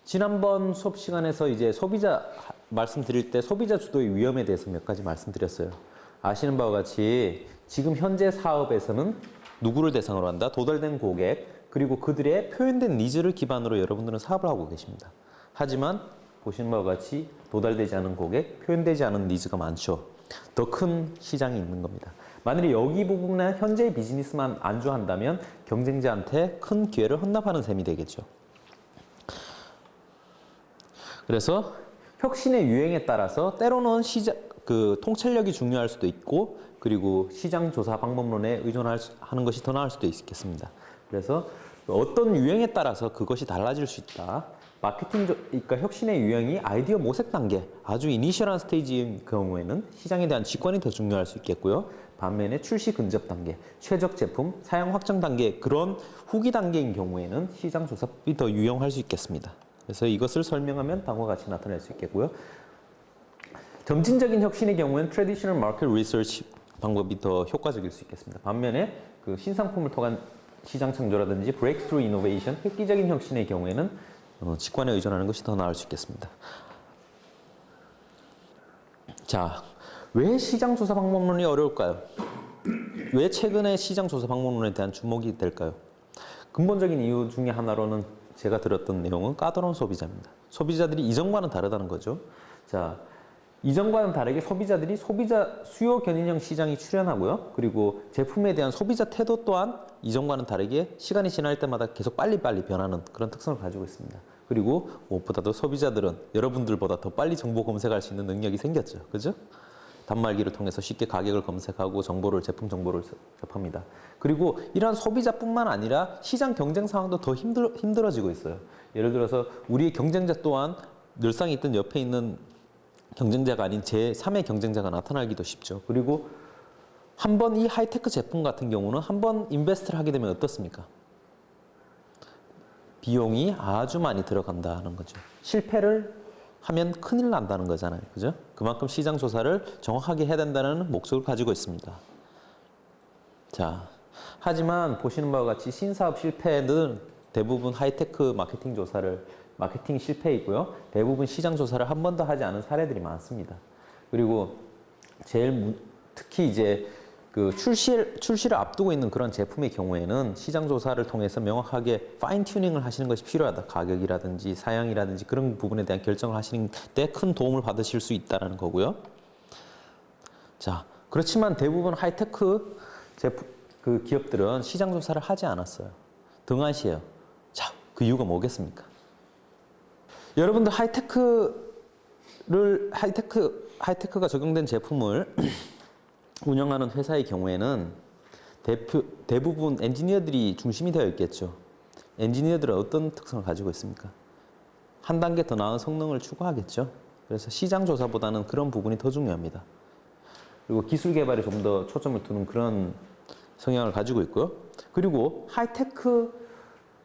지난번 수업 시간에서 이제 소비자 말씀드릴 때 소비자 주도의 위험에 대해서 몇 가지 말씀드렸어요. 아시는 바와 같이 지금 현재 사업에서는 누구를 대상으로 한다? 도달된 고객, 그리고 그들의 표현된 니즈를 기반으로 여러분들은 사업을 하고 계십니다. 하지만 보시는 바와 같이 도달되지 않은 고객, 표현되지 않은 니즈가 많죠. 더 큰 시장이 있는 겁니다. 만약에 여기 부분에 현재의 비즈니스만 안주한다면 경쟁자한테 큰 기회를 헌납하는 셈이 되겠죠. 그래서 혁신의 유행에 따라서 때로는 통찰력이 중요할 수도 있고, 그리고 시장 조사 방법론에 의존하는 것이 더 나을 수도 있겠습니다. 그래서 어떤 유행에 따라서 그것이 달라질 수 있다. 그러니까 혁신의 유행이 아이디어 모색 단계, 아주 이니셜한 스테이지인 경우에는 시장에 대한 직관이 더 중요할 수 있겠고요. 반면에 출시 근접 단계, 최적 제품, 사용 확정 단계, 그런 후기 단계인 경우에는 시장 조사법이 더 유용할 수 있겠습니다. 그래서 이것을 설명하면 다음과 같이 나타낼 수 있겠고요. 점진적인 혁신의 경우에는 Traditional Market Research 방법이 더 효과적일 수 있겠습니다. 반면에 그 신상품을 통한 시장 창조라든지 Breakthrough Innovation, 획기적인 혁신의 경우에는 직관에 의존하는 것이 더 나을 수 있겠습니다. 자, 왜 시장 조사 방법론이 어려울까요? 왜 최근에 시장 조사 방법론에 대한 주목이 될까요? 근본적인 이유 중에 하나로는 제가 들었던 내용은 까다로운 소비자입니다. 소비자들이 이전과는 다르다는 거죠. 자, 이전과는 다르게 소비자들이 소비자 수요 견인형 시장이 출현하고요. 그리고 제품에 대한 소비자 태도 또한 이전과는 다르게 시간이 지날 때마다 계속 빨리빨리 변하는 그런 특성을 가지고 있습니다. 그리고 무엇보다도 소비자들은 여러분들보다 더 빨리 정보 검색할 수 있는 능력이 생겼죠. 그죠? 단말기를 통해서 쉽게 가격을 검색하고 제품 정보를 접합니다. 그리고 이러한 소비자뿐만 아니라 시장 경쟁 상황도 더 힘들어지고 있어요. 예를 들어서 우리의 경쟁자 또한 늘상 있던 옆에 있는 경쟁자가 아닌 제3의 경쟁자가 나타나기도 쉽죠. 그리고 한번 이 하이테크 제품 같은 경우는 한번 인베스트를 하게 되면 어떻습니까? 비용이 아주 많이 들어간다는 거죠. 실패를 하면 큰일 난다는 거잖아요. 그죠? 그만큼 시장 조사를 정확하게 해야 된다는 목적을 가지고 있습니다. 자, 하지만 보시는 바와 같이 신사업 실패는 대부분 하이테크 마케팅 실패이고요. 대부분 시장 조사를 한 번도 하지 않은 사례들이 많습니다. 그리고 특히 이제 그 출시를 앞두고 있는 그런 제품의 경우에는 시장 조사를 통해서 명확하게 파인 튜닝을 하시는 것이 필요하다. 가격이라든지 사양이라든지 그런 부분에 대한 결정을 하시는 데 큰 도움을 받으실 수 있다는 거고요. 자, 그렇지만 대부분 하이테크 기업들은 시장 조사를 하지 않았어요. 등한시해요. 자, 그 이유가 뭐겠습니까? 여러분들 하이테크가 적용된 제품을 운영하는 회사의 경우에는 대부분 엔지니어들이 중심이 되어 있겠죠. 엔지니어들은 어떤 특성을 가지고 있습니까? 한 단계 더 나은 성능을 추구하겠죠. 그래서 시장 조사보다는 그런 부분이 더 중요합니다. 그리고 기술 개발에 좀 더 초점을 두는 그런 성향을 가지고 있고요. 그리고 하이테크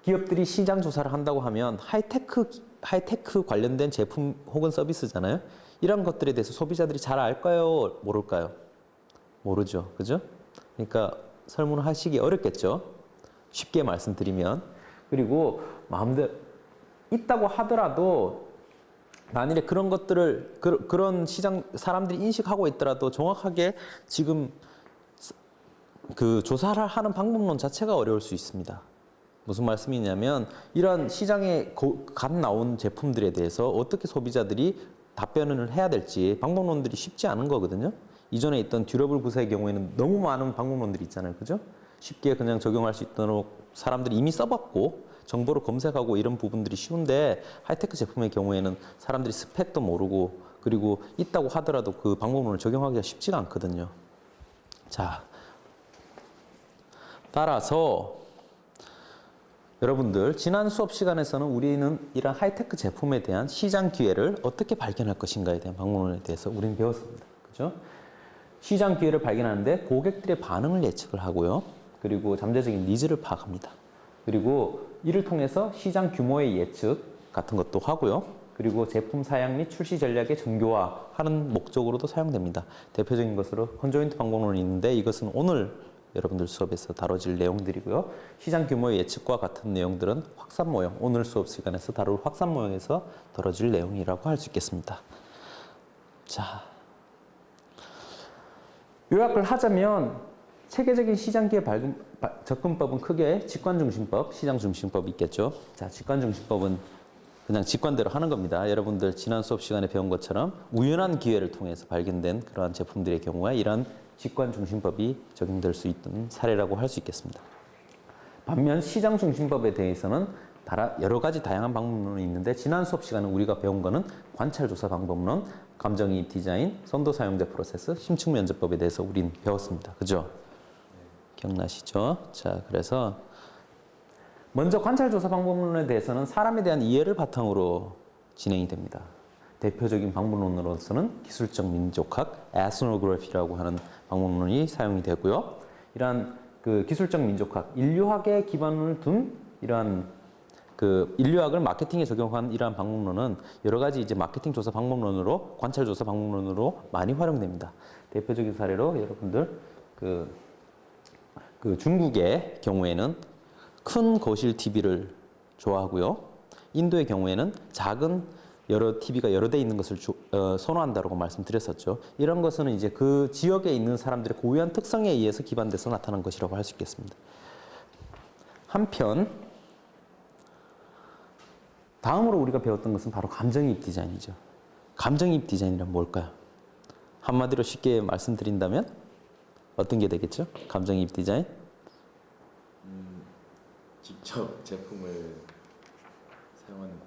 기업들이 시장 조사를 한다고 하면 하이테크 관련된 제품 혹은 서비스잖아요. 이런 것들에 대해서 소비자들이 잘 알까요? 모를까요? 모르죠. 그죠? 그러니까 설문을 하시기 어렵겠죠. 쉽게 말씀드리면. 그리고 마음대로 있다고 하더라도 만일에 그런 것들을 그런 시장 사람들이 인식하고 있더라도 정확하게 지금 그 조사를 하는 방법론 자체가 어려울 수 있습니다. 무슨 말씀이냐면 이런 시장에 갓 나온 제품들에 대해서 어떻게 소비자들이 답변을 해야 될지 방법론들이 쉽지 않은 거거든요. 이전에 있던 듀러블 구사의 경우에는 너무 많은 방법론들이 있잖아요. 그죠? 쉽게 그냥 적용할 수 있도록 사람들이 이미 써봤고 정보를 검색하고 이런 부분들이 쉬운데 하이테크 제품의 경우에는 사람들이 스펙도 모르고 그리고 있다고 하더라도 그 방법론을 적용하기가 쉽지가 않거든요. 자, 따라서 여러분들 지난 수업 시간에서는 우리는 이런 하이테크 제품에 대한 시장 기회를 어떻게 발견할 것인가에 대한 방법론에 대해서 우리는 배웠습니다. 그죠? 시장 기회를 발견하는데 고객들의 반응을 예측을 하고요. 그리고 잠재적인 니즈를 파악합니다. 그리고 이를 통해서 시장 규모의 예측 같은 것도 하고요. 그리고 제품 사양 및 출시 전략의 정교화하는 목적으로도 사용됩니다. 대표적인 것으로 컨조인트 방법론이 있는데 이것은 오늘 여러분들 수업에서 다뤄질 내용들이고요. 시장 규모의 예측과 같은 내용들은 확산 모형, 오늘 수업 시간에서 다룰 확산 모형에서 다뤄질 내용이라고 할 수 있겠습니다. 자, 요약을 하자면 체계적인 시장기회 접근법은 크게 직관중심법, 시장중심법이 있겠죠. 자, 직관중심법은 그냥 직관대로 하는 겁니다. 여러분들 지난 수업 시간에 배운 것처럼 우연한 기회를 통해서 발견된 그러한 제품들의 경우에 이러한 직관중심법이 적용될 수 있던 사례라고 할 수 있겠습니다. 반면 시장중심법에 대해서는 여러 가지 다양한 방법론이 있는데 지난 수업 시간에 우리가 배운 거는 관찰조사 방법론, 감정이입 디자인, 선도 사용자 프로세스, 심층 면접법에 대해서 우린 배웠습니다. 그죠? 기억나시죠? 자, 그래서 먼저 관찰조사 방법론에 대해서는 사람에 대한 이해를 바탕으로 진행이 됩니다. 대표적인 방법론으로서는 기술적 민족학, ethnography라고 하는 방법론이 사용이 되고요. 이러한 그 기술적 민족학, 인류학에 기반을 둔 이러한 그 인류학을 마케팅에 적용한 이러한 방법론은 여러 가지 이제 마케팅 조사 방법론으로 관찰 조사 방법론으로 많이 활용됩니다. 대표적인 사례로 여러분들 그 중국의 경우에는 큰 거실 TV를 좋아하고요. 인도의 경우에는 작은 여러 TV가 여러 대 있는 것을 선호한다고 말씀드렸었죠. 이런 것은 이제 그 지역에 있는 사람들의 고유한 특성에 의해서 기반돼서 나타난 것이라고 할 수 있겠습니다. 한편 다음으로 우리가 배웠던 것은 바로 감정이입 디자인이죠. 감정이입 디자인이란 뭘까요? 한마디로 쉽게 말씀드린다면 어떤 게 되겠죠? 감정이입 디자인? 직접 제품을 사용하는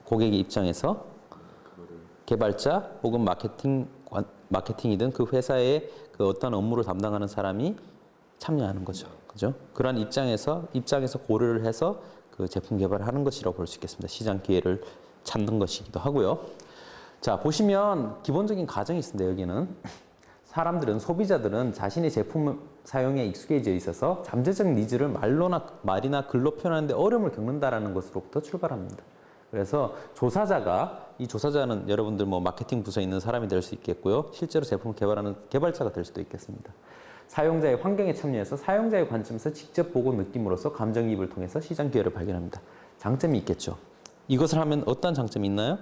고객의 입장에서 그거를 개발자 혹은 마케팅이든 그 회사의 그 어떤 업무를 담당하는 사람이 참여하는 거죠. 그죠? 그런 입장에서 고려를 해서 그 제품 개발을 하는 것이라고 볼 수 있겠습니다. 시장 기회를 찾는 것이기도 하고요. 자, 보시면 기본적인 가정이 있습니다. 여기는 사람들은, 소비자들은 자신의 제품 사용에 익숙해져 있어서 잠재적 니즈를 말이나 글로 표현하는데 어려움을 겪는다라는 것으로부터 출발합니다. 그래서 이 조사자는 여러분들 뭐 마케팅 부서에 있는 사람이 될 수 있겠고요. 실제로 제품을 개발하는 개발자가 될 수도 있겠습니다. 사용자의 환경에 참여해서 사용자의 관점에서 직접 보고 느낌으로써 감정이입을 통해서 시장 기회를 발견합니다. 장점이 있겠죠. 이것을 하면 어떤 장점이 있나요?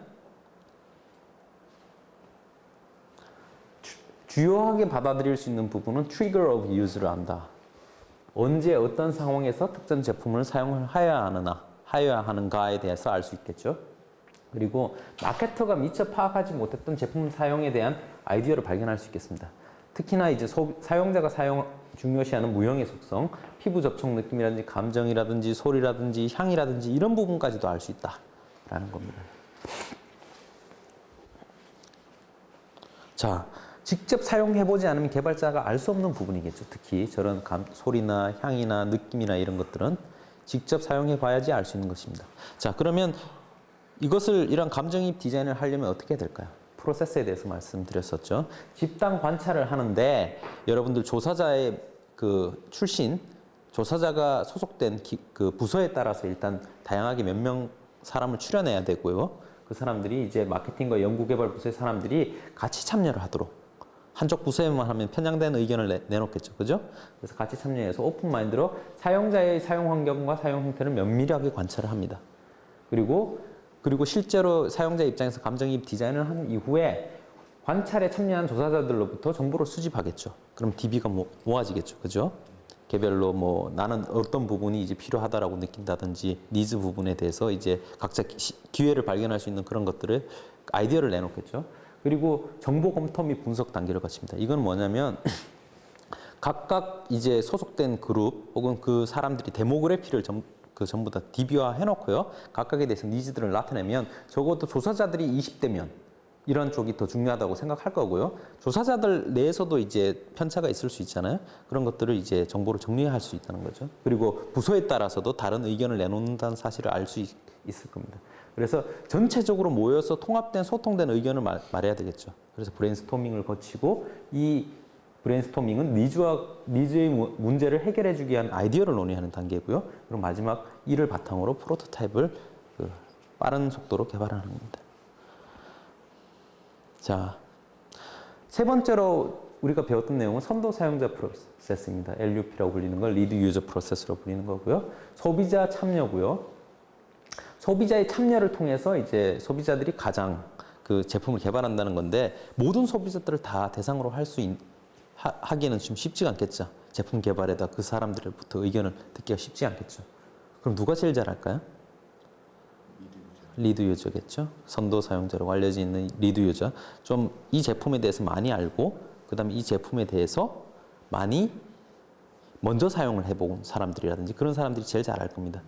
주요하게 받아들일 수 있는 부분은 trigger of use를 안다. 언제 어떤 상황에서 특정 제품을 사용하여야 하는가에 대해서 알 수 있겠죠. 그리고 마케터가 미처 파악하지 못했던 제품 사용에 대한 아이디어를 발견할 수 있겠습니다. 특히나 이제 사용자가 중요시하는 무형의 속성, 피부 접촉 느낌이라든지 감정이라든지 소리라든지 향이라든지 이런 부분까지도 알 수 있다라는 겁니다. 자, 직접 사용해보지 않으면 개발자가 알 수 없는 부분이겠죠. 특히 저런 소리나 향이나 느낌이나 이런 것들은 직접 사용해봐야지 알 수 있는 것입니다. 자, 그러면 이런 감정이입 디자인을 하려면 어떻게 해야 될까요? 프로세스에 대해서 말씀드렸었죠. 집단 관찰을 하는데 여러분들 조사자의 조사자가 소속된 그 부서에 따라서 일단 다양하게 몇 명 사람을 출연해야 되고요. 그 사람들이 이제 마케팅과 연구개발 부서의 사람들이 같이 참여를 하도록 한쪽 부서에만 하면 편향된 의견을 내놓겠죠. 그죠? 그래서 같이 참여해서 오픈 마인드로 사용자의 사용 환경과 사용 형태를 면밀하게 관찰을 합니다. 그리고 실제로 사용자 입장에서 감정이입 디자인을 한 이후에 관찰에 참여한 조사자들로부터 정보를 수집하겠죠. 그럼 DB가 모아지겠죠. 그죠? 개별로 나는 어떤 부분이 이제 필요하다라고 느낀다든지 니즈 부분에 대해서 이제 각자 기회를 발견할 수 있는 그런 것들을 아이디어를 내놓겠죠. 그리고 정보 검토 및 분석 단계를 거칩니다. 이건 뭐냐면 각각 이제 소속된 그룹 혹은 그 사람들이 데모그래피를 전부 다 DB화 해놓고요. 각각에 대해서 니즈들을 나타내면 적어도 조사자들이 20대면 이런 쪽이 더 중요하다고 생각할 거고요. 조사자들 내에서도 이제 편차가 있을 수 있잖아요. 그런 것들을 이제 정보를 정리할 수 있다는 거죠. 그리고 부서에 따라서도 다른 의견을 내놓는다는 사실을 알 수 있을 겁니다. 그래서 전체적으로 모여서 통합된 소통된 의견을 말해야 되겠죠. 그래서 브레인스토밍을 거치고 이 브레인스토밍은 니즈의 문제를 해결해주기 위한 아이디어를 논의하는 단계고요. 그리고 마지막 이를 바탕으로 프로토타입을 빠른 속도로 개발하는 겁니다. 자, 세 번째로 우리가 배웠던 내용은 선도 사용자 프로세스입니다. LUP라고 불리는 걸 리드 유저 프로세스로 불리는 거고요. 소비자 참여고요. 소비자의 참여를 통해서 이제 소비자들이 가장 그 제품을 개발한다는 건데 모든 소비자들을 다 대상으로 하기에는 좀 쉽지가 않겠죠. 제품 개발에다 그 사람들부터 의견을 듣기가 쉽지 않겠죠. 그럼 누가 제일 잘할까요? 리드 유저겠죠. 선도 사용자라고 알려져 있는 리드 유저. 좀 이 제품에 대해서 많이 알고 그다음에 이 제품에 대해서 많이 먼저 사용을 해본 사람들이라든지 그런 사람들이 제일 잘할 겁니다.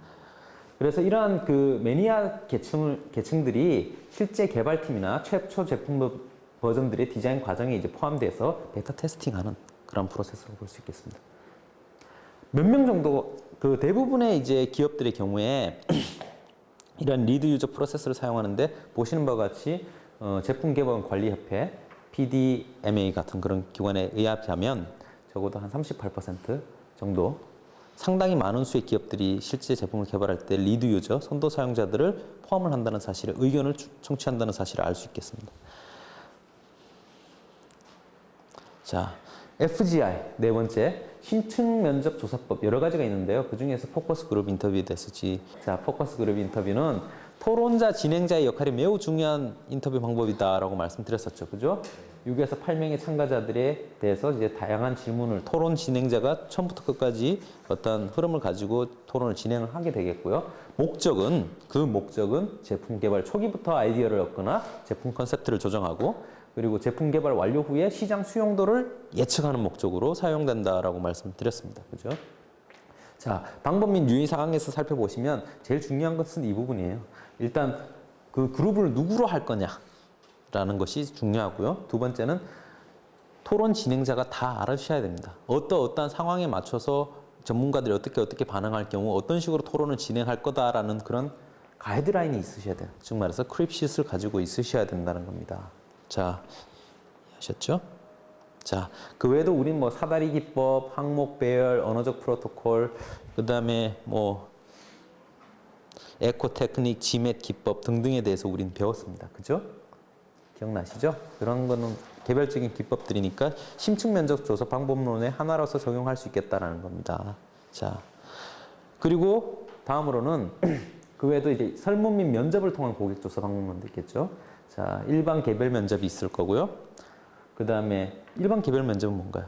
그래서 이러한 그 매니아 계층들이 실제 개발팀이나 최초 제품 버전들의 디자인 과정에 이제 포함돼서 베타 테스팅하는 그런 프로세스로 볼 수 있겠습니다. 몇 명 정도 그 대부분의 이제 기업들의 경우에 이런 리드 유저 프로세스를 사용하는데 보시는 바와 같이 제품 개발 관리 협회, PDMA 같은 그런 기관에 의하면 적어도 한 38% 정도 상당히 많은 수의 기업들이 실제 제품을 개발할 때 리드 유저, 선도 사용자들을 포함을 한다는 사실을 의견을 청취한다는 사실을 알 수 있겠습니다. 자, FGI 네 번째 신층 면접 조사법 여러 가지가 있는데요. 그 중에서 포커스 그룹 인터뷰에 대해서지. 자, 포커스 그룹 인터뷰는 토론자, 진행자의 역할이 매우 중요한 인터뷰 방법이다라고 말씀드렸었죠. 그죠? 6에서 8명의 참가자들에 대해서 이제 다양한 질문을 토론 진행자가 처음부터 끝까지 어떤 흐름을 가지고 토론을 진행을 하게 되겠고요. 그 목적은 제품 개발 초기부터 아이디어를 얻거나 제품 컨셉트를 조정하고 그리고 제품 개발 완료 후에 시장 수용도를 예측하는 목적으로 사용된다라고 말씀드렸습니다. 그죠? 자, 방법 및 유의 사항에서 살펴보시면 제일 중요한 것은 이 부분이에요. 일단 그 그룹을 누구로 할 거냐라는 것이 중요하고요. 두 번째는 토론 진행자가 다 알으셔야 됩니다. 어떠한 상황에 맞춰서 전문가들이 어떻게 반응할 경우 어떤 식으로 토론을 진행할 거다라는 그런 가이드라인이 있으셔야 돼요. 즉 말해서 크립시트를 가지고 있으셔야 된다는 겁니다. 자, 이해하셨죠? 자, 그 외에도 우린 뭐 사다리 기법, 항목 배열, 언어적 프로토콜, 그 다음에 뭐 에코 테크닉, 지맷 기법 등등에 대해서 우린 배웠습니다. 그죠? 기억나시죠? 그런 거는 개별적인 기법들이니까 심층 면접 조사 방법론의 하나로서 적용할 수 있겠다라는 겁니다. 자, 그리고 다음으로는 그 외에도 이제 설문 및 면접을 통한 고객 조사 방법론도 있겠죠. 자, 일반 개별 면접이 있을 거고요. 그 다음에 일반 개별 면접은 뭔가요?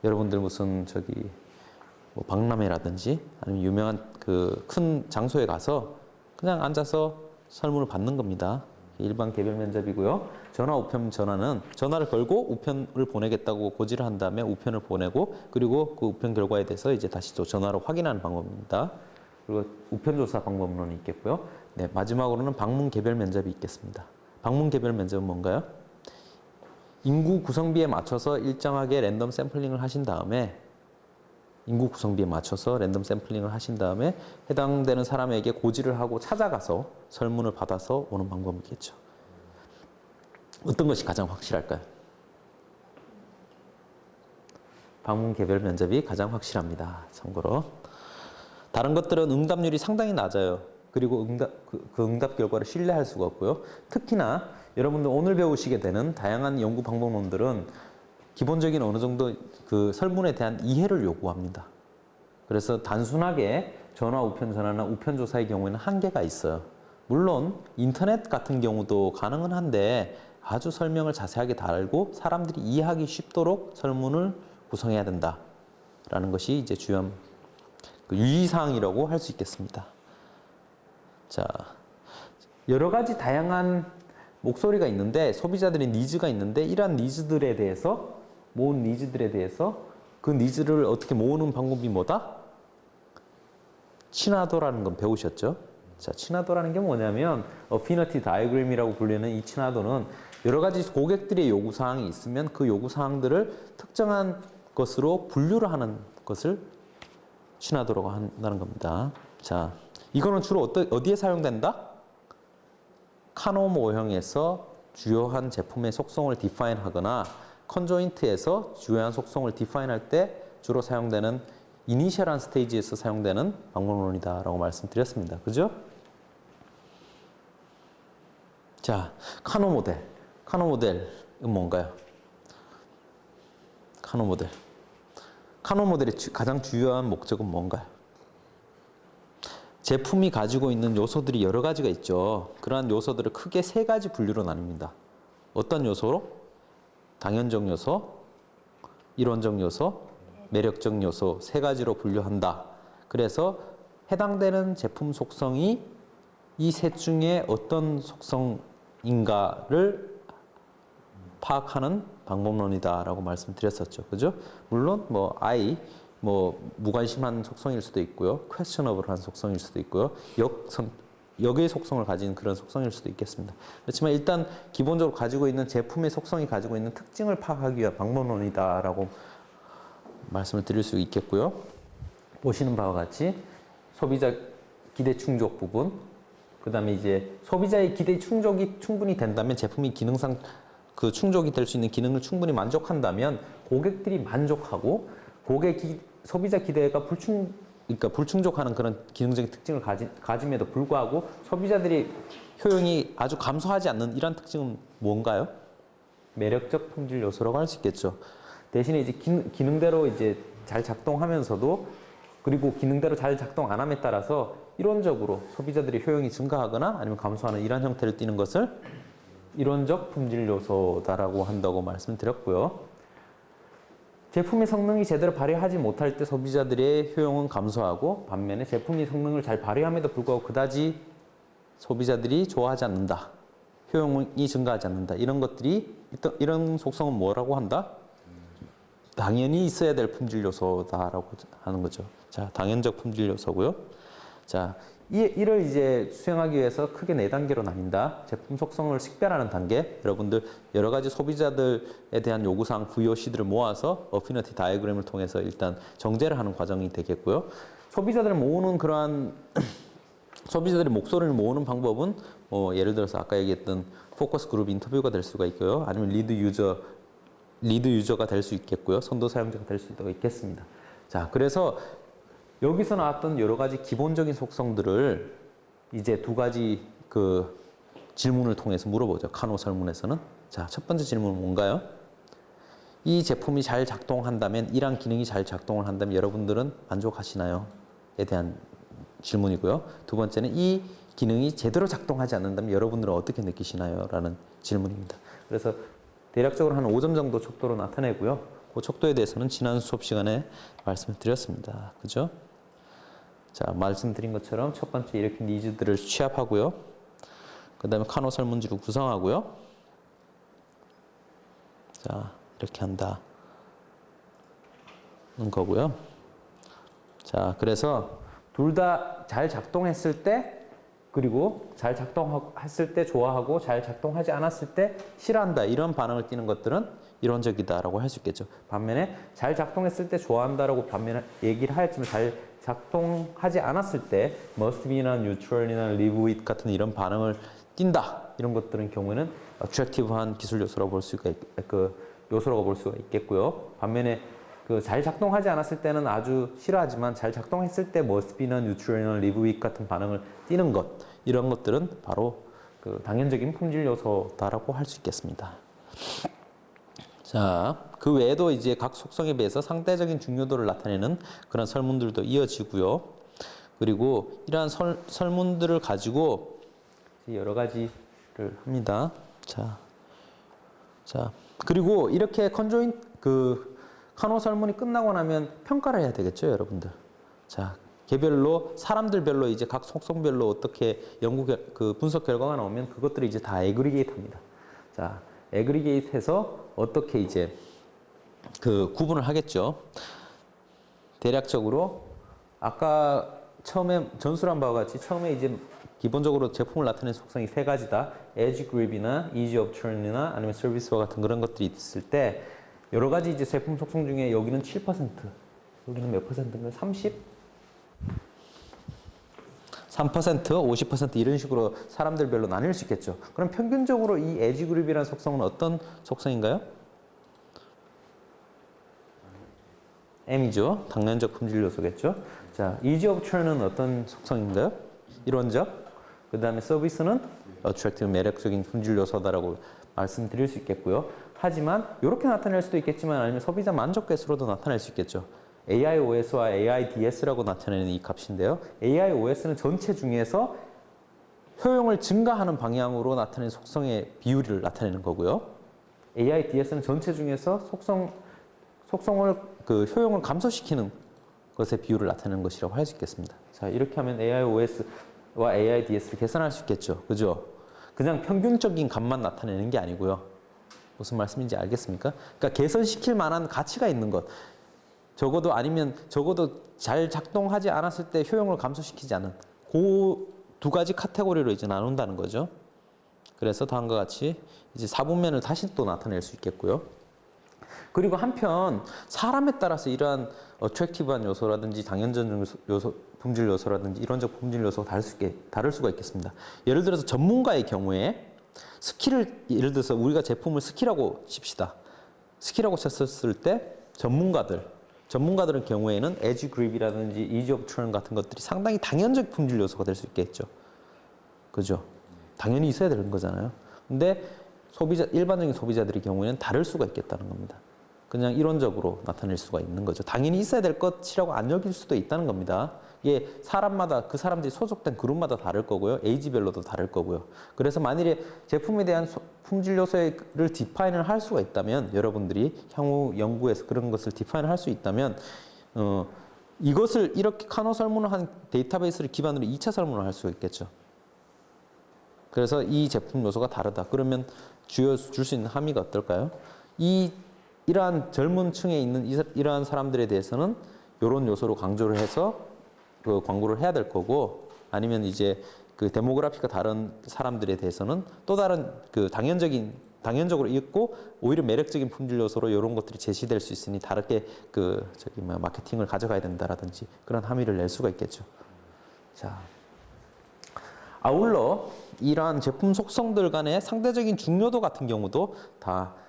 여러분들 무슨 뭐 박람회라든지 아니면 유명한 그 큰 장소에 가서 그냥 앉아서 설문을 받는 겁니다. 일반 개별 면접이고요. 전화, 우편 전화는 전화를 걸고 우편을 보내겠다고 고지를 한 다음에 우편을 보내고 그리고 그 우편 결과에 대해서 이제 다시 또 전화로 확인하는 방법입니다. 그리고 우편 조사 방법론이 있겠고요. 네, 마지막으로는 방문 개별 면접이 있겠습니다. 방문 개별 면접은 뭔가요? 인구 구성비에 맞춰서 일정하게 랜덤 샘플링을 하신 다음에 해당되는 사람에게 고지를 하고 찾아가서 설문을 받아서 오는 방법이겠죠. 어떤 것이 가장 확실할까요? 방문 개별 면접이 가장 확실합니다. 참고로. 다른 것들은 응답률이 상당히 낮아요. 그리고 그 응답 결과를 신뢰할 수가 없고요. 특히나 여러분들 오늘 배우시게 되는 다양한 연구 방법론들은 기본적인 어느 정도 그 설문에 대한 이해를 요구합니다. 그래서 단순하게 전화, 우편 전화나 우편 조사의 경우에는 한계가 있어요. 물론 인터넷 같은 경우도 가능은 한데 아주 설명을 자세하게 달고 사람들이 이해하기 쉽도록 설문을 구성해야 된다라는 것이 이제 주요 유의사항이라고 할 수 있겠습니다. 자, 여러 가지 다양한 목소리가 있는데 소비자들의 니즈가 있는데 이러한 니즈들에 대해서 그 니즈를 어떻게 모으는 방법이 뭐다? 친화도라는 건 배우셨죠? 자, 친화도라는 게 뭐냐면 어피니티 다이어그램이라고 불리는 이 친화도는 여러 가지 고객들의 요구사항이 있으면 그 요구사항들을 특정한 것으로 분류를 하는 것을 친화도라고 한다는 겁니다. 자, 이거는 주로 어디에 사용된다? 카노 모형에서 주요한 제품의 속성을 디파인하거나 컨조인트에서 주요한 속성을 디파인할 때 주로 사용되는 이니셜한 스테이지에서 사용되는 방법론이다라고 말씀드렸습니다. 그죠? 자, 카노 모델. 뭔가요? 카노 모델. 카노 모델의 가장 주요한 목적은 뭔가요? 제품이 가지고 있는 요소들이 여러 가지가 있죠. 그러한 요소들을 크게 세 가지 분류로 나뉩니다. 어떤 요소로? 당연적 요소, 이론적 요소, 매력적 요소 세 가지로 분류한다. 그래서 해당되는 제품 속성이 이 셋 중에 어떤 속성인가를 파악하는 방법론이다라고 말씀드렸었죠. 그죠? 물론 무관심한 속성일 수도 있고요. questionable한 속성일 수도 있고요. 역의 속성을 가진 그런 속성일 수도 있겠습니다. 그렇지만 일단 기본적으로 가지고 있는 제품의 속성이 가지고 있는 특징을 파악하기 위한 방법론이다라고 말씀을 드릴 수 있겠고요. 보시는 바와 같이 소비자 기대 충족 부분, 그 다음에 이제 소비자의 기대 충족이 충분히 된다면 제품이 기능상 그 충족이 될 수 있는 기능을 충분히 만족한다면 고객들이 만족하고 소비자 기대가 불충족하는 그런 기능적인 특징을 가짐에도 불구하고 소비자들이 효용이 아주 감소하지 않는 이런 특징은 뭔가요? 매력적 품질 요소라고 할 수 있겠죠. 대신에 이제 기능대로 이제 잘 작동하면서도 그리고 기능대로 잘 작동 안 함에 따라서 이론적으로 소비자들의 효용이 증가하거나 아니면 감소하는 이런 형태를 띠는 것을 이론적 품질 요소다라고 한다고 말씀드렸고요. 제품의 성능이 제대로 발휘하지 못할 때 소비자들의 효용은 감소하고 반면에 제품이 성능을 잘 발휘함에도 불구하고 그다지 소비자들이 좋아하지 않는다. 효용이 증가하지 않는다. 이런 속성은 뭐라고 한다? 당연히 있어야 될 품질 요소다라고 하는 거죠. 자, 당연적 품질 요소고요. 자, 이를 이제 수행하기 위해서 크게 4단계로 나뉜다. 제품 속성을 식별하는 단계. 여러분들 여러 가지 소비자들에 대한 요구사항 VOC들을 모아서 어피니티 다이어그램을 통해서 일단 정제를 하는 과정이 되겠고요. 소비자들을 모으는 그러한 소비자들의 목소리를 모으는 방법은 예를 들어서 아까 얘기했던 포커스 그룹 인터뷰가 될 수가 있고요. 아니면 리드 유저가 될 수 있겠고요. 선도 사용자가 될 수도 있겠습니다. 자, 그래서 여기서 나왔던 여러 가지 기본적인 속성들을 이제 2가지 그 질문을 통해서 물어보죠. 카노 설문에서는. 자, 첫 번째 질문은 뭔가요? 이 제품이 잘 작동한다면, 이러한 기능이 잘 작동을 한다면 여러분들은 만족하시나요? 에 대한 질문이고요. 2번째는 이 기능이 제대로 작동하지 않는다면 여러분들은 어떻게 느끼시나요? 라는 질문입니다. 그래서 대략적으로 한 5점 정도 척도로 나타내고요. 그 척도에 대해서는 지난 수업 시간에 말씀을 드렸습니다. 그죠? 자, 말씀드린 것처럼 첫 번째 이렇게 니즈들을 취합하고요. 그 다음에 카노 설문지를 구성하고요. 자, 이렇게 한다. 는 거고요. 자, 그래서 둘 다 잘 작동했을 때 그리고 잘 작동했을 때 좋아하고 잘 작동하지 않았을 때 싫어한다. 이런 반응을 띠는 것들은 이론적이다라고 할 수 있겠죠. 반면에 잘 작동했을 때 좋아한다라고 반면에 얘기를 하였지만 잘 작동하지 않았을 때 must be나 neutral이나 live with 같은 이런 반응을 띈다. 이런 것들은 경우에는 attractive한 기술 요소라고 볼 수가 요소라고 볼 수가 있겠고요. 반면에 잘 작동하지 않았을 때는 아주 싫어하지만 잘 작동했을 때 must be나 neutral이나 live with 같은 반응을 띠는 것, 이런 것들은 바로 당연적인 품질 요소다라고 할 수 있겠습니다. 자, 그 외에도 이제 각 속성에 비해서 상대적인 중요도를 나타내는 그런 설문들도 이어지고요. 그리고 이러한 설문들을 가지고 여러 가지를 합니다. 자, 그리고 이렇게 카노 설문이 끝나고 나면 평가를 해야 되겠죠, 여러분들. 자, 개별로 사람들별로 이제 각 속성별로 어떻게 분석 결과가 나오면 그것들을 이제 다 애그리게이트합니다. 자, 애그리게이트해서 어떻게 이제 구분을 하겠죠. 대략적으로 아까 처음에 전술한 바와 같이 처음에 이제 기본적으로 제품을 나타내는 속성이 3가지다. edge grip이나 ease of turn이나 아니면 서비스와 같은 그런 것들이 있을 때 여러 가지 이제 제품 속성 중에 여기는 7%, 여기는 몇 %인가요? 30? 3%, 50% 이런 식으로 사람들별로 나뉠 수 있겠죠. 그럼 평균적으로 이 에지 그룹이라는 속성은 어떤 속성인가요? M이죠. 당연적 품질 요소겠죠. 자, ease of turn은 어떤 속성인가요? 이론적. 그 다음에 서비스는 attractive, 매력적인 품질 요소다라고 말씀드릴 수 있겠고요. 하지만 이렇게 나타낼 수도 있겠지만 아니면 소비자 만족 개수로도 나타낼 수 있겠죠. AIOS와 AIDS라고 나타내는 이 값인데요. AIOS는 전체 중에서 효용을 증가하는 방향으로 나타내는 속성의 비율을 나타내는 거고요. AIDS는 전체 중에서 속성을 그 효용을 감소시키는 것의 비율을 나타내는 것이라고 할 수 있겠습니다. 자, 이렇게 하면 AIOS와 AIDS를 계산할 수 있겠죠. 그죠? 그냥 평균적인 값만 나타내는 게 아니고요. 무슨 말씀인지 알겠습니까? 그러니까 개선시킬 만한 가치가 있는 것. 적어도 아니면 적어도 잘 작동하지 않았을 때 효용을 감소시키지 않은 그 두 가지 카테고리로 이제 나눈다는 거죠. 그래서 다음과 같이 이제 4분면을 다시 또 나타낼 수 있겠고요. 그리고 한편 사람에 따라서 이러한 어트랙티브한 요소라든지 당연적 요소, 품질 요소라든지 이론적 품질 요소가 다를 수가 있겠습니다. 예를 들어서 전문가의 경우에 스킬을 예를 들어서 우리가 제품을 스키라고 칩시다. 스키라고 쳤을 때 전문가들의 경우에는 에지 그립이라든지 이지 오브 턴 같은 것들이 상당히 당연적 품질 요소가 될 수 있겠죠. 그죠? 당연히 있어야 되는 거잖아요. 근데 일반적인 소비자들의 경우에는 다를 수가 있겠다는 겁니다. 그냥 이론적으로 나타낼 수가 있는 거죠. 당연히 있어야 될 것이라고 안 여길 수도 있다는 겁니다. 이게 사람마다 그 사람들이 소속된 그룹마다 다를 거고요. 에이지별로도 다를 거고요. 그래서 만일에 제품에 대한 품질 요소를 디파인을 할 수가 있다면 여러분들이 향후 연구에서 그런 것을 디파인을 할 수 있다면 이것을 이렇게 카노 설문을 한 데이터베이스를 기반으로 2차 설문을 할 수가 있겠죠. 그래서 이 제품 요소가 다르다. 그러면 줄 수 있는 함의가 어떨까요? 이러한 젊은 층에 있는 이러한 사람들에 대해서는 이런 요소로 강조를 해서 그 광고를 해야 될 거고 아니면 이제 그 데모그래피가 다른 사람들에 대해서는 또 다른 그 당연적으로 있고 오히려 매력적인 품질 요소로 이런 것들이 제시될 수 있으니 다르게 마케팅을 가져가야 된다라든지 그런 함의를 낼 수가 있겠죠. 자, 아울러 이러한 제품 속성들 간의 상대적인 중요도 같은 경우도 다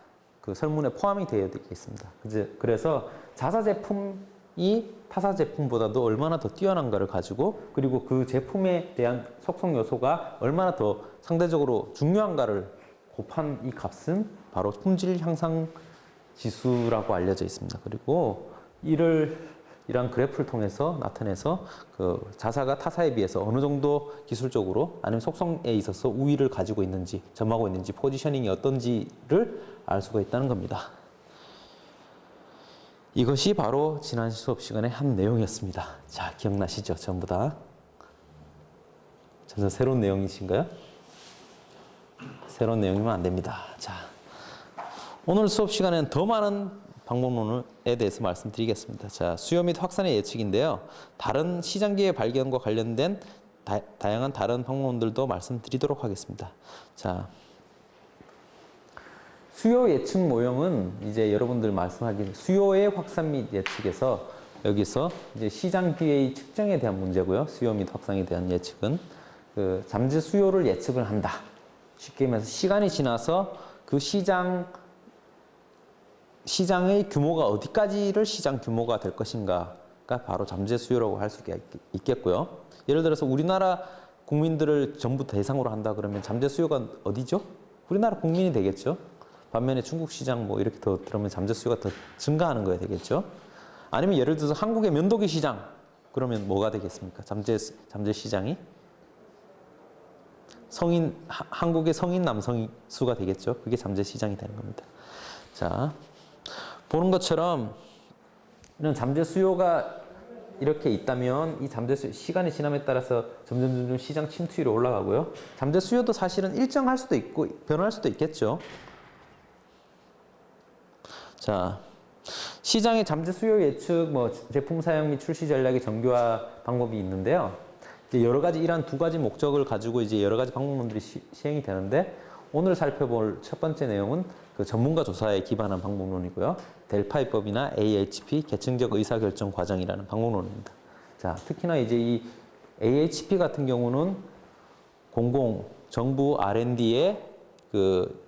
그 설문에 포함이 되어 있겠습니다. 그래서 자사 제품이 타사 제품보다도 얼마나 더 뛰어난가를 가지고 그리고 그 제품에 대한 속성 요소가 얼마나 더 상대적으로 중요한가를 곱한 이 값은 바로 품질 향상 지수라고 알려져 있습니다. 그리고 이러한 그래프를 통해서 나타내서 그 자사가 타사에 비해서 어느 정도 기술적으로 아니면 속성에 있어서 우위를 가지고 있는지 점하고 있는지 포지셔닝이 어떤지를 알 수가 있다는 겁니다. 이것이 바로 지난 수업 시간에 한 내용이었습니다. 자, 기억나시죠? 전부 다. 전혀 새로운 내용이신가요? 새로운 내용이면 안 됩니다. 자, 오늘 수업 시간에는 더 많은 방법론에 대해서 말씀드리겠습니다. 자, 수요 및 확산의 예측인데요. 다른 시장기회 발견과 관련된 다양한 다른 방법론들도 말씀드리도록 하겠습니다. 자, 수요 예측 모형은 이제 여러분들 말씀하기 수요의 확산 및 예측에서 여기서 이제 시장 기회의 측정에 대한 문제고요. 수요 및 확산에 대한 예측은 그 잠재 수요를 예측을 한다. 쉽게 말해서 시간이 지나서 그 시장의 규모가 어디까지를 시장 규모가 될 것인가가 바로 잠재 수요라고 할 수가 있겠고요. 예를 들어서 우리나라 국민들을 전부 대상으로 한다 그러면 잠재 수요가 어디죠? 우리나라 국민이 되겠죠. 반면에 중국 시장 뭐 이렇게 더 들으면 잠재 수요가 더 증가하는 거야 되겠죠. 아니면 예를 들어서 한국의 면도기 시장 그러면 뭐가 되겠습니까? 잠재 시장이 한국의 성인 남성 수가 되겠죠. 그게 잠재 시장이 되는 겁니다. 자, 보는 것처럼 이런 잠재 수요가 이렇게 있다면 이 잠재 수요 시간이 지남에 따라서 점점 시장 침투율이 올라가고요. 잠재 수요도 사실은 일정할 수도 있고 변할 수도 있겠죠. 자, 시장의 잠재 수요 예측, 제품 사용 및 출시 전략의 정교화 방법이 있는데요. 이제 여러 가지 이러한 두 가지 목적을 가지고 이제 여러 가지 방법론들이 시행이 되는데 오늘 살펴볼 첫 번째 내용은 그 전문가 조사에 기반한 방법론이고요. 델파이법이나 AHP 계층적 의사결정 과정이라는 방법론입니다. 자, 특히나 이제 이 AHP 같은 경우는 정부 R&D의 그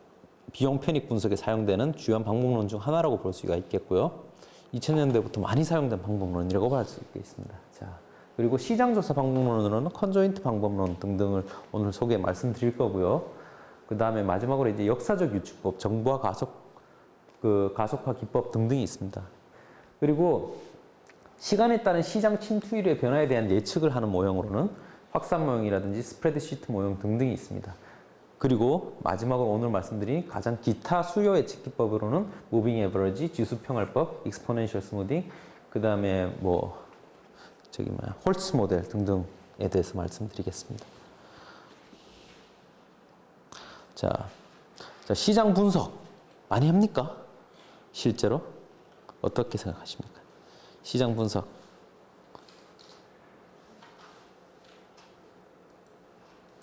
비용 편익 분석에 사용되는 주요한 방법론 중 하나라고 볼 수가 있겠고요. 2000년대부터 많이 사용된 방법론이라고 할 수 있겠습니다. 자, 그리고 시장조사 방법론으로는 컨조인트 방법론 등등을 오늘 소개 말씀드릴 거고요. 그 다음에 마지막으로 이제 역사적 유추법, 정보화 가속화 기법 등등이 있습니다. 그리고 시간에 따른 시장 침투율의 변화에 대한 예측을 하는 모형으로는 확산 모형이라든지 스프레드시트 모형 등등이 있습니다. 그리고 마지막으로 오늘 말씀드린 가장 기타 수요 예측 기법으로는 무빙 에버리지, 지수 평활법, 익스포넨셜 스무딩, 그 다음에 홀츠 모델 등등에 대해서 말씀드리겠습니다. 자, 시장 분석 많이 합니까? 실제로 어떻게 생각하십니까? 시장 분석.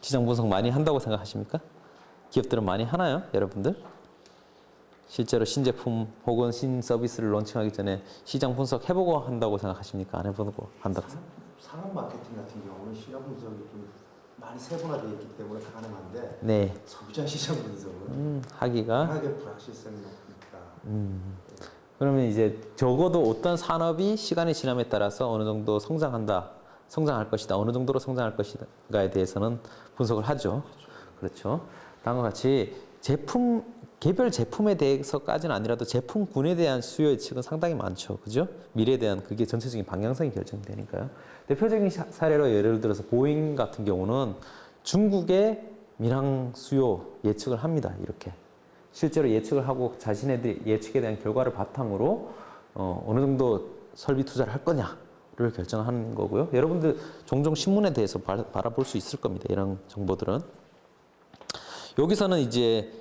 시장 분석 많이 한다고 생각하십니까? 기업들은 많이 하나요, 여러분들? 실제로 신제품 혹은 신서비스를 론칭하기 전에 시장 분석 해보고 한다고 생각하십니까? 안 해보고 한다고 생각하십니까? 산업 마케팅 같은 경우는 시장 분석이 좀 많이 세분화되어 있기 때문에 가능한데 네. 소비자 시장 분석은 하기가 워낙에 불확실성이 높으니까 그러면 이제 적어도 어떤 산업이 시간이 지남에 따라서 어느 정도 성장할 것이다, 어느 정도로 성장할 것인가에 대해서는 분석을 하죠. 그렇죠. 다음과 같이 개별 제품에 대해서까지는 아니라도 제품군에 대한 수요 예측은 상당히 많죠. 그죠? 미래에 대한 그게 전체적인 방향성이 결정되니까요. 대표적인 사례로 예를 들어서 보잉 같은 경우는 중국의 민항 수요 예측을 합니다. 이렇게. 실제로 예측을 하고 자신의 예측에 대한 결과를 바탕으로 어느 정도 설비 투자를 할 거냐를 결정하는 거고요. 여러분들 종종 신문에 대해서 바라볼 수 있을 겁니다. 이런 정보들은. 여기서는 이제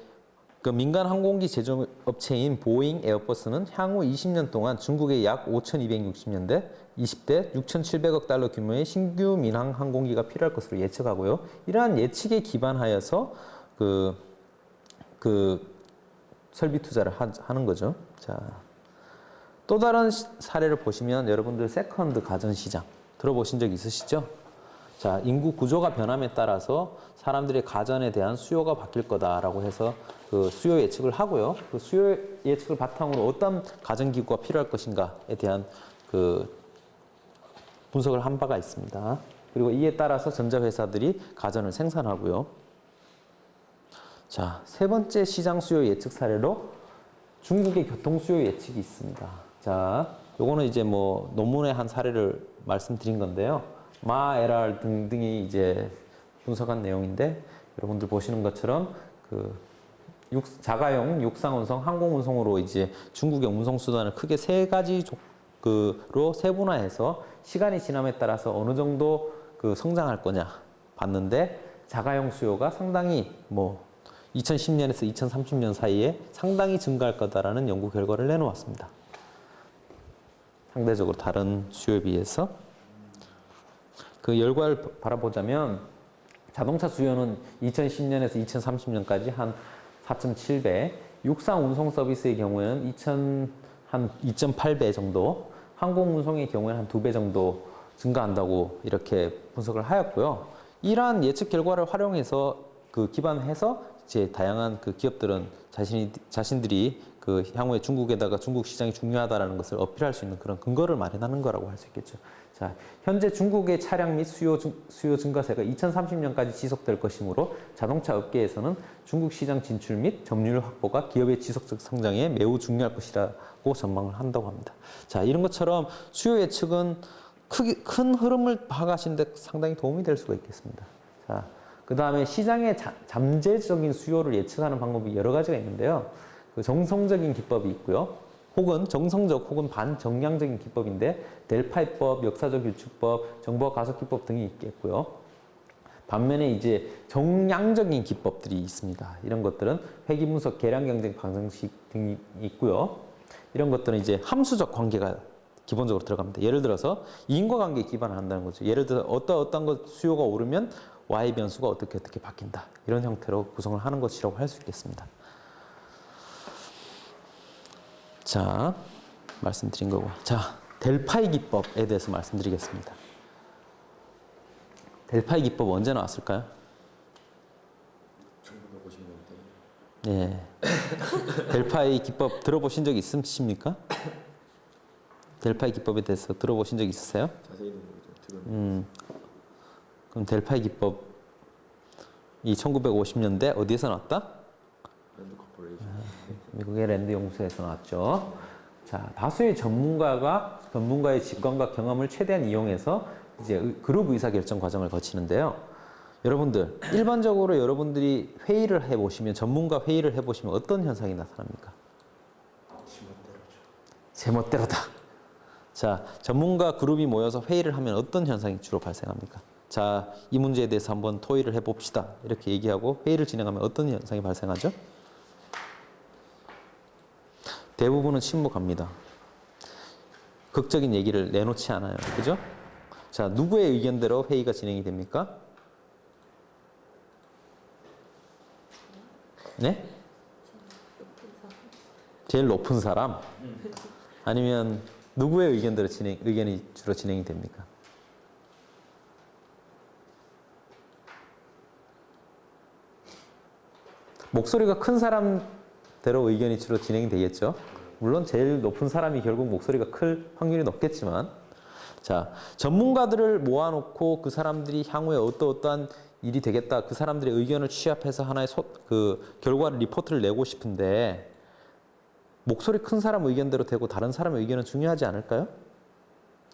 그 민간 항공기 제조업체인 보잉, 에어버스는 향후 20년 동안 중국의 약 5,260대 20대 6,700억 달러 규모의 신규 민항 항공기가 필요할 것으로 예측하고요. 이러한 예측에 기반하여서 그 설비 투자를 하는 거죠. 자, 또 다른 사례를 보시면 여러분들 세컨드 가전시장 들어보신 적 있으시죠? 자, 인구 구조가 변함에 따라서 사람들의 가전에 대한 수요가 바뀔 거다라고 해서 그 수요 예측을 하고요. 그 수요 예측을 바탕으로 어떤 가전기구가 필요할 것인가에 대한 그 분석을 한 바가 있습니다. 그리고 이에 따라서 전자회사들이 가전을 생산하고요. 자, 세 번째 시장 수요 예측 사례로 중국의 교통 수요 예측이 있습니다. 자, 요거는 이제 논문의 한 사례를 말씀드린 건데요. LR 등등이 이제 분석한 내용인데 여러분들 보시는 것처럼 그 자가용 육상 운송, 항공 운송으로 이제 중국의 운송 수단을 크게 세 가지로 세분화해서 시간이 지남에 따라서 어느 정도 그 성장할 거냐 봤는데 자가용 수요가 상당히 2010년에서 2030년 사이에 상당히 증가할 거다라는 연구 결과를 내놓았습니다. 상대적으로 다른 수요에 비해서. 그 결과를 바라보자면 자동차 수요는 2010년에서 2030년까지 한 4.7배, 육상 운송 서비스의 경우에는 한 2.8배 정도, 항공 운송의 경우에는 한 2배 정도 증가한다고 이렇게 분석을 하였고요. 이러한 예측 결과를 활용해서 기반해서 이제 다양한 그 기업들은 자신들이 그 향후에 중국에다가 중국 시장이 중요하다라는 것을 어필할 수 있는 그런 근거를 마련하는 거라고 할 수 있겠죠. 자, 현재 중국의 차량 및 수요 증가세가 2030년까지 지속될 것이므로 자동차 업계에서는 중국 시장 진출 및 점유율 확보가 기업의 지속적 성장에 매우 중요할 것이라고 전망을 한다고 합니다. 자, 이런 것처럼 수요 예측은 큰 흐름을 파악하시는 데 상당히 도움이 될 수가 있겠습니다. 자, 그 다음에 시장의 잠재적인 수요를 예측하는 방법이 여러 가지가 있는데요. 그 정성적인 기법이 있고요. 혹은 정성적 혹은 반정량적인 기법인데 델파이법, 역사적 유추법, 정보화 가속 기법 등이 있겠고요. 반면에 이제 정량적인 기법들이 있습니다. 이런 것들은 회귀 분석, 계량 경쟁 방정식 등이 있고요. 이런 것들은 이제 함수적 관계가 기본적으로 들어갑니다. 예를 들어서 인과관계에 기반을 한다는 거죠. 예를 들어 어떤 것 수요가 오르면 Y 변수가 어떻게 바뀐다. 이런 형태로 구성을 하는 것이라고 할 수 있겠습니다. 자, 말씀드린 거고. 자, 델파이 기법에 대해서 말씀드리겠습니다. 델파이 기법 언제 나왔을까요? 1950년대. 네. 델파이 기법 들어보신 적 있으십니까? 델파이 기법에 대해서 들어보신 적 있으세요? 자세히는 모르죠. 그럼 델파이 기법이 1950년대 어디에서 나왔다? 랜드 코퍼레이션. 미국의 랜드 연구소에서 나왔죠. 자, 다수의 전문가의 직관과 경험을 최대한 이용해서 이제 그룹 의사결정 과정을 거치는데요. 여러분들, 일반적으로 여러분들이 회의를 해보시면, 전문가 회의를 해보시면 어떤 현상이 나타납니까? 제멋대로다. 자, 전문가 그룹이 모여서 회의를 하면 어떤 현상이 주로 발생합니까? 자, 이 문제에 대해서 한번 토의를 해봅시다. 이렇게 얘기하고 회의를 진행하면 어떤 현상이 발생하죠? 대부분은 침묵합니다. 극적인 얘기를 내놓지 않아요. 그죠? 자, 누구의 의견대로 회의가 진행이 됩니까? 네? 제일 높은 사람? 아니면 누구의 의견대로 의견이 주로 진행이 됩니까? 목소리가 큰 사람대로 의견이 주로 진행이 되겠죠. 물론 제일 높은 사람이 결국 목소리가 클 확률이 높겠지만, 자, 전문가들을 모아놓고 그 사람들이 향후에 어떠한 일이 되겠다, 그 사람들의 의견을 취합해서 하나의 결과를 리포트를 내고 싶은데, 목소리 큰 사람 의견대로 되고 다른 사람의 의견은 중요하지 않을까요?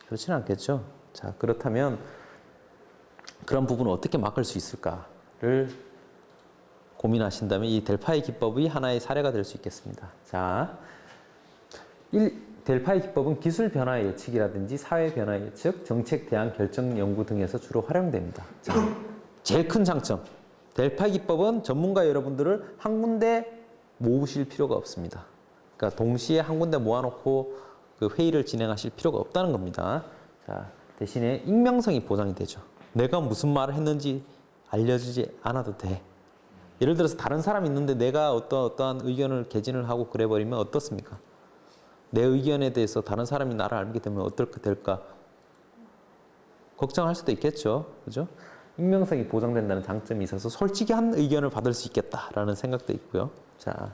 그렇지는 않겠죠. 자, 그렇다면 그런 부분을 어떻게 막을 수 있을까를 고민하신다면 이 델파이 기법이 하나의 사례가 될 수 있겠습니다. 자, 델파이 기법은 기술 변화 예측이라든지 사회 변화 예측, 정책 대안 결정 연구 등에서 주로 활용됩니다. 자, 제일 큰 장점. 델파이 기법은 전문가 여러분들을 한 군데 모으실 필요가 없습니다. 그러니까 동시에 한 군데 모아놓고 그 회의를 진행하실 필요가 없다는 겁니다. 자, 대신에 익명성이 보장이 되죠. 내가 무슨 말을 했는지 알려주지 않아도 돼. 예를 들어서 다른 사람이 있는데 내가 어떠한 의견을 개진을 하고 그래버리면 어떻습니까? 내 의견에 대해서 다른 사람이 나를 알게 되면 어떻게 될까? 걱정할 수도 있겠죠. 그죠? 익명성이 보장된다는 장점이 있어서 솔직한 의견을 받을 수 있겠다라는 생각도 있고요. 자,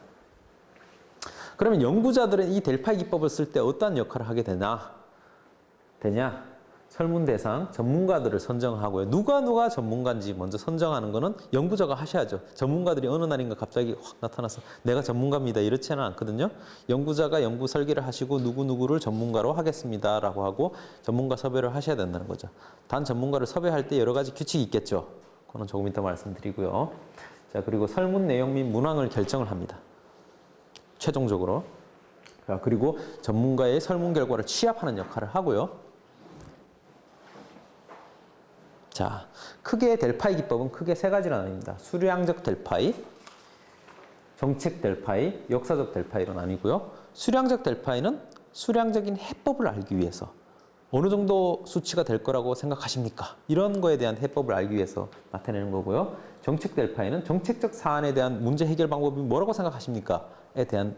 그러면 연구자들은 이 델파이 기법을 쓸 때 어떠한 역할을 하게 되냐? 설문 대상 전문가들을 선정하고요. 누가 전문가인지 먼저 선정하는 거는 연구자가 하셔야죠. 전문가들이 어느 날인가 갑자기 확 나타나서 내가 전문가입니다. 이렇지는 않거든요. 연구자가 연구 설계를 하시고 누구누구를 전문가로 하겠습니다라고 하고 전문가 섭외를 하셔야 된다는 거죠. 단 전문가를 섭외할 때 여러 가지 규칙이 있겠죠. 그거는 조금 이따 말씀드리고요. 자, 그리고 설문 내용 및 문항을 결정을 합니다. 최종적으로. 자, 그리고 전문가의 설문 결과를 취합하는 역할을 하고요. 자, 크게 델파이 기법은 크게 세 가지로 나뉩니다. 수량적 델파이, 정책 델파이, 역사적 델파이로 나뉘고요. 수량적 델파이는 수량적인 해법을 알기 위해서 어느 정도 수치가 될 거라고 생각하십니까? 이런 거에 대한 해법을 알기 위해서 나타내는 거고요. 정책 델파이는 정책적 사안에 대한 문제 해결 방법이 뭐라고 생각하십니까?에 대한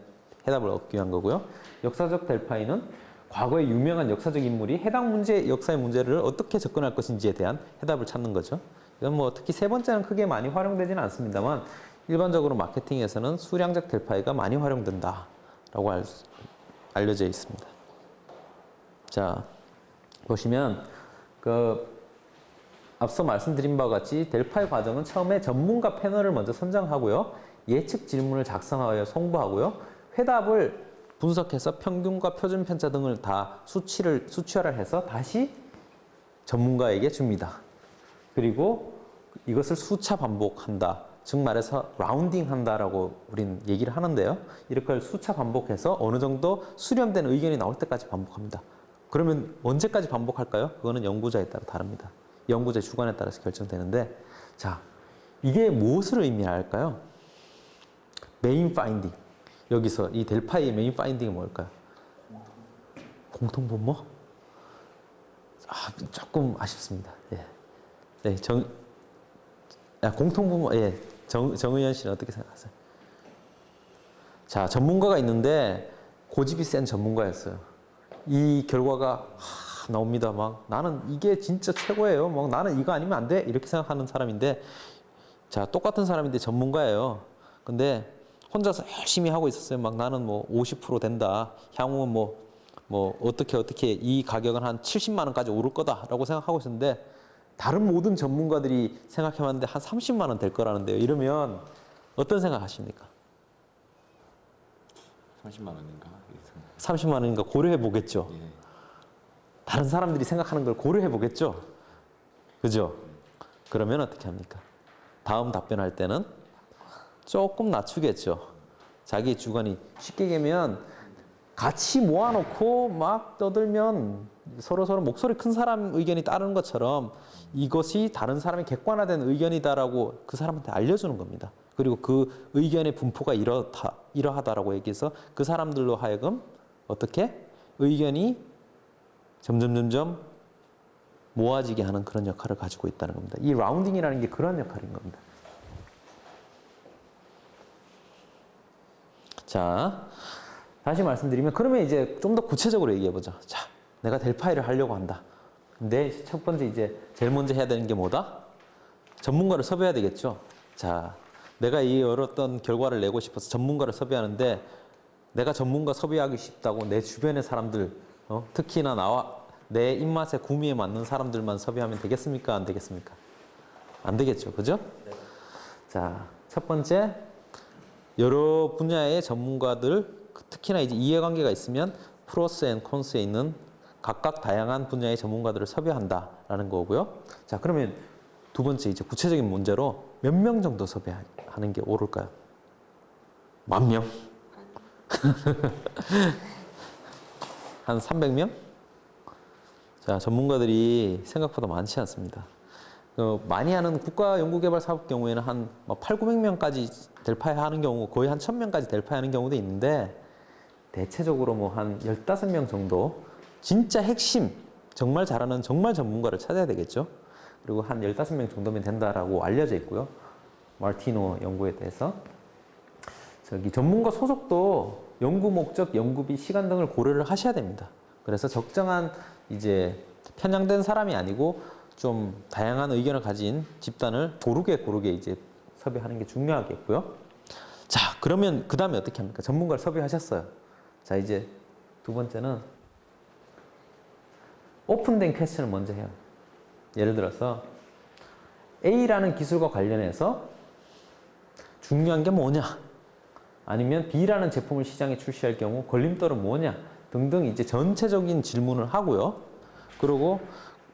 해답을 얻기 위한 거고요. 역사적 델파이는 과거의 유명한 역사적 인물이 해당 문제, 역사의 문제를 어떻게 접근할 것인지에 대한 해답을 찾는 거죠. 이건 뭐 특히 세 번째는 크게 많이 활용되지는 않습니다만 일반적으로 마케팅에서는 수량적 델파이가 많이 활용된다라고 알려져 있습니다. 자, 보시면 앞서 말씀드린 바와 같이 델파이 과정은 처음에 전문가 패널을 먼저 선정하고요. 예측 질문을 작성하여 송부하고요. 회답을 분석해서 평균과 표준 편차 등을 다 수치화를 해서 다시 전문가에게 줍니다. 그리고 이것을 수차 반복한다. 즉 말해서 라운딩 한다라고 우린 얘기를 하는데요. 이렇게 수차 반복해서 어느 정도 수렴된 의견이 나올 때까지 반복합니다. 그러면 언제까지 반복할까요? 그거는 연구자에 따라 다릅니다. 연구자의 주관에 따라서 결정되는데, 자, 이게 무엇을 의미할까요? 메인 파인딩. 여기서 이 델파이의 메인 파인딩이 뭘까요? 공통분모? 조금 아쉽습니다. 예. 네, 공통분모, 예. 정의연 씨는 어떻게 생각하세요? 자, 전문가가 있는데 고집이 센 전문가였어요. 이 결과가 나옵니다. 막 나는 이게 진짜 최고예요. 막 나는 이거 아니면 안 돼. 이렇게 생각하는 사람인데, 자, 똑같은 사람인데 전문가예요. 근데 혼자서 열심히 하고 있었어요. 막 나는 뭐 50% 된다. 향후 뭐 뭐 어떻게 이 가격은 한 70만 원까지 오를 거다라고 생각하고 있었는데 다른 모든 전문가들이 생각해봤는데 한 30만 원 될 거라는데요. 이러면 어떤 생각하십니까? 30만 원인가? 30만 원인가 고려해 보겠죠. 예. 다른 사람들이 생각하는 걸 고려해 보겠죠. 그죠? 그러면 어떻게 합니까? 다음 답변할 때는 조금 낮추겠죠. 자기 주관이 쉽게 얘기하면 같이 모아놓고 막 떠들면 서로 목소리 큰 사람 의견이 따르는 것처럼 이것이 다른 사람의 객관화된 의견이다라고 그 사람한테 알려주는 겁니다. 그리고 그 의견의 분포가 이러하다라고 얘기해서 그 사람들로 하여금 어떻게 의견이 점점 모아지게 하는 그런 역할을 가지고 있다는 겁니다. 이 라운딩이라는 게 그런 역할인 겁니다. 자, 다시 말씀드리면 그러면 이제 좀 더 구체적으로 얘기해 보죠. 자, 내가 델파이를 하려고 한다. 근데 첫 번째 이제 제일 먼저 해야 되는 게 뭐다? 전문가를 섭외해야 되겠죠. 자, 내가 이 어떤 결과를 내고 싶어서 전문가를 섭외하는데 내가 전문가 섭외하기 쉽다고 내 주변의 사람들, 특히나 내 입맛에 구미에 맞는 사람들만 섭외하면 되겠습니까? 안 되겠습니까? 안 되겠죠. 그죠? 네. 자, 첫 번째, 여러 분야의 전문가들, 특히나 이제 이해관계가 있으면 프로스 앤 콘스에 있는 각각 다양한 분야의 전문가들을 섭외한다라는 거고요. 자, 그러면 두 번째 이제 구체적인 문제로 몇 명 정도 섭외하는 게 옳을까요? 10,000명? 한 300명? 자, 전문가들이 생각보다 많지 않습니다. 많이 하는 국가연구개발사업 경우에는 한 800~900명까지 델파이 하는 경우, 거의 한 1000명까지 델파이 하는 경우도 있는데 대체적으로 뭐 한 15명 정도 진짜 핵심, 정말 잘하는 정말 전문가를 찾아야 되겠죠. 그리고 한 15명 정도면 된다라고 알려져 있고요. 마르티노 연구에 대해서. 전문가 소속도 연구 목적, 연구비, 시간 등을 고려를 하셔야 됩니다. 그래서 적정한 이제 편향된 사람이 아니고 좀 다양한 의견을 가진 집단을 고르게 이제 섭외하는 게 중요하겠고요. 자, 그러면 그 다음에 어떻게 합니까? 전문가를 섭외하셨어요. 자, 이제 두 번째는 오픈된 퀘스천을 먼저 해요. 예를 들어서 A라는 기술과 관련해서 중요한 게 뭐냐? 아니면 B라는 제품을 시장에 출시할 경우 걸림돌은 뭐냐? 등등 이제 전체적인 질문을 하고요. 그리고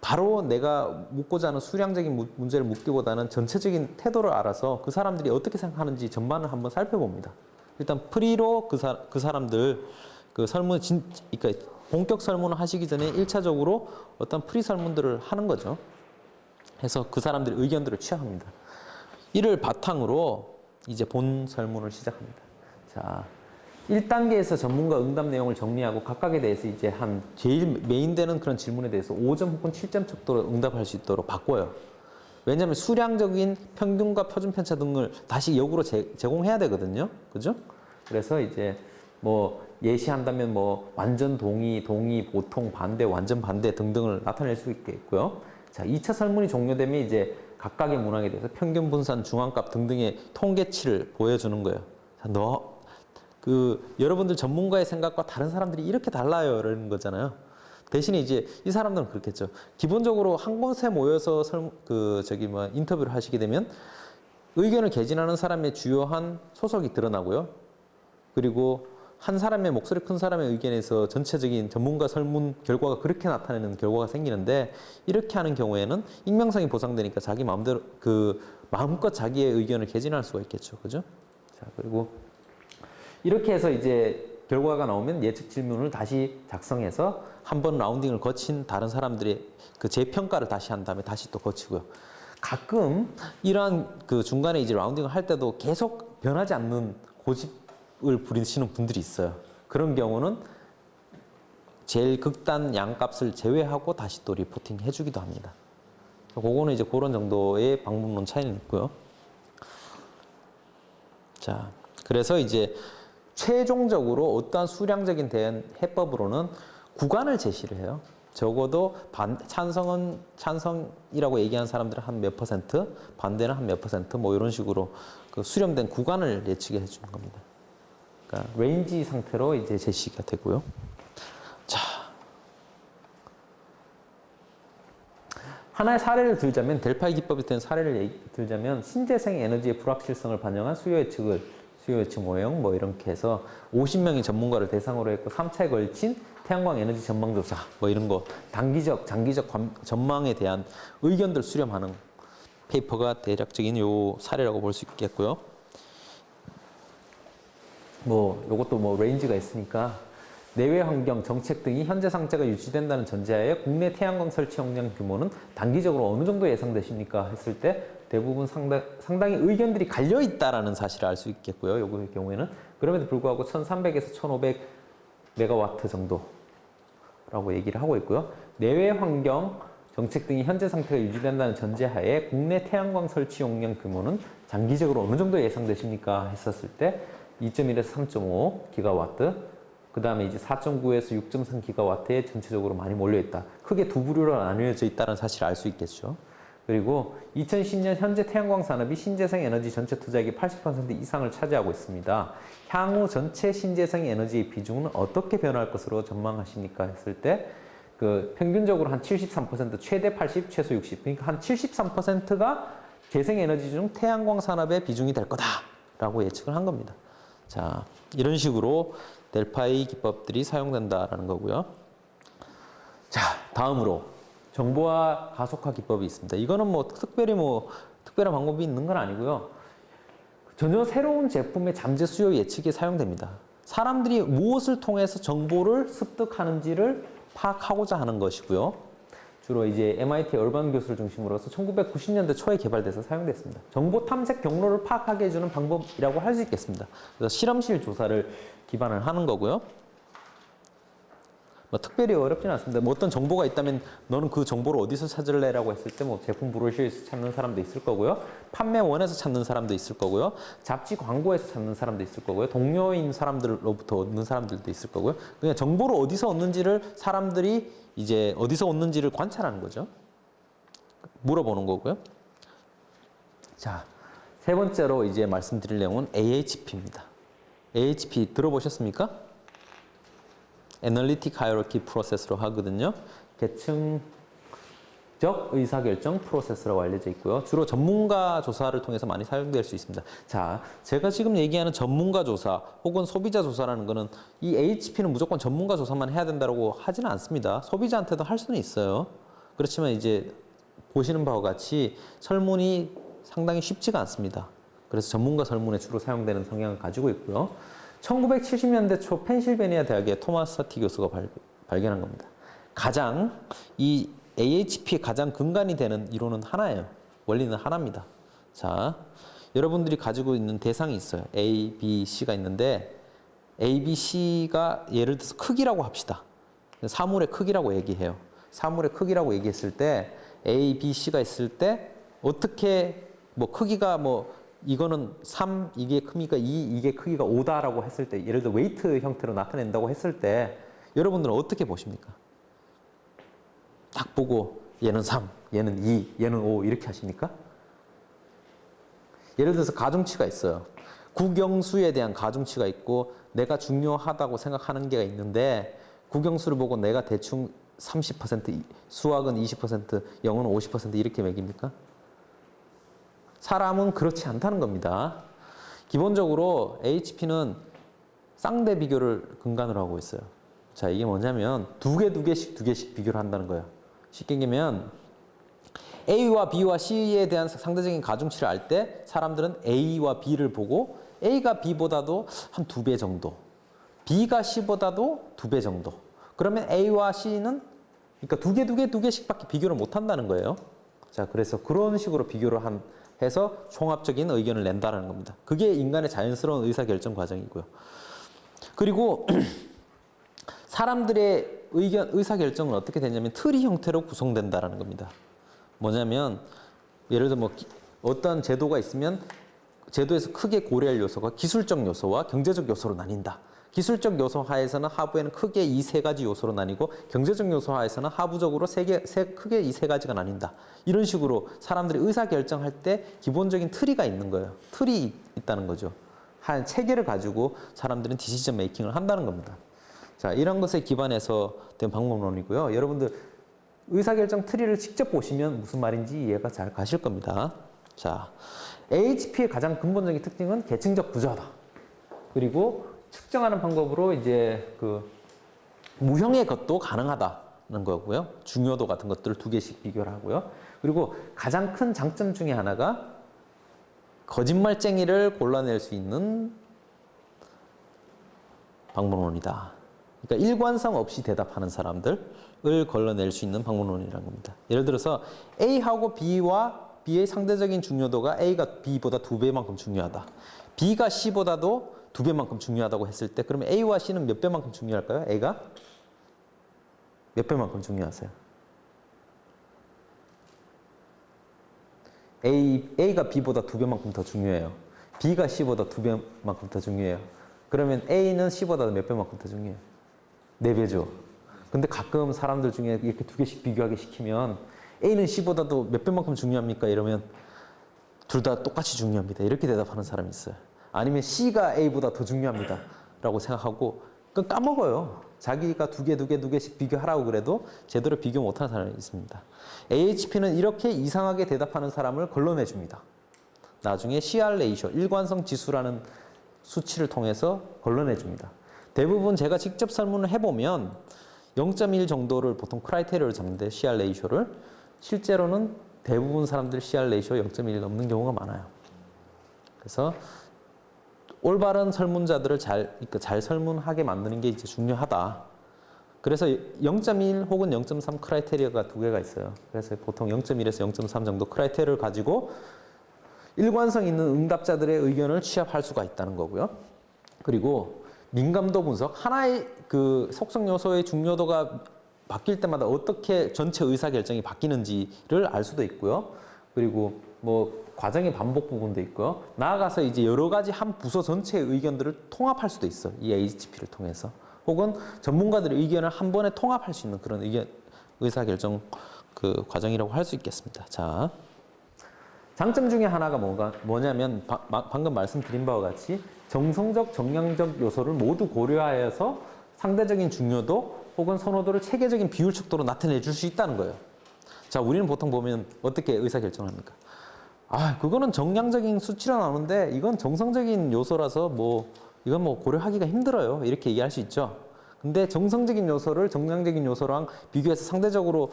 바로 내가 묻고자 하는 수량적인 문제를 묻기보다는 전체적인 태도를 알아서 그 사람들이 어떻게 생각하는지 전반을 한번 살펴봅니다. 일단 프리로 그 사람들 그 설문 그러니까 본격 설문을 하시기 전에 1차적으로 어떤 프리 설문들을 하는 거죠. 해서 그 사람들의 의견들을 취합니다. 이를 바탕으로 이제 본 설문을 시작합니다. 자, 1단계에서 전문가 응답 내용을 정리하고 각각에 대해서 이제 한 제일 메인되는 그런 질문에 대해서 5점 혹은 7점 척도로 응답할 수 있도록 바꿔요. 왜냐하면 수량적인 평균과 표준 편차 등을 다시 역으로 제공해야 되거든요. 그죠? 그래서 이제 뭐 예시한다면 뭐 완전 동의, 보통, 반대, 완전 반대 등등을 나타낼 수 있겠고요. 자, 2차 설문이 종료되면 이제 각각의 문항에 대해서 평균 분산, 중앙값 등등의 통계치를 보여주는 거예요. 자, 여러분들 전문가의 생각과 다른 사람들이 이렇게 달라요. 이러는 거잖아요. 대신에 이제 이 사람들은 그렇겠죠. 기본적으로 한 곳에 모여서 인터뷰를 하시게 되면 의견을 개진하는 사람의 주요한 소속이 드러나고요. 그리고 한 사람의 목소리 큰 사람의 의견에서 전체적인 전문가 설문 결과가 그렇게 나타내는 결과가 생기는데 이렇게 하는 경우에는 익명성이 보장되니까 자기 마음대로 마음껏 자기의 의견을 개진할 수가 있겠죠. 그죠? 자, 그리고 이렇게 해서 이제 결과가 나오면 예측 질문을 다시 작성해서 한 번 라운딩을 거친 다른 사람들의 그 재평가를 다시 한 다음에 다시 또 거치고요. 가끔 이러한 그 중간에 이제 라운딩을 할 때도 계속 변하지 않는 고집을 부리시는 분들이 있어요. 그런 경우는 제일 극단 양값을 제외하고 다시 또 리포팅 해주기도 합니다. 그거는 이제 그런 정도의 방법론 차이는 있고요. 자, 그래서 이제 최종적으로 어떠한 수량적인 대응 해법으로는 구간을 제시를 해요. 적어도 찬성이라고 얘기한 사람들은 한 몇 %, 반대는 한 몇 %, 뭐 이런 식으로 그 수렴된 구간을 예측해 주는 겁니다. 그러니까 레인지 상태로 이제 제시가 되고요. 자, 하나의 사례를 들자면 델파이 기법에 대한 사례를 들자면 신재생 에너지의 불확실성을 반영한 수요 예측 모형 뭐 이렇게 해서 50명의 전문가를 대상으로 했고 3차에 걸친 태양광 에너지 전망 조사 뭐 이런 거 단기적, 장기적 전망에 대한 의견들 수렴하는 페이퍼가 대략적인 요 사례라고 볼 수 있겠고요. 뭐 요것도 뭐 레인지가 있으니까 내외 환경, 정책 등이 현재 상태가 유지된다는 전제하에 국내 태양광 설치 용량 규모는 단기적으로 어느 정도 예상되십니까? 했을 때 대부분 상당히 의견들이 갈려 있다라는 사실을 알 수 있겠고요. 요거의 경우에는 그럼에도 불구하고 1,300에서 1,500 메가와트 정도라고 얘기를 하고 있고요. 내외 환경, 정책 등이 현재 상태가 유지된다는 전제하에 국내 태양광 설치 용량 규모는 장기적으로 어느 정도 예상되십니까? 했었을 때 2.1에서 3.5 기가와트, 그 다음에 이제 4.9에서 6.3 기가와트에 전체적으로 많이 몰려있다. 크게 두 부류로 나뉘어져 있다는 사실을 알 수 있겠죠. 그리고 2010년 현재 태양광 산업이 신재생 에너지 전체 투자액의 80% 이상을 차지하고 있습니다. 향후 전체 신재생 에너지의 비중은 어떻게 변화할 것으로 전망하십니까? 했을 때 그 평균적으로 한 73%, 최대 80, 최소 60. 그러니까 한 73%가 재생 에너지 중 태양광 산업의 비중이 될 거다라고 예측을 한 겁니다. 자, 이런 식으로 델파이 기법들이 사용된다라는 거고요. 자, 다음으로 정보화 가속화 기법이 있습니다. 이거는 뭐 특별한 방법이 있는 건 아니고요. 전혀 새로운 제품의 잠재 수요 예측에 사용됩니다. 사람들이 무엇을 통해서 정보를 습득하는지를 파악하고자 하는 것이고요. 주로 이제 MIT 얼반 교수를 중심으로 해서 1990년대 초에 개발돼서 사용됐습니다. 정보 탐색 경로를 파악하게 해주는 방법이라고 할 수 있겠습니다. 그래서 실험실 조사를 기반을 하는 거고요. 뭐 특별히 어렵지는 않습니다. 뭐 어떤 정보가 있다면 너는 그 정보를 어디서 찾을래라고 했을 때 뭐 제품 브로셔에서 찾는 사람도 있을 거고요. 판매원에서 찾는 사람도 있을 거고요. 잡지 광고에서 찾는 사람도 있을 거고요. 동료인 사람들로부터 얻는 사람들도 있을 거고요. 그냥 정보를 어디서 얻는지를 사람들이 이제 어디서 얻는지를 관찰하는 거죠. 물어보는 거고요. 자, 세 번째로 이제 말씀드릴 내용은 AHP입니다. AHP 들어보셨습니까? 애널리틱 하이어러키 프로세스로 하거든요. 계층적 의사결정 프로세스라고 알려져 있고요. 주로 전문가 조사를 통해서 많이 사용될 수 있습니다. 자, 제가 지금 얘기하는 전문가 조사 혹은 소비자 조사라는 거는 이 HP는 무조건 전문가 조사만 해야 된다고 하지는 않습니다. 소비자한테도 할 수는 있어요. 그렇지만 이제 보시는 바와 같이 설문이 상당히 쉽지가 않습니다. 그래서 전문가 설문에 주로 사용되는 성향을 가지고 있고요. 1970년대 초 펜실베니아 대학의 토마스 사티 교수가 발견한 겁니다. 가장 이 AHP의 가장 근간이 되는 이론은 하나예요. 원리는 하나입니다. 자, 여러분들이 가지고 있는 대상이 있어요. A, B, C가 있는데 A, B, C가 예를 들어서 크기라고 합시다. 사물의 크기라고 얘기해요. 사물의 크기라고 얘기했을 때 A, B, C가 있을 때 어떻게 뭐 크기가 뭐 이거는 3, 이게 크기가 2, 이게 크기가 5다라고 했을 때 예를 들어 웨이트 형태로 나타낸다고 했을 때 여러분들은 어떻게 보십니까? 딱 보고 얘는 3, 얘는 2, 얘는 5 이렇게 하십니까? 예를 들어서 가중치가 있어요. 국영수에 대한 가중치가 있고 내가 중요하다고 생각하는 게가 있는데 국영수를 보고 내가 대충 30%, 수학은 20%, 영어는 50% 이렇게 매깁니까? 사람은 그렇지 않다는 겁니다. 기본적으로 HP는 쌍대 비교를 근간으로 하고 있어요. 자, 이게 뭐냐면 두 개씩 비교를 한다는 거예요. 쉽게 얘기하면 A와 B와 C에 대한 상대적인 가중치를 알 때 사람들은 A와 B를 보고 A가 B보다도 한 2배 정도, B가 C보다도 2배 정도. 그러면 A와 C는 그러니까 두 개씩밖에 비교를 못 한다는 거예요. 자, 그래서 그런 식으로 비교를 해서 종합적인 의견을 낸다는 겁니다. 그게 인간의 자연스러운 의사결정 과정이고요. 그리고 사람들의 의사결정은 어떻게 되냐면 트리 형태로 구성된다는 겁니다. 뭐냐면 예를 들어 뭐 어떤 제도가 있으면 제도에서 크게 고려할 요소가 기술적 요소와 경제적 요소로 나뉜다. 기술적 요소 하에서는 하부에는 크게 이 세 가지 요소로 나뉘고 경제적 요소 하에서는 하부적으로 크게 이 세 가지가 나뉜다. 이런 식으로 사람들이 의사결정할 때 기본적인 트리가 있는 거예요. 틀이 있다는 거죠. 한 체계를 가지고 사람들은 디시전 메이킹을 한다는 겁니다. 자, 이런 것에 기반해서 된 방법론이고요. 여러분들 의사결정 트리를 직접 보시면 무슨 말인지 이해가 잘 가실 겁니다. 자, AHP의 가장 근본적인 특징은 계층적 구조다. 그리고 측정하는 방법으로 이제 그 무형의 것도 가능하다는 거고요. 중요도 같은 것들을 두 개씩 비교를 하고요. 그리고 가장 큰 장점 중에 하나가 거짓말쟁이를 골라낼 수 있는 방법론이다. 그러니까 일관성 없이 대답하는 사람들을 걸러낼 수 있는 방법론이라는 겁니다. 예를 들어서 A하고 B의 상대적인 중요도가 A가 B보다 2배만큼 중요하다. B가 C보다도 2배만큼 중요하다고 했을 때 그러면 A와 C는 몇 배만큼 중요할까요? A가 몇 배만큼 중요하세요? A가 B보다 2배만큼 더 중요해요. B가 C보다 2배만큼 더 중요해요. 그러면 A는 C보다 몇 배만큼 더 중요해요? 4배죠. 근데 가끔 사람들 중에 이렇게 두 개씩 비교하게 시키면 A는 C보다도 몇 배만큼 중요합니까? 이러면 둘 다 똑같이 중요합니다. 이렇게 대답하는 사람이 있어요. 아니면 C가 A보다 더 중요합니다. 라고 생각하고 그건 까먹어요. 자기가 두 개씩 비교하라고 그래도 제대로 비교 못하는 사람이 있습니다. AHP는 이렇게 이상하게 대답하는 사람을 걸러내줍니다. 나중에 CR 레이쇼, 일관성 지수라는 수치를 통해서 걸러내줍니다. 대부분 제가 직접 설문을 해보면 0.1 정도를 보통 크라이테리어를 잡는데 CR 레이쇼를 실제로는 대부분 사람들 CR 레이쇼 0.1 넘는 경우가 많아요. 그래서 올바른 설문자들을 잘 설문하게 만드는 게 이제 중요하다. 그래서 0.1 혹은 0.3 크라이테리어가 두 개가 있어요. 그래서 보통 0.1에서 0.3 정도 크라이테리어를 가지고 일관성 있는 응답자들의 의견을 취합할 수가 있다는 거고요. 그리고 민감도 분석, 하나의 그 속성 요소의 중요도가 바뀔 때마다 어떻게 전체 의사결정이 바뀌는지를 알 수도 있고요. 그리고 뭐 과정의 반복 부분도 있고요. 나아가서 이제 여러 가지 한 부서 전체의 의견들을 통합할 수도 있어요. 이 HP를 통해서. 혹은 전문가들의 의견을 한 번에 통합할 수 있는 그런 의사결정 그 과정이라고 할 수 있겠습니다. 자, 장점 중에 하나가 뭐냐면 방금 말씀드린 바와 같이 정성적, 정량적 요소를 모두 고려하여서 상대적인 중요도 혹은 선호도를 체계적인 비율적도로 나타내 줄 수 있다는 거예요. 자, 우리는 보통 보면 어떻게 의사결정을 합니까? 아, 그거는 정량적인 수치로 나오는데 이건 정성적인 요소라서 이건 고려하기가 힘들어요. 이렇게 얘기할 수 있죠. 근데 정성적인 요소를 정량적인 요소랑 비교해서 상대적으로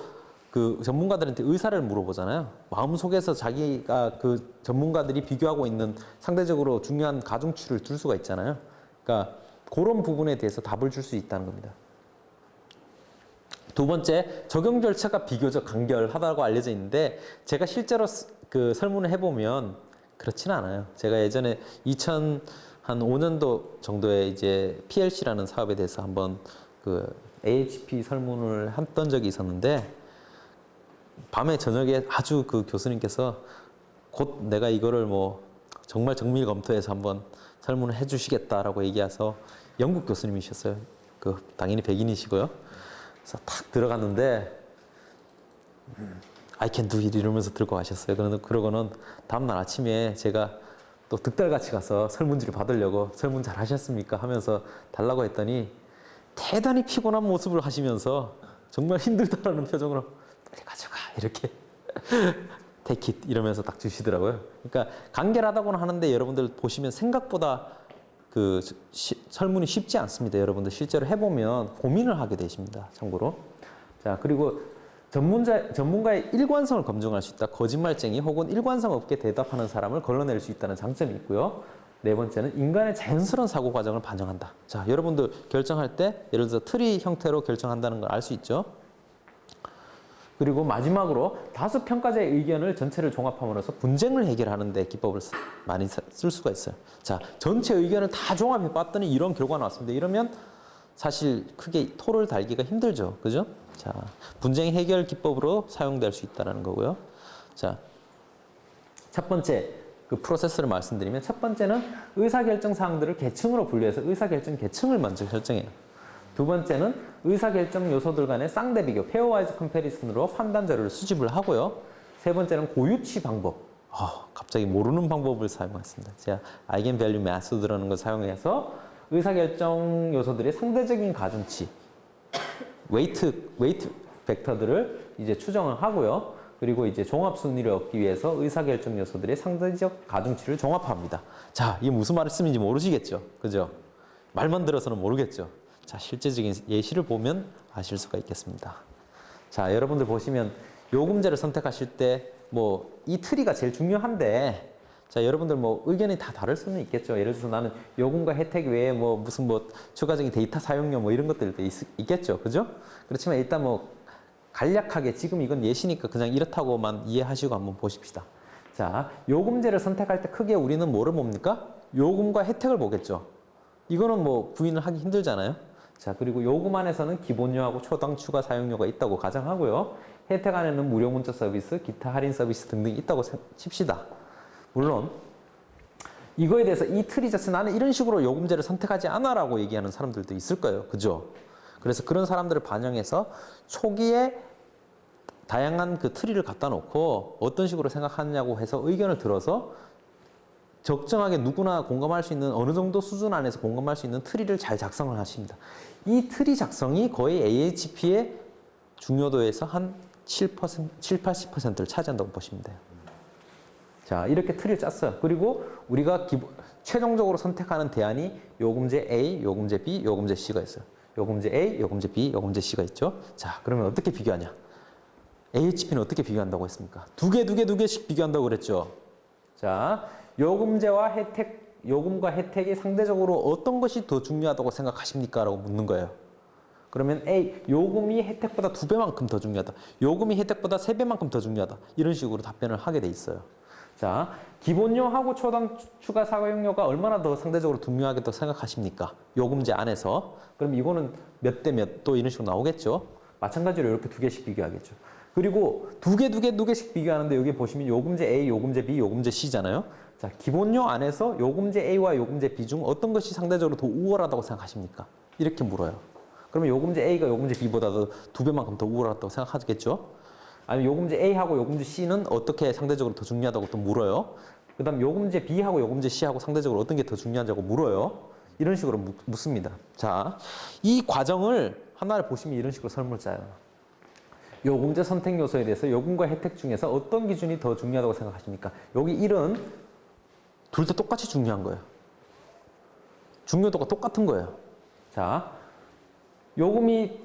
그 전문가들한테 의사를 물어보잖아요. 마음속에서 자기가 그 전문가들이 비교하고 있는 상대적으로 중요한 가중치를 둘 수가 있잖아요. 그러니까 그런 부분에 대해서 답을 줄 수 있다는 겁니다. 두 번째, 적용 절차가 비교적 간결하다고 알려져 있는데 제가 실제로 그 설문을 해보면 그렇지는 않아요. 제가 예전에 2005년도 정도에 이제 PLC라는 사업에 대해서 한번 그 AHP 설문을 했던 적이 있었는데 밤에 저녁에 아주 그 교수님께서 곧 내가 이거를 정말 정밀 검토해서 한번 설문을 해주시겠다라고 얘기해서 영국 교수님이셨어요. 그 당연히 백인이시고요. 그래서 탁 들어갔는데 I can do it 이러면서 들고 가셨어요. 그러고는 다음날 아침에 제가 또 득달같이 가서 설문지를 받으려고 설문 잘 하셨습니까? 하면서 달라고 했더니 대단히 피곤한 모습을 하시면서 정말 힘들다라는 표정으로 빨리 가져가 이렇게 take it 이러면서 딱 주시더라고요. 그러니까 간결하다고는 하는데 여러분들 보시면 생각보다 그 설문이 쉽지 않습니다. 여러분들 실제로 해보면 고민을 하게 되십니다. 참고로. 자, 그리고 전문가의 일관성을 검증할 수 있다. 거짓말쟁이 혹은 일관성 없게 대답하는 사람을 걸러낼 수 있다는 장점이 있고요. 네 번째는 인간의 자연스러운 사고 과정을 반영한다. 자, 여러분들 결정할 때 예를 들어서 트리 형태로 결정한다는 걸 알 수 있죠. 그리고 마지막으로 다수 평가자의 의견을 전체를 종합함으로써 분쟁을 해결하는 데 기법을 많이 쓸 수가 있어요. 자, 전체 의견을 다 종합해 봤더니 이런 결과가 나왔습니다. 이러면 사실 크게 토를 달기가 힘들죠. 그죠? 자, 분쟁 해결 기법으로 사용될 수 있다는 거고요. 자, 첫 번째 그 프로세스를 말씀드리면 첫 번째는 의사결정 사항들을 계층으로 분류해서 의사결정 계층을 먼저 설정해요. 두 번째는 의사결정 요소들 간의 쌍대비교, 페어와이즈 컴패리슨으로 판단 자료를 수집을 하고요. 세 번째는 고유치 방법. 갑자기 모르는 방법을 사용했습니다. 제가 아이겐밸류 메소드라는 걸 사용해서 의사결정 요소들의 상대적인 가중치, 웨이트 벡터들을 이제 추정을 하고요. 그리고 이제 종합 순위를 얻기 위해서 의사결정 요소들의 상대적 가중치를 종합합니다. 자, 이게 무슨 말씀인지 모르시겠죠? 그죠? 말만 들어서는 모르겠죠? 자, 실제적인 예시를 보면 아실 수가 있겠습니다. 자, 여러분들 보시면 요금제를 선택하실 때 뭐 이 트리가 제일 중요한데, 자, 여러분들 뭐 의견이 다 다를 수는 있겠죠. 예를 들어서 나는 요금과 혜택 외에 뭐 무슨 뭐 추가적인 데이터 사용료 뭐 이런 것들도 있겠죠. 그죠? 그렇지만 일단 뭐 간략하게 지금 이건 예시니까 그냥 이렇다고만 이해하시고 한번 보십시다. 자, 요금제를 선택할 때 크게 우리는 뭐를 봅니까? 요금과 혜택을 보겠죠. 이거는 뭐 부인을 하기 힘들잖아요. 자, 그리고 요금 안에서는 기본료하고 초당 추가 사용료가 있다고 가정하고요. 혜택 안에는 무료 문자 서비스, 기타 할인 서비스 등등이 있다고 칩시다. 물론 이거에 대해서 이 트리 자체 나는 이런 식으로 요금제를 선택하지 않아 라고 얘기하는 사람들도 있을 거예요. 그죠? 그래서 그런 사람들을 반영해서 초기에 다양한 그 트리를 갖다 놓고 어떤 식으로 생각하느냐고 해서 의견을 들어서 적정하게 누구나 공감할 수 있는 어느 정도 수준 안에서 공감할 수 있는 트리를 잘 작성을 하십니다. 이 트리 작성이 거의 AHP의 중요도에서 한 7%, 80%를 차지한다고 보시면 돼요. 자, 이렇게 트리를 짰어요. 그리고 우리가 최종적으로 선택하는 대안이 요금제 A, 요금제 B, 요금제 C가 있어요. 요금제 A, 요금제 B, 요금제 C가 있죠. 자, 그러면 어떻게 비교하냐? AHP는 어떻게 비교한다고 했습니까? 두 개씩 비교한다고 그랬죠. 자, 요금제와 요금과 혜택이 상대적으로 어떤 것이 더 중요하다고 생각하십니까? 라고 묻는 거예요. 그러면 A, 요금이 혜택보다 2배만큼 더 중요하다. 요금이 혜택보다 3배만큼 더 중요하다. 이런 식으로 답변을 하게 돼 있어요. 자, 기본료하고 초당 추가 사용료가 얼마나 더 상대적으로 중요하게 생각하십니까? 요금제 안에서. 그럼 이거는 몇 대 몇 또 이런 식으로 나오겠죠? 마찬가지로 이렇게 2개씩 비교하겠죠. 그리고 두 개씩 비교하는데 여기 보시면 요금제 A, 요금제 B, 요금제 C잖아요. 자, 기본료 안에서 요금제 A와 요금제 B 중 어떤 것이 상대적으로 더 우월하다고 생각하십니까? 이렇게 물어요. 그러면 요금제 A가 요금제 B보다도 2배만큼 더 우월하다고 생각하겠죠? 아니면 요금제 A하고 요금제 C는 어떻게 상대적으로 더 중요하다고 또 물어요. 그 다음 요금제 B하고 요금제 C하고 상대적으로 어떤 게 더 중요한지 물어요. 이런 식으로 묻습니다. 자, 이 과정을 하나를 보시면 이런 식으로 설문을 짜요. 요금제 선택 요소에 대해서 요금과 혜택 중에서 어떤 기준이 더 중요하다고 생각하십니까? 여기 1은 둘 다 똑같이 중요한 거예요. 중요도가 똑같은 거예요. 자, 요금이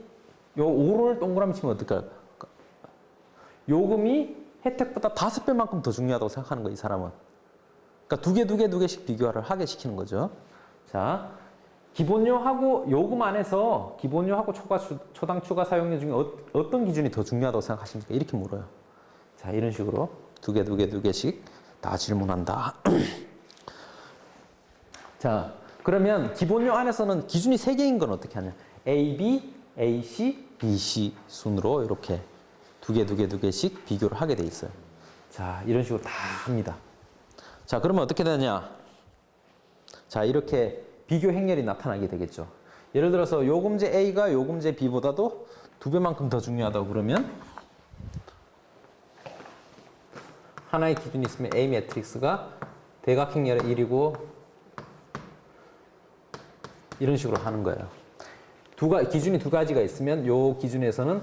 요 5를 동그라미 치면 어떨까요? 요금이 혜택보다 5배만큼 더 중요하다고 생각하는 거예요, 이 사람은. 그러니까 두 개씩 비교를 하게 시키는 거죠. 자, 기본료하고 요금 안에서 기본료하고 초당 추가 사용료 중에 어떤 기준이 더 중요하다고 생각하십니까? 이렇게 물어요. 자, 이런 식으로 두 개씩 다 질문한다. 자, 그러면 기본료 안에서는 기준이 3개인 건 어떻게 하냐? A, B, A, C, B, C 순으로 이렇게 두 개씩 비교를 하게 돼 있어요. 자, 이런 식으로 다 합니다. 자, 그러면 어떻게 되냐? 자, 이렇게 비교 행렬이 나타나게 되겠죠. 예를 들어서 요금제 A가 요금제 B보다도 2배만큼 더 중요하다고 그러면 하나의 기준이 있으면 A 매트릭스가 대각 행렬의 1이고 이런 식으로 하는 거예요. 기준이 2가지가 있으면 요 기준에서는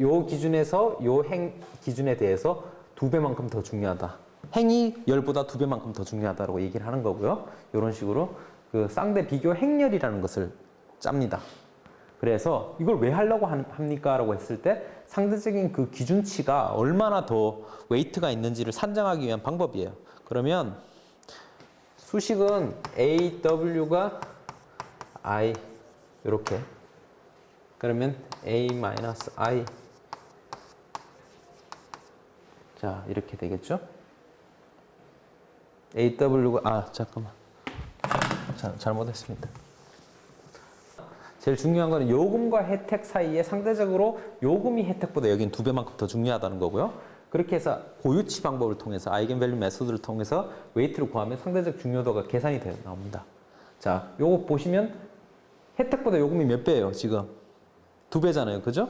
요 기준에서 요 행 기준에 대해서 2배만큼 더 중요하다. 행이 열보다 2배만큼 더 중요하다고 얘기를 하는 거고요. 이런 식으로 그 쌍대 비교 행렬이라는 것을 짭니다. 그래서 이걸 왜 하려고 합니까? 라고 했을 때 상대적인 그 기준치가 얼마나 더 웨이트가 있는지를 산정하기 위한 방법이에요. 그러면 수식은 AW가 I 이렇게 그러면 A-I 자 이렇게 되겠죠? AW가 잠깐만 잘못했습니다. 제일 중요한 거는 요금과 혜택 사이에 상대적으로 요금이 혜택보다 여긴 2배만큼 더 중요하다는 거고요. 그렇게 해서 고유치 방법을 통해서 아이겐밸류 메소드를 통해서 웨이트를 구하면 상대적 중요도가 계산이 되어 나옵니다. 자, 요거 보시면 혜택보다 요금이 몇 배예요, 지금? 2배잖아요. 그죠?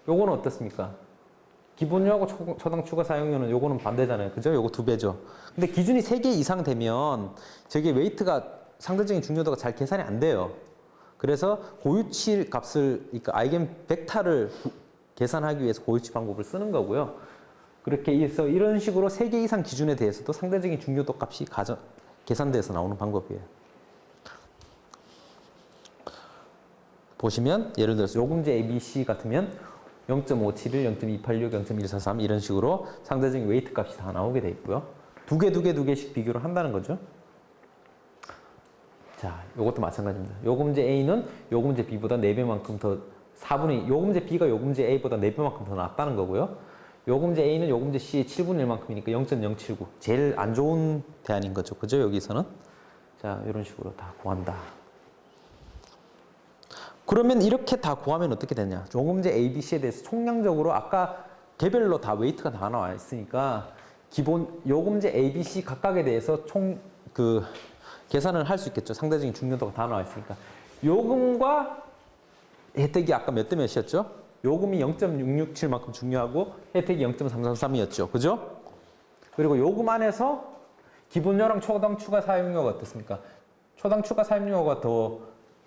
요거는 어떻습니까? 기본료하고 초당 추가 사용료는 요거는 반대잖아요. 그죠? 요거 2배죠. 근데 기준이 3개 이상 되면 저게 웨이트가 상대적인 중요도가 잘 계산이 안 돼요. 그래서 고유치 값을, 그러니까 아이겐 벡터를 계산하기 위해서 고유치 방법을 쓰는 거고요. 그렇게 해서 이런 식으로 3개 이상 기준에 대해서도 상대적인 중요도 값이 계산돼서 나오는 방법이에요. 보시면 예를 들어서 요금제 ABC 같으면 0.571, 0.286, 0.143 이런 식으로 상대적인 웨이트 값이 다 나오게 돼 있고요. 두 개씩 비교를 한다는 거죠. 자, 요것도 마찬가지입니다. 요금제 A는 요금제 B보다 4배만큼 더 4분의 요금제 B가 요금제 A보다 4배만큼 더 낫다는 거고요. 요금제 A는 요금제 C의 7분의 1만큼이니까 0.079. 제일 안 좋은 대안인 거죠. 그죠? 여기서는. 자, 이런 식으로 다 구한다. 그러면 이렇게 다 구하면 어떻게 되냐? 요금제 A, B, C에 대해서 총량적으로 아까 개별로 다 웨이트가 다 나와 있으니까 기본 요금제 A, B, C 각각에 대해서 계산을 할 수 있겠죠. 상대적인 중요도가 다 나와 있으니까. 요금과 혜택이 아까 몇 대 몇이었죠? 요금이 0.667만큼 중요하고 혜택이 0.333이었죠. 그죠? 그리고 요금 안에서 기본료랑 초당 추가 사용료가 어떻습니까? 초당 추가 사용료가 더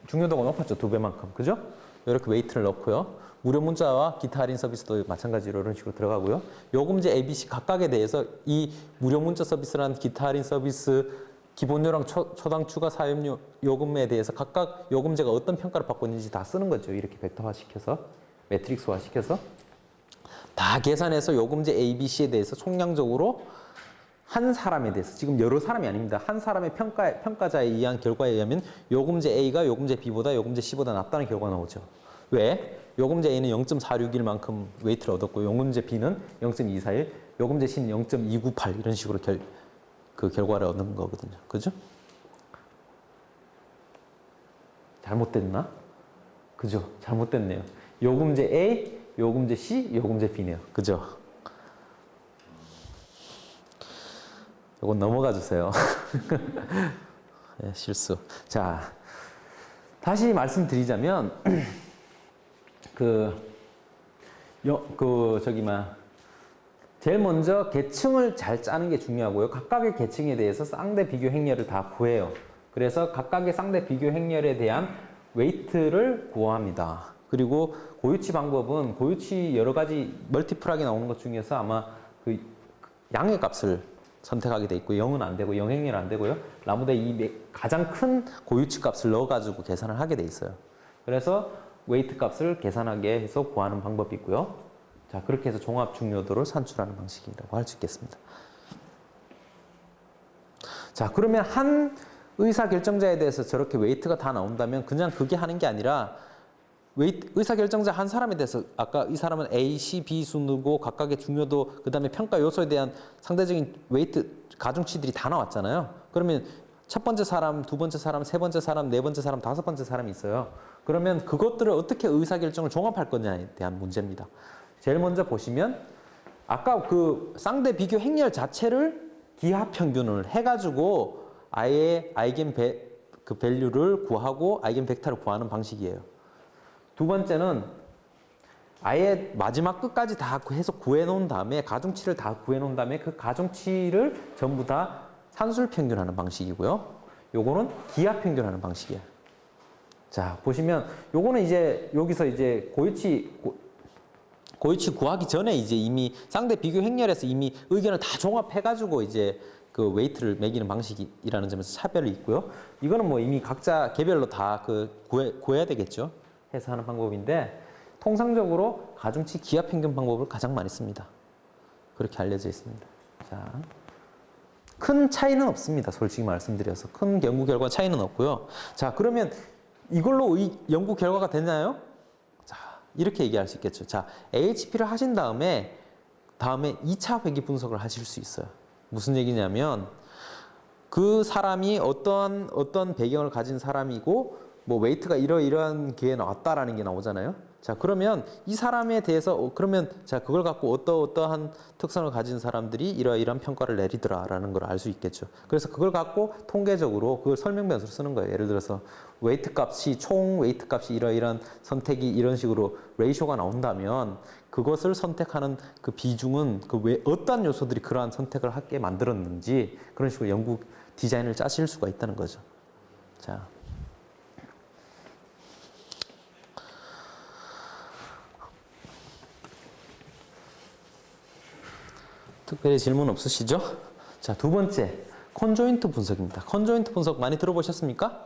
중요도가 높았죠. 2배만큼. 그죠? 이렇게 웨이트를 넣고요. 무료 문자와 기타 할인 서비스도 마찬가지로 이런 식으로 들어가고요. 요금제 ABC 각각에 대해서 이 무료 문자 서비스란 기타 할인 서비스 기본료랑 초당 추가 사용료 요금에 대해서 각각 요금제가 어떤 평가를 받고 있는지 다 쓰는 거죠. 이렇게 벡터화 시켜서 매트릭스화 시켜서 다 계산해서 요금제 A, B, C에 대해서 총량적으로 한 사람에 대해서 지금 여러 사람이 아닙니다. 한 사람의 평가자에 의한 결과에 의하면 요금제 A가 요금제 B보다 요금제 C보다 낫다는 결과가 나오죠. 왜? 요금제 A는 0.461만큼 웨이트를 얻었고 요금제 B는 0.241, 요금제 C는 0.298 이런 식으로 그 결과를 얻는 거거든요. 그죠? 잘못됐나? 그죠? 잘못됐네요. 요금제 A, 요금제 C, 요금제 B네요. 그죠? 이건 넘어가 주세요. 네, 실수. 자, 다시 말씀드리자면 제일 먼저 계층을 잘 짜는 게 중요하고요. 각각의 계층에 대해서 쌍대 비교 행렬을 다 구해요. 그래서 각각의 쌍대 비교 행렬에 대한 웨이트를 구합니다. 그리고 고유치 방법은 고유치 여러 가지 멀티플하게 나오는 것 중에서 아마 그 양의 값을 선택하게 돼 있고 0은 안 되고 0행렬 안 되고요. 라무다 이 가장 큰 고유치 값을 넣어가지고 계산을 하게 돼 있어요. 그래서 웨이트 값을 계산하게 해서 구하는 방법이 있고요. 자, 그렇게 해서 종합 중요도를 산출하는 방식이라고 할 수 있겠습니다. 자, 그러면 한 의사결정자에 대해서 저렇게 웨이트가 다 나온다면 그냥 그게 하는 게 아니라 의사결정자 한 사람에 대해서 아까 이 사람은 A, C, B 순으로 각각의 중요도 그 다음에 평가 요소에 대한 상대적인 웨이트 가중치들이 다 나왔잖아요. 그러면 첫 번째 사람, 두 번째 사람, 세 번째 사람, 네 번째 사람, 다섯 번째 사람이 있어요. 그러면 그것들을 어떻게 의사결정을 종합할 거냐에 대한 문제입니다. 제일 먼저 보시면 아까 그 쌍대 비교 행렬 자체를 기하평균을 해가지고 아예 아이겐 밸류를 구하고 아이겐 벡터를 구하는 방식이에요. 두 번째는 아예 마지막 끝까지 다 해서 구해놓은 다음에 가중치를 다 구해놓은 다음에 그 가중치를 전부 다 산술평균하는 방식이고요. 요거는 기하평균하는 방식이에요. 자, 보시면 요거는 이제 여기서 이제 고유치 구하기 전에 이제 이미 쌍대 비교 행렬에서 이미 의견을 다 종합해가지고 이제 그 웨이트를 매기는 방식이라는 점에서 차별이 있고요. 이거는 뭐 이미 각자 개별로 다 구해야 되겠죠. 해서 하는 방법인데 통상적으로 가중치 기하평균 방법을 가장 많이 씁니다. 그렇게 알려져 있습니다. 자, 큰 차이는 없습니다. 솔직히 말씀드려서 큰 연구 결과 차이는 없고요. 자, 그러면 이걸로 연구 결과가 됐나요? 자, 이렇게 얘기할 수 있겠죠. 자, AHP를 하신 다음에 2차 회귀 분석을 하실 수 있어요. 무슨 얘기냐면 그 사람이 어떤 배경을 가진 사람이고 뭐 웨이트가 이러이러한 게 나왔다라는 게 나오잖아요. 자, 그러면 이 사람에 대해서 그러면 자, 그걸 갖고 어떠한 특성을 가진 사람들이 이러이러한 평가를 내리더라라는 걸 알 수 있겠죠. 그래서 그걸 갖고 통계적으로 그걸 설명 변수로 쓰는 거예요. 예를 들어서 웨이트 값이 총 웨이트 값이 이러이러한 선택이 이런 식으로 레이쇼가 나온다면 그것을 선택하는 그 비중은 어떤 요소들이 그러한 선택을 하게 만들었는지 그런 식으로 연구 디자인을 짜실 수가 있다는 거죠. 자. 특별히 질문 없으시죠? 자, 두 번째, 컨조인트 분석입니다. 컨조인트 분석 많이 들어보셨습니까?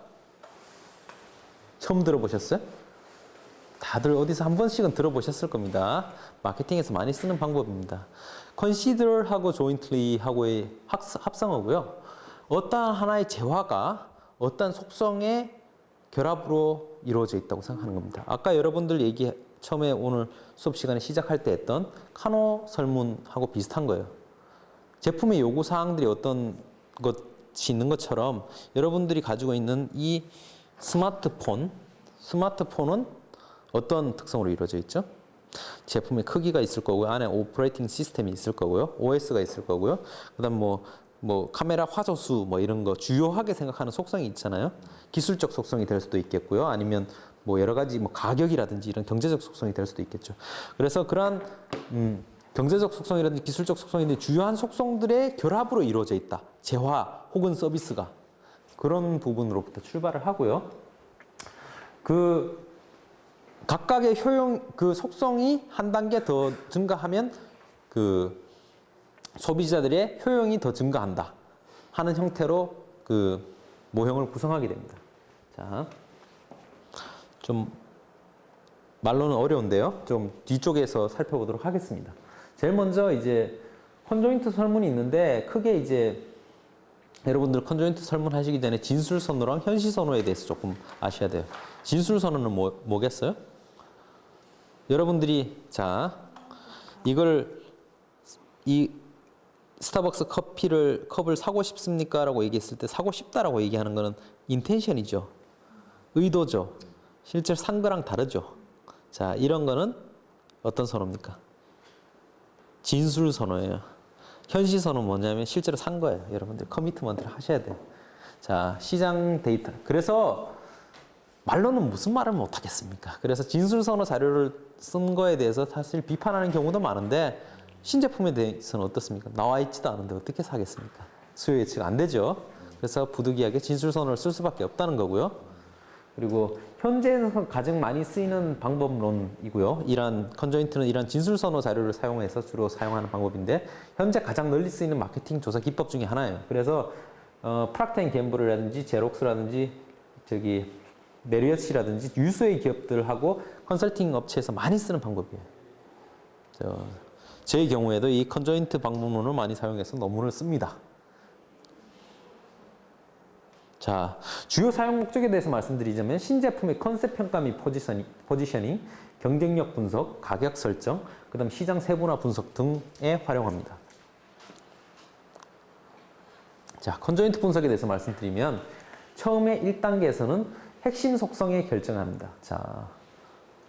처음 들어보셨어요? 다들 어디서 한 번씩은 들어보셨을 겁니다. 마케팅에서 많이 쓰는 방법입니다. consider하고 jointly하고의 합성어고요. 어떠한 하나의 재화가 어떠한 속성의 결합으로 이루어져 있다고 생각하는 겁니다. 아까 여러분들 처음에 오늘 수업 시간에 시작할 때 했던 카노 설문하고 비슷한 거예요. 제품의 요구 사항들이 어떤 것이 있는 것처럼 여러분들이 가지고 있는 이 스마트폰은 어떤 특성으로 이루어져 있죠? 제품의 크기가 있을 거고요. 안에 오퍼레이팅 시스템이 있을 거고요. OS가 있을 거고요. 그다음 뭐 카메라 화소수 뭐 이런 거 주요하게 생각하는 속성이 있잖아요. 기술적 속성이 될 수도 있겠고요. 아니면 뭐 여러 가지 뭐 가격이라든지 이런 경제적 속성이 될 수도 있겠죠. 그래서 그러한 경제적 속성이라든지 기술적 속성인데 주요한 속성들의 결합으로 이루어져 있다. 재화 혹은 서비스가 그런 부분으로부터 출발을 하고요. 그 각각의 그 속성이 한 단계 더 증가하면 그 소비자들의 효용이 더 증가한다 하는 형태로 그 모형을 구성하게 됩니다. 자, 좀 말로는 어려운데요. 좀 뒤쪽에서 살펴보도록 하겠습니다. 제일 먼저 이제 컨조인트 설문이 있는데 크게 이제 여러분들 컨조인트 설문하시기 전에 진술선호랑 현시선호에 대해서 조금 아셔야 돼요. 진술선호는 뭐겠어요? 여러분들이 자 이 스타벅스 컵을 사고 싶습니까? 라고 얘기했을 때 사고 싶다라고 얘기하는 거는 인텐션이죠. 의도죠. 실제 산 거랑 다르죠. 자, 이런 거는 어떤 선호입니까? 진술 선호예요. 현시 선호는 뭐냐면 실제로 산 거예요. 여러분들 커미트먼트를 하셔야 돼요. 자, 시장 데이터. 그래서 말로는 무슨 말을 못 하겠습니까? 그래서 진술 선호 자료를 쓴 거에 대해서 사실 비판하는 경우도 많은데 신제품에 대해서는 어떻습니까? 나와 있지도 않은데 어떻게 사겠습니까? 수요 예측 안 되죠. 그래서 부득이하게 진술 선호를 쓸 수밖에 없다는 거고요. 그리고 현재에서 가장 많이 쓰이는 방법론이고요. 이러한 컨조인트는 이러한 진술 선호 자료를 사용해서 주로 사용하는 방법인데 현재 가장 널리 쓰이는 마케팅 조사 기법 중에 하나예요. 그래서 프락터 앤 갬블이라든지 제록스라든지 메리어치라든지 유수의 기업들하고 컨설팅 업체에서 많이 쓰는 방법이에요. 제 경우에도 이 컨조인트 방법론을 많이 사용해서 논문을 씁니다. 자, 주요 사용 목적에 대해서 말씀드리자면 신제품의 컨셉 평가 및 포지셔닝, 경쟁력 분석, 가격 설정, 그다음 시장 세분화 분석 등에 활용합니다. 자, 컨조인트 분석에 대해서 말씀드리면 처음에 1단계에서는 핵심 속성에 결정합니다. 자,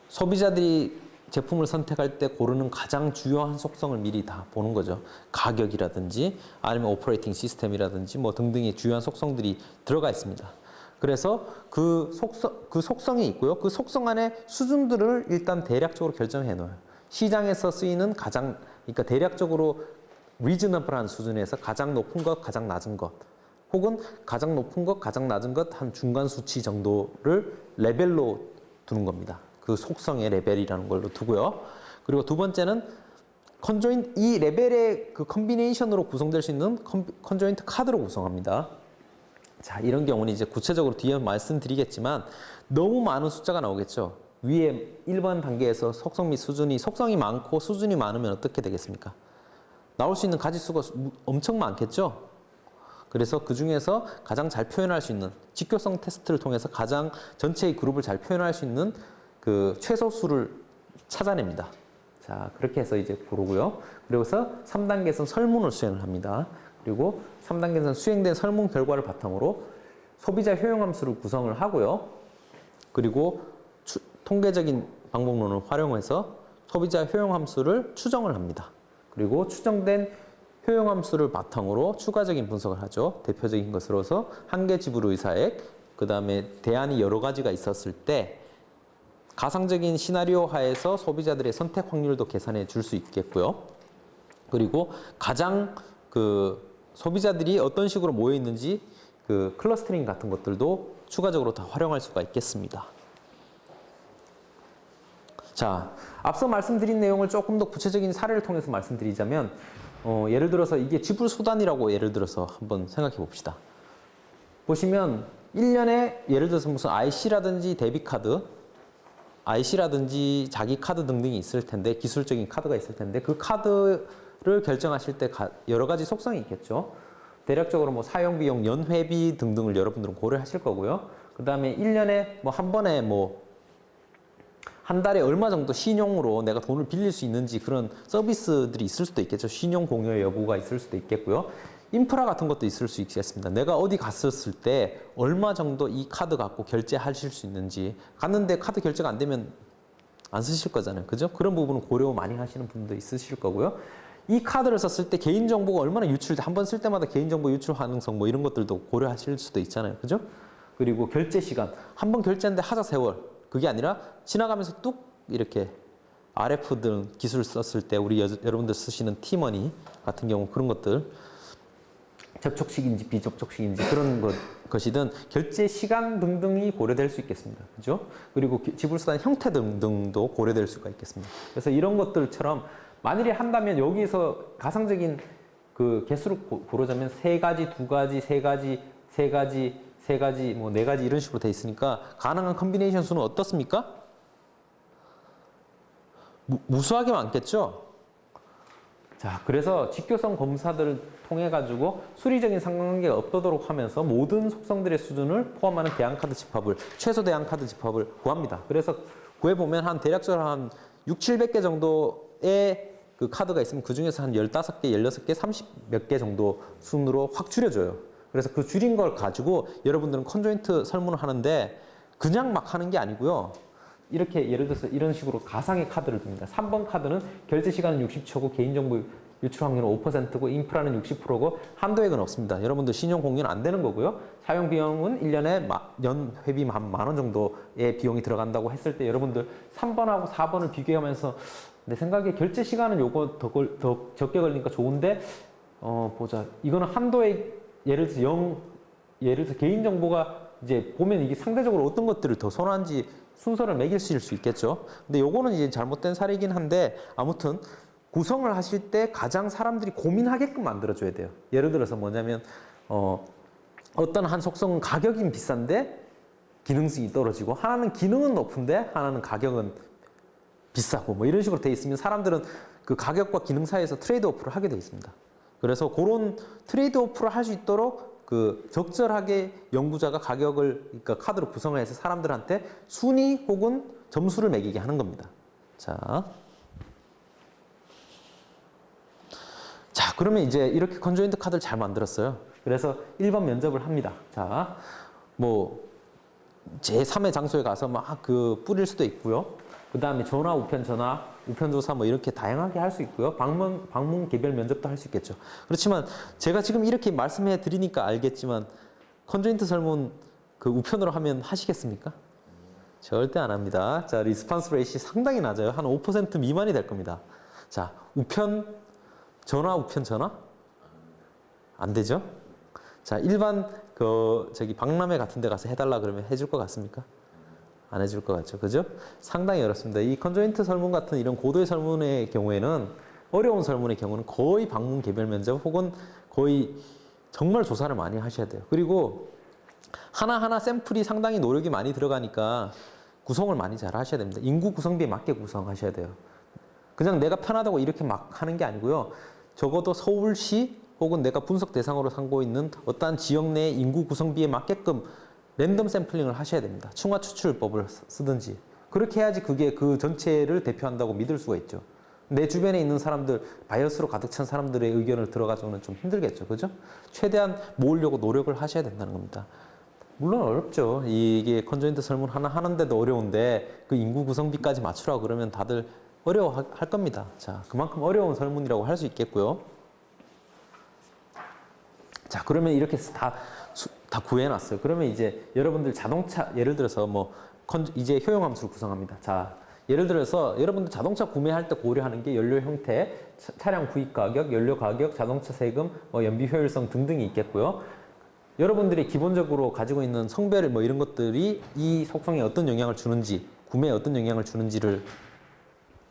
소비자들이 제품을 선택할 때 고르는 가장 주요한 속성을 미리 다 보는 거죠. 가격이라든지 아니면 오퍼레이팅 시스템이라든지 뭐 등등의 주요한 속성들이 들어가 있습니다. 그래서 그 속성이 있고요. 그 속성 안에 수준들을 일단 대략적으로 결정해 놓아요. 시장에서 쓰이는 그러니까 대략적으로 리즈너블한 수준에서 가장 높은 것, 가장 낮은 것, 혹은 가장 높은 것, 가장 낮은 것 한 중간 수치 정도를 레벨로 두는 겁니다. 그 속성의 레벨이라는 걸로 두고요. 그리고 두 번째는 이 레벨의 그 컨비네이션으로 구성될 수 있는 컨조인트 카드로 구성합니다. 자, 이런 경우는 이제 구체적으로 뒤에 말씀드리겠지만 너무 많은 숫자가 나오겠죠. 위에 1번 단계에서 속성 및 속성이 많고 수준이 많으면 어떻게 되겠습니까? 나올 수 있는 가지수가 엄청 많겠죠. 그래서 그 중에서 가장 잘 표현할 수 있는 직교성 테스트를 통해서 가장 전체의 그룹을 잘 표현할 수 있는 그 최소수를 찾아냅니다. 자, 그렇게 해서 이제 고르고요. 그리고서 3단계에서는 설문을 수행을 합니다. 그리고 3단계에서는 수행된 설문 결과를 바탕으로 소비자 효용 함수를 구성을 하고요. 그리고 통계적인 방법론을 활용해서 소비자 효용 함수를 추정을 합니다. 그리고 추정된 효용 함수를 바탕으로 추가적인 분석을 하죠. 대표적인 것으로서 한계 지불 의사액, 그 다음에 대안이 여러 가지가 있었을 때 가상적인 시나리오 하에서 소비자들의 선택 확률도 계산해 줄 수 있겠고요. 그리고 가장 그 소비자들이 어떤 식으로 모여 있는지 그 클러스터링 같은 것들도 추가적으로 다 활용할 수가 있겠습니다. 자, 앞서 말씀드린 내용을 조금 더 구체적인 사례를 통해서 말씀드리자면 예를 들어서 이게 지불 수단이라고 예를 들어서 한번 생각해 봅시다. 보시면 1년에 예를 들어서 무슨 IC라든지 데비카드, IC라든지 자기 카드 등등이 있을 텐데 기술적인 카드가 있을 텐데 그 카드를 결정하실 때 여러 가지 속성이 있겠죠. 대략적으로 뭐 사용 비용, 연회비 등등을 여러분들은 고려하실 거고요. 그 다음에 1년에 뭐 한 번에 뭐 한 달에 얼마 정도 신용으로 내가 돈을 빌릴 수 있는지 그런 서비스들이 있을 수도 있겠죠. 신용 공여 여부가 있을 수도 있겠고요. 인프라 같은 것도 있을 수 있겠습니다. 내가 어디 갔었을 때 얼마 정도 이 카드 갖고 결제하실 수 있는지, 갔는데 카드 결제가 안 되면 안 쓰실 거잖아요. 그죠? 그런 부분은 고려 많이 하시는 분도 있으실 거고요. 이 카드를 썼을 때 개인정보가 얼마나 유출돼, 한 번 쓸 때마다 개인정보 유출 가능성 뭐 이런 것들도 고려하실 수도 있잖아요. 그죠? 그리고 결제 시간, 한 번 결제했는데 하자 세월. 그게 아니라 지나가면서 뚝 이렇게 RF 등 기술 썼을 때 우리 여러분들 쓰시는 티머니 같은 경우 그런 것들 접촉식인지 비접촉식인지 그런 것이든 결제 시간 등등이 고려될 수 있겠습니다. 그죠? 그리고 지불수단 형태 등등도 고려될 수가 있겠습니다. 그래서 이런 것들처럼 만일에 한다면 여기서 가상적인 그 개수를 고르자면 3가지, 2가지, 3가지, 3가지, 뭐 4가지 이런 식으로 돼 있으니까 가능한 컨비네이션 수는 어떻습니까? 무수하게 많겠죠? 자, 그래서 직교성 검사들을 통해 가지고 수리적인 상관관계가 없도록 하면서 모든 속성들의 수준을 포함하는 대항카드 집합을, 최소 대항카드 집합을 구합니다. 그래서 구해보면 한 대략적으로 한 600~700개 정도의 그 카드가 있으면 그 중에서 한 15개, 16개, 30 몇 개 정도 순으로 확 줄여줘요. 그래서 그 줄인 걸 가지고 여러분들은 컨조인트 설문을 하는데 그냥 막 하는 게 아니고요. 이렇게 예를 들어서 이런 식으로 가상의 카드를 둡니다. 3번 카드는 결제 시간은 60초고 개인정보 유출 확률은 5%고 인프라는 60%고 한도액은 없습니다. 여러분들 신용 공유는 안 되는 거고요. 사용 비용은 1년에 연 회비 한 10,000원 정도의 비용이 들어간다고 했을 때 여러분들 3번하고 4번을 비교하면서 내 생각에 결제 시간은 요거 더 적게 걸리니까 좋은데 보자. 이거는 한도액 예를 들어서 개인정보가 이제 보면 이게 상대적으로 어떤 것들을 더 선호한지 순서를 매길 수 있겠죠. 근데 요거는 이제 잘못된 사례이긴 한데 아무튼 구성을 하실 때 가장 사람들이 고민하게끔 만들어줘야 돼요. 예를 들어서 뭐냐면 어떤 한 속성은 가격이 비싼데 기능성이 떨어지고 하나는 기능은 높은데 하나는 가격은 비싸고 뭐 이런 식으로 돼 있으면 사람들은 그 가격과 기능 사이에서 트레이드오프를 하게 돼 있습니다. 그래서 그런 트레이드오프를 할 수 있도록 그 적절하게 연구자가 가격을 그러니까 카드로 구성을 해서 사람들한테 순위 혹은 점수를 매기게 하는 겁니다. 자, 그러면 이제 이렇게 컨조인트 카드를 잘 만들었어요. 그래서 1번 면접을 합니다. 자, 뭐 제3의 장소에 가서 막 그 뿌릴 수도 있고요. 그 다음에 전화, 우편조사 뭐 이렇게 다양하게 할 수 있고요. 방문 개별 면접도 할 수 있겠죠. 그렇지만 제가 지금 이렇게 말씀해 드리니까 알겠지만 컨조인트 설문 그 우편으로 하면 하시겠습니까? 절대 안 합니다. 자, 리스폰스 레이시 상당히 낮아요. 한 5% 미만이 될 겁니다. 자, 우편 전화? 안 되죠? 자, 일반 저기 박람회 같은 데 가서 해달라 그러면 해줄 것 같습니까? 안 해줄 것 같죠. 그죠? 상당히 어렵습니다. 이 컨조인트 설문 같은 이런 고도의 설문의 경우에는 어려운 설문의 경우는 거의 방문 개별 면접 혹은 거의 정말 조사를 많이 하셔야 돼요. 그리고 하나하나 샘플이 상당히 노력이 많이 들어가니까 구성을 많이 잘 하셔야 됩니다. 인구 구성비에 맞게 구성하셔야 돼요. 그냥 내가 편하다고 이렇게 막 하는 게 아니고요. 적어도 서울시 혹은 내가 분석 대상으로 삼고 있는 어떠한 지역 내 인구 구성비에 맞게끔 랜덤 샘플링을 하셔야 됩니다. 충화 추출법을 쓰든지. 그렇게 해야지 그게 그 전체를 대표한다고 믿을 수가 있죠. 내 주변에 있는 사람들, 바이어스로 가득 찬 사람들의 의견을 들어가지고는 좀 힘들겠죠. 그죠? 최대한 모으려고 노력을 하셔야 된다는 겁니다. 물론 어렵죠. 이게 컨조인트 설문 하나 하는데도 어려운데 그 인구 구성비까지 맞추라고 그러면 다들 어려워할 겁니다. 자, 그만큼 어려운 설문이라고 할 수 있겠고요. 자, 그러면 이렇게 다 구해놨어요. 그러면 이제 여러분들 자동차, 예를 들어서 뭐, 이제 효용함수를 구성합니다. 자, 예를 들어서 여러분들 자동차 구매할 때 고려하는 게 연료 형태, 차량 구입 가격, 연료 가격, 자동차 세금, 뭐 연비 효율성 등등이 있겠고요. 여러분들이 기본적으로 가지고 있는 성별 뭐 이런 것들이 이 속성에 어떤 영향을 주는지, 구매에 어떤 영향을 주는지를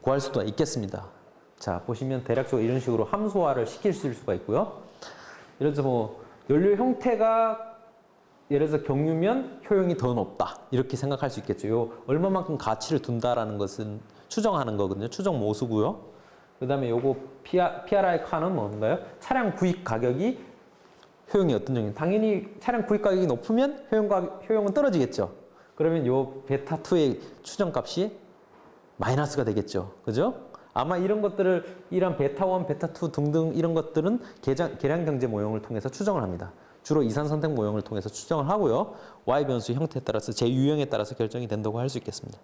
구할 수도 있겠습니다. 자, 보시면 대략적으로 이런 식으로 함수화를 시킬 수가 있고요. 예를 들어서 뭐 연료 형태가 예를 들어서 경유면 효용이 더 높다. 이렇게 생각할 수 있겠죠. 요 얼마만큼 가치를 둔다라는 것은 추정하는 거거든요. 추정 모수고요. 그다음에 요거 PRI 칸은 뭔가요? 차량 구입 가격이 효용이 어떤 종류? 당연히 차량 구입 가격이 높으면 효용은 떨어지겠죠. 그러면 요 베타2의 추정값이 마이너스가 되겠죠. 그죠? 아마 이런 것들을 이런 베타1, 베타2 등등 이런 것들은 계량 경제 모형을 통해서 추정을 합니다. 주로 이산 선택 모형을 통해서 추정을 하고요. Y 변수 형태에 따라서 제 유형에 따라서 결정이 된다고 할 수 있겠습니다.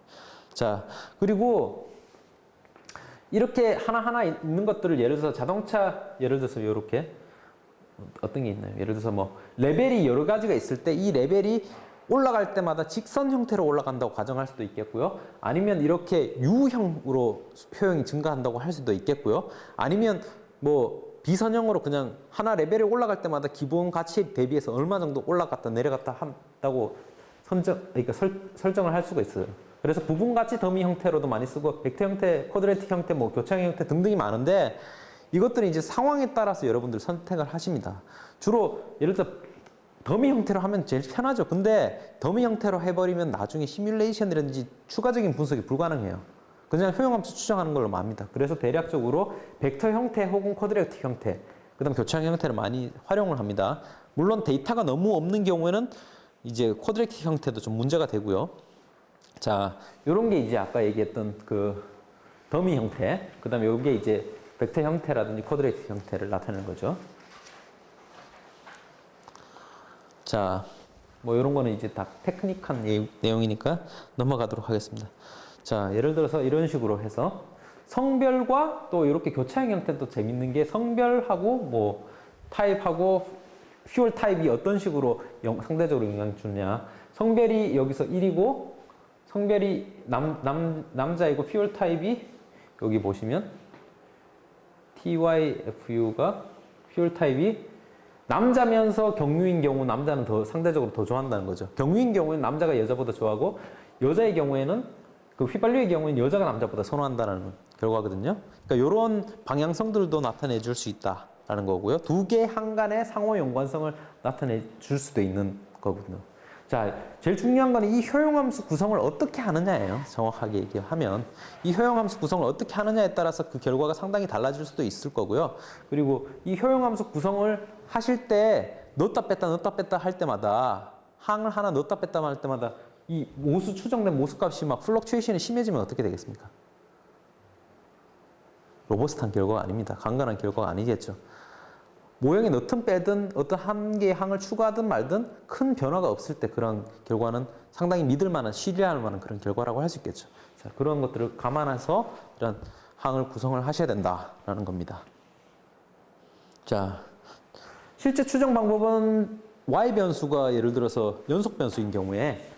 자, 그리고 이렇게 하나하나 있는 것들을 예를 들어서 자동차 예를 들어서 이렇게 어떤 게 있나요? 예를 들어서 뭐 레벨이 여러 가지가 있을 때 이 레벨이 올라갈 때마다 직선 형태로 올라간다고 가정할 수도 있겠고요. 아니면 이렇게 U형으로 효용이 증가한다고 할 수도 있겠고요. 아니면 뭐 비선형으로 그냥 하나 레벨이 올라갈 때마다 기본 가치에 대비해서 얼마 정도 올라갔다 내려갔다 한다고 설정을 할 수가 있어요. 그래서 부분 가치 더미 형태로도 많이 쓰고 벡터 형태, 쿼드레틱 형태, 뭐 교차형 형태 등등이 많은데 이것들은 이제 상황에 따라서 여러분들 선택을 하십니다. 주로 예를 들어 더미 형태로 하면 제일 편하죠. 근데 더미 형태로 해버리면 나중에 시뮬레이션이라든지 추가적인 분석이 불가능해요. 그냥 효용함수 추정하는 걸로 맙니다. 그래서 대략적으로 벡터 형태 혹은 쿼드레틱 형태, 그 다음 교차형 형태를 많이 활용을 합니다. 물론 데이터가 너무 없는 경우에는 이제 쿼드레틱 형태도 좀 문제가 되고요. 자, 요런 게 이제 아까 얘기했던 그 더미 형태, 그 다음에 요게 이제 벡터 형태라든지 쿼드레틱 형태를 나타내는 거죠. 자, 뭐 이런 거는 이제 다 테크닉한 내용이니까 넘어가도록 하겠습니다. 자, 예를 들어서 이런 식으로 해서 성별과 또 이렇게 교차형 형태도 재밌는 게 성별하고 뭐 타입하고 퓨얼 타입이 어떤 식으로 상대적으로 영향을 주느냐. 성별이 여기서 1이고 성별이 남자이고 퓨얼 타입이 여기 보시면 TYFU가 퓨얼 타입이 남자면서 경유인 경우 남자는 더 상대적으로 더 좋아한다는 거죠. 경유인 경우에는 남자가 여자보다 좋아하고 여자의 경우에는 그 휘발유의 경우에는 여자가 남자보다 선호한다는 결과거든요. 그러니까 이런 방향성들도 나타내 줄 수 있다라는 거고요. 두 개 한간의 상호 연관성을 나타내 줄 수도 있는 거거든요. 자, 제일 중요한 건 이 효용함수 구성을 어떻게 하느냐예요. 정확하게 얘기하면 이 효용함수 구성을 어떻게 하느냐에 따라서 그 결과가 상당히 달라질 수도 있을 거고요. 그리고 이 효용함수 구성을 하실 때 넣었다 뺐다 할 때마다 항을 하나 넣었다 뺐다 할 때마다 이 추정된 모수값이 막 플럭추에이션이 심해지면 어떻게 되겠습니까? 로버스트한 결과가 아닙니다. 간단한 결과가 아니겠죠. 모형에 넣든 빼든 어떤 한 개의 항을 추가하든 말든 큰 변화가 없을 때 그런 결과는 상당히 믿을 만한, 신뢰할 만한 그런 결과라고 할 수 있겠죠. 자, 그런 것들을 감안해서 이런 항을 구성을 하셔야 된다라는 겁니다. 자, 실제 추정 방법은 Y 변수가 예를 들어서 연속 변수인 경우에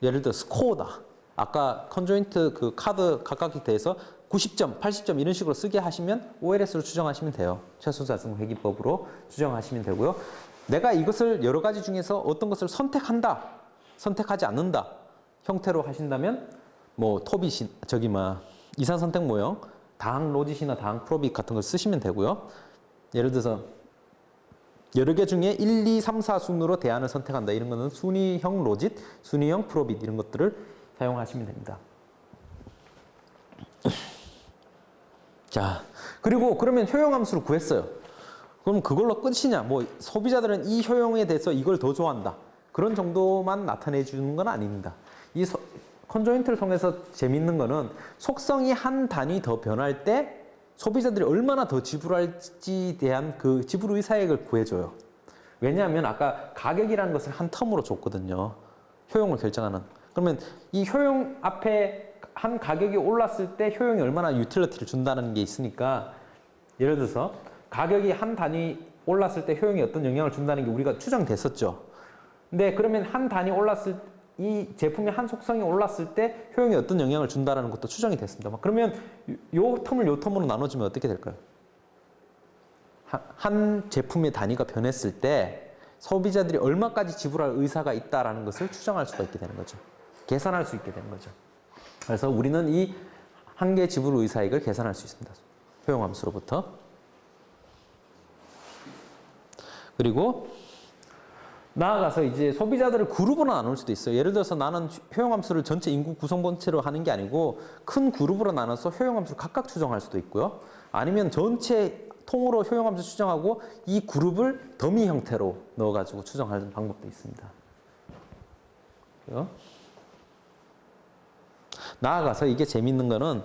예를 들어 스코어다. 아까 컨조인트 그 카드 각각에 대해서 90점, 80점 이런 식으로 쓰게 하시면 OLS로 추정하시면 돼요. 최소자승 회귀법으로 추정하시면 되고요. 내가 이것을 여러 가지 중에서 어떤 것을 선택한다, 선택하지 않는다 형태로 하신다면 뭐 토빗이 이산 선택 모형, 다항 로짓이나 다항 프로빗 같은 걸 쓰시면 되고요. 예를 들어서 여러 개 중에 1, 2, 3, 4 순으로 대안을 선택한다. 이런 거는 순위형 로짓, 순위형 프로빗 이런 것들을 사용하시면 됩니다. 자, 그리고 그러면 효용함수를 구했어요. 그럼 그걸로 끝이냐? 뭐 소비자들은 이 효용에 대해서 이걸 더 좋아한다. 그런 정도만 나타내 주는 건 아닙니다. 이 컨조인트를 통해서 재밌는 거는 속성이 한 단위 더 변할 때 소비자들이 얼마나 더 지불할지에 대한 그 지불 의사액을 구해줘요. 왜냐하면 아까 가격이라는 것을 한 텀으로 줬거든요. 효용을 결정하는. 그러면 이 효용 앞에 한 가격이 올랐을 때 효용이 얼마나 유틸리티를 준다는 게 있으니까 예를 들어서 가격이 한 단위 올랐을 때 효용이 어떤 영향을 준다는 게 우리가 추정됐었죠. 근데 그러면 한 단위 올랐을 이 제품의 한 속성이 올랐을 때 효용이 어떤 영향을 준다는 것도 추정이 됐습니다. 그러면 요 텀으로 나눠주면 어떻게 될까요? 한 제품의 단위가 변했을 때 소비자들이 얼마까지 지불할 의사가 있다는 것을 추정할 수가 있게 되는 거죠. 계산할 수 있게 되는 거죠. 그래서 우리는 이 한 개 지불 의사액을 계산할 수 있습니다. 효용함수로부터. 그리고 나아가서 이제 소비자들을 그룹으로 나눌 수도 있어요. 예를 들어서 나는 효용함수를 전체 인구 구성 본체로 하는 게 아니고 큰 그룹으로 나눠서 효용함수를 각각 추정할 수도 있고요. 아니면 전체 통으로 효용함수 추정하고 이 그룹을 더미 형태로 넣어가지고 추정하는 방법도 있습니다. 나아가서 이게 재밌는 거는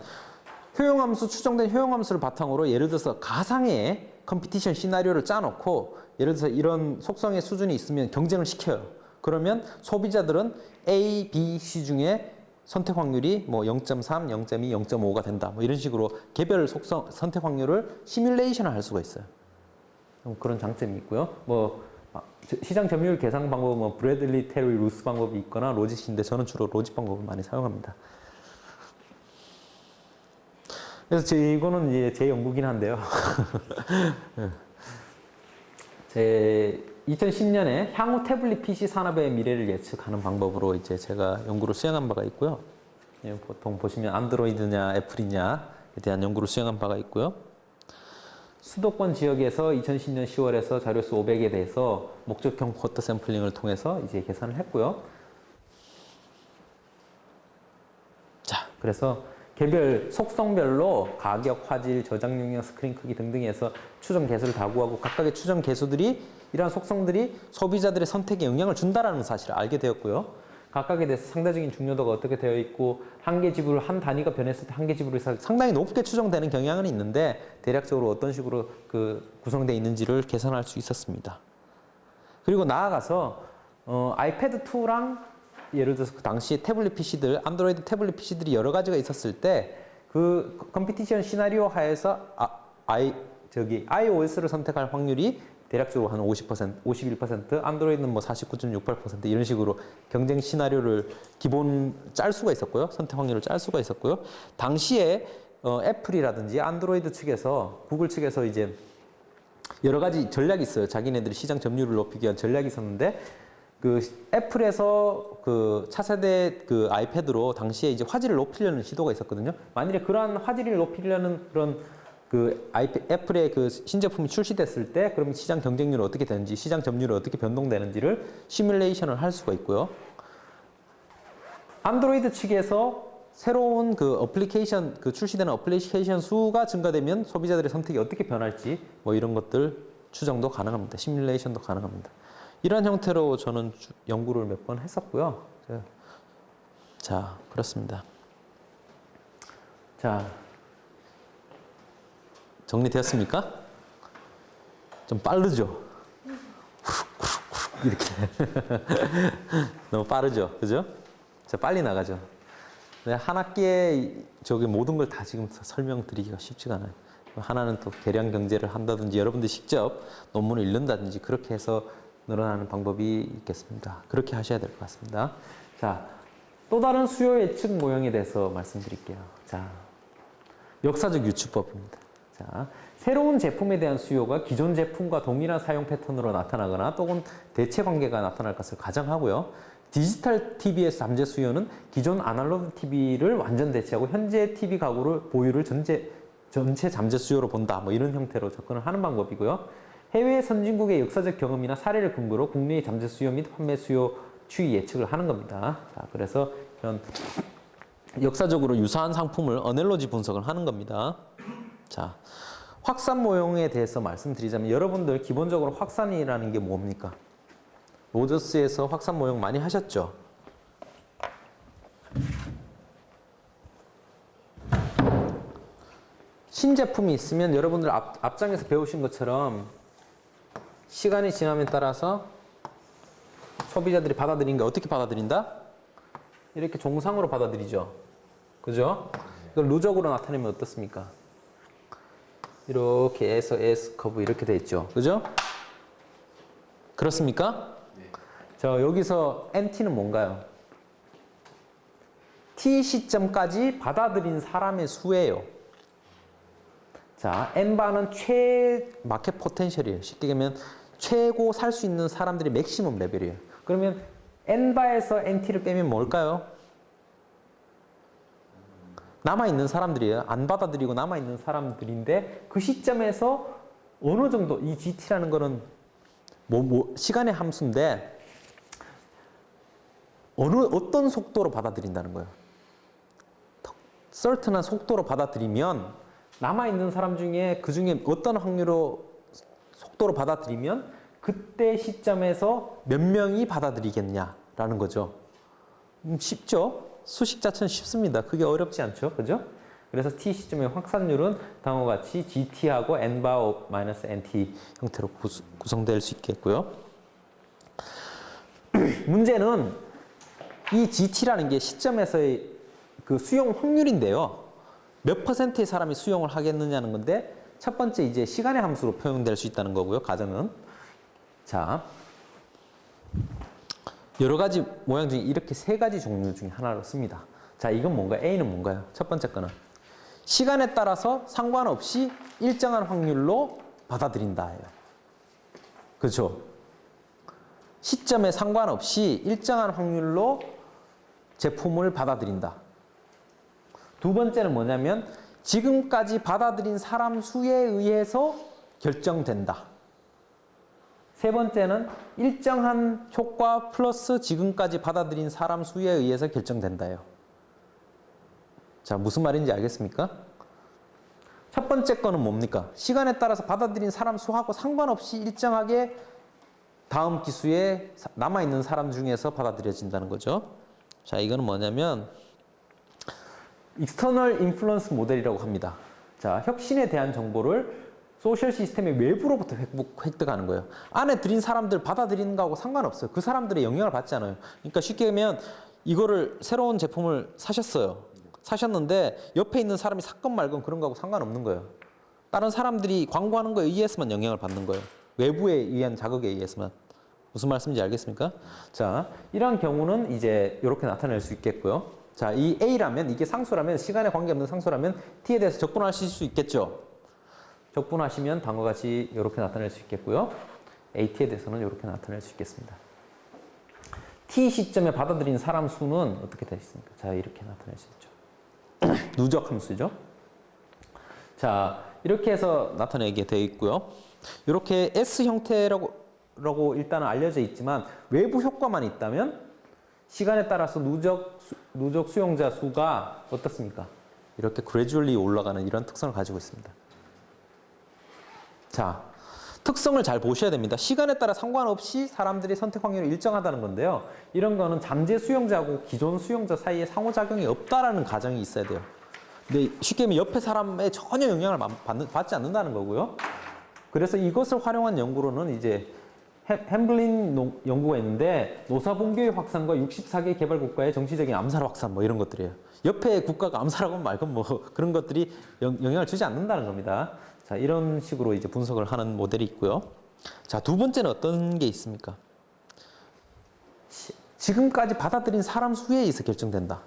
효용함수 추정된 효용함수를 바탕으로 예를 들어서 가상의 컴피티션 시나리오를 짜놓고 예를 들어서 이런 속성의 수준이 있으면 경쟁을 시켜요. 그러면 소비자들은 A, B, C 중에 선택 확률이 뭐 0.3, 0.2, 0.5가 된다. 뭐 이런 식으로 개별 속성 선택 확률을 시뮬레이션을 할 수가 있어요. 그런 장점이 있고요. 뭐 시장 점유율 계산 방법은 뭐 브래들리, 테리, 루스 방법이 있거나 로짓인데 저는 주로 로짓 방법을 많이 사용합니다. 그래서 이거는 이제 제 연구긴 한데요. 제 2010년에 향후 태블릿 PC 산업의 미래를 예측하는 방법으로 이제 제가 연구를 수행한 바가 있고요. 보통 보시면 안드로이드냐 애플이냐에 대한 연구를 수행한 바가 있고요. 수도권 지역에서 2010년 10월에서 자료수 500에 대해서 목적형 쿼터 샘플링을 통해서 이제 계산을 했고요. 자, 그래서 개별 속성별로 가격, 화질, 저장 용량, 스크린 크기 등등에 서 추정 개수를 다 구하고 각각의 추정 개수들이 이러한 속성들이 소비자들의 선택에 영향을 준다라는 사실을 알게 되었고요. 각각에 대해서 상대적인 중요도가 어떻게 되어 있고 한 개 지불 한 단위가 변했을 때 한 개 지불이 상당히 높게 추정되는 경향은 있는데 대략적으로 어떤 식으로 구성되어 있는지를 계산할 수 있었습니다. 그리고 나아가서 아이패드 2랑 예를 들어서 그 당시 태블릿 PC들, 안드로이드 태블릿 PC들이 여러 가지가 있었을 때 그 컴피티션 시나리오 하에서 iOS를 선택할 확률이 대략적으로 한 50%, 51%, 안드로이드는 뭐 49.68% 이런 식으로 경쟁 시나리오를 기본 짤 수가 있었고요. 선택 확률을 짤 수가 있었고요. 당시에 애플이라든지 안드로이드 측에서 구글 측에서 이제 여러 가지 전략이 있어요. 자기네들이 시장 점유율을 높이기 위한 전략이 있었는데 그 애플에서 그 차세대 그 아이패드로 당시에 이제 화질을 높이려는 시도가 있었거든요. 만일에 그러한 화질을 높이려는 그런 그 애플의 그 신제품이 출시됐을 때 그럼 시장 경쟁률이 어떻게 되는지, 시장 점유율이 어떻게 변동되는지를 시뮬레이션을 할 수가 있고요. 안드로이드 측에서 새로운 그 어플리케이션, 그 출시되는 어플리케이션 수가 증가되면 소비자들의 선택이 어떻게 변할지 뭐 이런 것들 추정도 가능합니다. 시뮬레이션도 가능합니다. 이런 형태로 저는 연구를 몇 번 했었고요. 자, 그렇습니다. 자, 정리되었습니까? 좀 빠르죠? 이렇게. 너무 빠르죠? 그죠? 자, 빨리 나가죠? 한 학기에 저기 모든 걸 다 지금 설명드리기가 쉽지가 않아요. 하나는 또 계량 경제를 한다든지 여러분들 직접 논문을 읽는다든지 그렇게 해서 늘어나는 방법이 있겠습니다. 그렇게 하셔야 될 것 같습니다. 자, 또 다른 수요 예측 모형에 대해서 말씀드릴게요. 자, 역사적 유추법입니다. 자, 새로운 제품에 대한 수요가 기존 제품과 동일한 사용 패턴으로 나타나거나 또는 대체 관계가 나타날 것을 가정하고요. 디지털 TV에서 잠재 수요는 기존 아날로그 TV를 완전 대체하고 현재 TV 가구를 보유를 전체 잠재 수요로 본다. 뭐 이런 형태로 접근을 하는 방법이고요. 해외 선진국의 역사적 경험이나 사례를 근거로 국내의 잠재 수요 및 판매 수요 추이 예측을 하는 겁니다. 자, 그래서 이런 역사적으로 유사한 상품을 어넬로지 분석을 하는 겁니다. 자, 확산 모형에 대해서 말씀드리자면 여러분들 기본적으로 확산이라는 게 뭡니까? 로저스에서 확산 모형 많이 하셨죠? 신제품이 있으면 여러분들 앞장에서 배우신 것처럼 시간이 지남에 따라서 소비자들이 받아들이는 게 어떻게 받아들인다? 이렇게 종상으로 받아들이죠. 그죠? 이걸 루적으로 나타내면 어떻습니까? 이렇게 S 커브 이렇게 돼 있죠. 그죠? 그렇습니까? 네. 자, 여기서 NT는 뭔가요? T 시점까지 받아들인 사람의 수예요. 자, N바는 마켓 포텐셜이에요. 쉽게 얘기하면 최고 살 수 있는 사람들이 맥시멈 레벨이에요. 그러면 N바에서 NT를 빼면 뭘까요? 남아있는 사람들이에요. 안 받아들이고 남아있는 사람들인데 그 시점에서 어느 정도 이 GT라는 거는 시간의 함수인데 어떤 속도로 받아들인다는 거예요. certain한 속도로 받아들이면 남아있는 사람 중에 그 중에 어떤 확률로 속도로 받아들이면 그때 시점에서 몇 명이 받아들이겠냐라는 거죠. 쉽죠? 수식 자체는 쉽습니다. 그게 어렵지 않죠. 그죠? 그래서 t 시점의 확산율은 다음과 같이 gt하고 n-nt 형태로 구성될 수 있겠고요. 문제는 이 gt라는 게 시점에서의 그 수용 확률인데요. 몇 퍼센트의 사람이 수용을 하겠느냐는 건데 첫 번째 이제 시간의 함수로 표현될 수 있다는 거고요. 가정은. 자, 여러 가지 모양 중에 이렇게 세 가지 종류 중에 하나로 씁니다. 자, 이건 뭔가? A는 뭔가요? 첫 번째 거는 시간에 따라서 상관없이 일정한 확률로 받아들인다예요. 그렇죠? 시점에 상관없이 일정한 확률로 제품을 받아들인다. 두 번째는 뭐냐면 지금까지 받아들인 사람 수에 의해서 결정된다. 세 번째는 일정한 효과 플러스 지금까지 받아들인 사람 수에 의해서 결정된다요. 자, 무슨 말인지 알겠습니까? 첫 번째 거는 뭡니까? 시간에 따라서 받아들인 사람 수하고 상관없이 일정하게 다음 기수에 남아있는 사람 중에서 받아들여진다는 거죠. 자, 이거는 뭐냐면 익스터널 인플루언스 모델이라고 합니다. 자, 혁신에 대한 정보를 소셜 시스템의 외부로부터 획득하는 거예요. 안에 들인 사람들 받아들이는 거하고 상관없어요. 그 사람들의 영향을 받지 않아요. 그러니까 쉽게 하면 이거를 새로운 제품을 사셨어요. 사셨는데 옆에 있는 사람이 샀건 말건 그런 거하고 상관없는 거예요. 다른 사람들이 광고하는 거에 의해서만 영향을 받는 거예요. 외부에 의한 자극에 의해서만. 무슨 말씀인지 알겠습니까? 자, 이런 경우는 이제 이렇게 나타낼 수 있겠고요. 자, 이 A라면, 이게 상수라면, 시간에 관계없는 상수라면 T에 대해서 적분하실 수 있겠죠? 적분하시면 다음과 같이 이렇게 나타낼 수 있겠고요. AT에 대해서는 이렇게 나타낼 수 있겠습니다. T 시점에 받아들인 사람 수는 어떻게 되어 있습니까? 자, 이렇게 나타낼 수 있죠. 누적 함수죠. 자, 이렇게 해서 나타내게 되어 있고요. 이렇게 S 형태라고 일단은 알려져 있지만 외부 효과만 있다면 시간에 따라서 누적 수용자 수가 어떻습니까? 이렇게 gradually 올라가는 이런 특성을 가지고 있습니다. 자, 특성을 잘 보셔야 됩니다. 시간에 따라 상관없이 사람들이 선택 확률이 일정하다는 건데요. 이런 거는 잠재 수용자하고 기존 수용자 사이에 상호작용이 없다라는 가정이 있어야 돼요. 근데 쉽게 하면 옆에 사람에 전혀 영향을 받지 않는다는 거고요. 그래서 이것을 활용한 연구로는 이제 햄블린 연구가 있는데 노사 붕괴의 확산과 64개 개발 국가의 정치적인 암살 확산 뭐 이런 것들이에요. 옆에 국가가 암살하건 말건 뭐 그런 것들이 영향을 주지 않는다는 겁니다. 자, 이런 식으로 이제 분석을 하는 모델이 있고요. 자, 두 번째는 어떤 게 있습니까? 지금까지 받아들인 사람 수에 의해서 결정된다.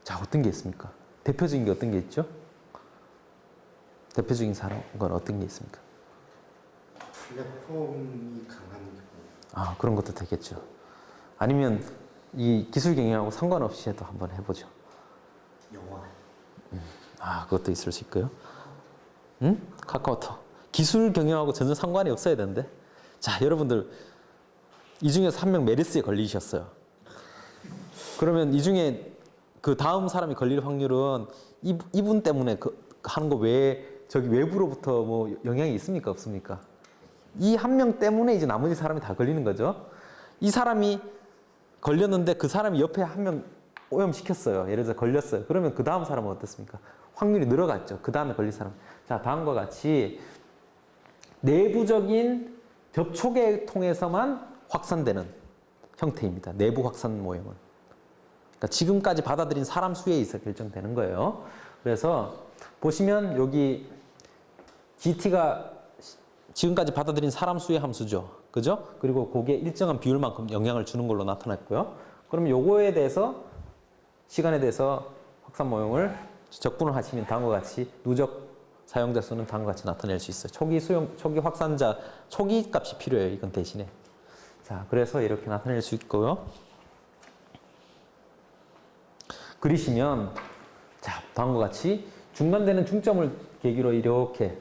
자, 어떤 게 있습니까? 대표적인 게 어떤 게 있죠? 대표적인 건 어떤 게 있습니까? 플랫폼이 강한 경우. 아, 그런 것도 되겠죠. 아니면 이 기술 경영하고 상관없이 해도 한번 해보죠. 영화. 아, 그것도 있을 수 있고요. 응? 카카오톡. 기술 경영하고 전혀 상관이 없어야 되는데. 자, 여러분들 이 중에서 한 명 메르스에 걸리셨어요. 그러면 이 중에 그 다음 사람이 걸릴 확률은 이분 때문에 하는 거 외에 저기 외부로부터 뭐 영향이 있습니까? 없습니까? 이 한 명 때문에 이제 나머지 사람이 다 걸리는 거죠. 이 사람이 걸렸는데 그 사람이 옆에 한 명 오염시켰어요. 예를 들어서 걸렸어요. 그러면 그 다음 사람은 어떻습니까? 확률이 늘어갔죠. 그 다음에 걸릴 사람. 자, 다음과 같이 내부적인 접촉에 통해서만 확산되는 형태입니다. 내부 확산 모형은. 그러니까 지금까지 받아들인 사람 수에 의해서 결정되는 거예요. 그래서 보시면 여기 GT가 지금까지 받아들인 사람 수의 함수죠. 그죠? 그리고 그게 일정한 비율만큼 영향을 주는 걸로 나타났고요. 그럼 요거에 대해서 시간에 대해서 확산 모형을 적분을 하시면 다음과 같이 누적 사용자 수는 다음과 같이 나타낼 수 있어요. 초기 확산자, 초기 값이 필요해요. 이건 대신에. 자, 그래서 이렇게 나타낼 수 있고요. 그리시면 다음과 같이 중간되는 중점을 계기로 이렇게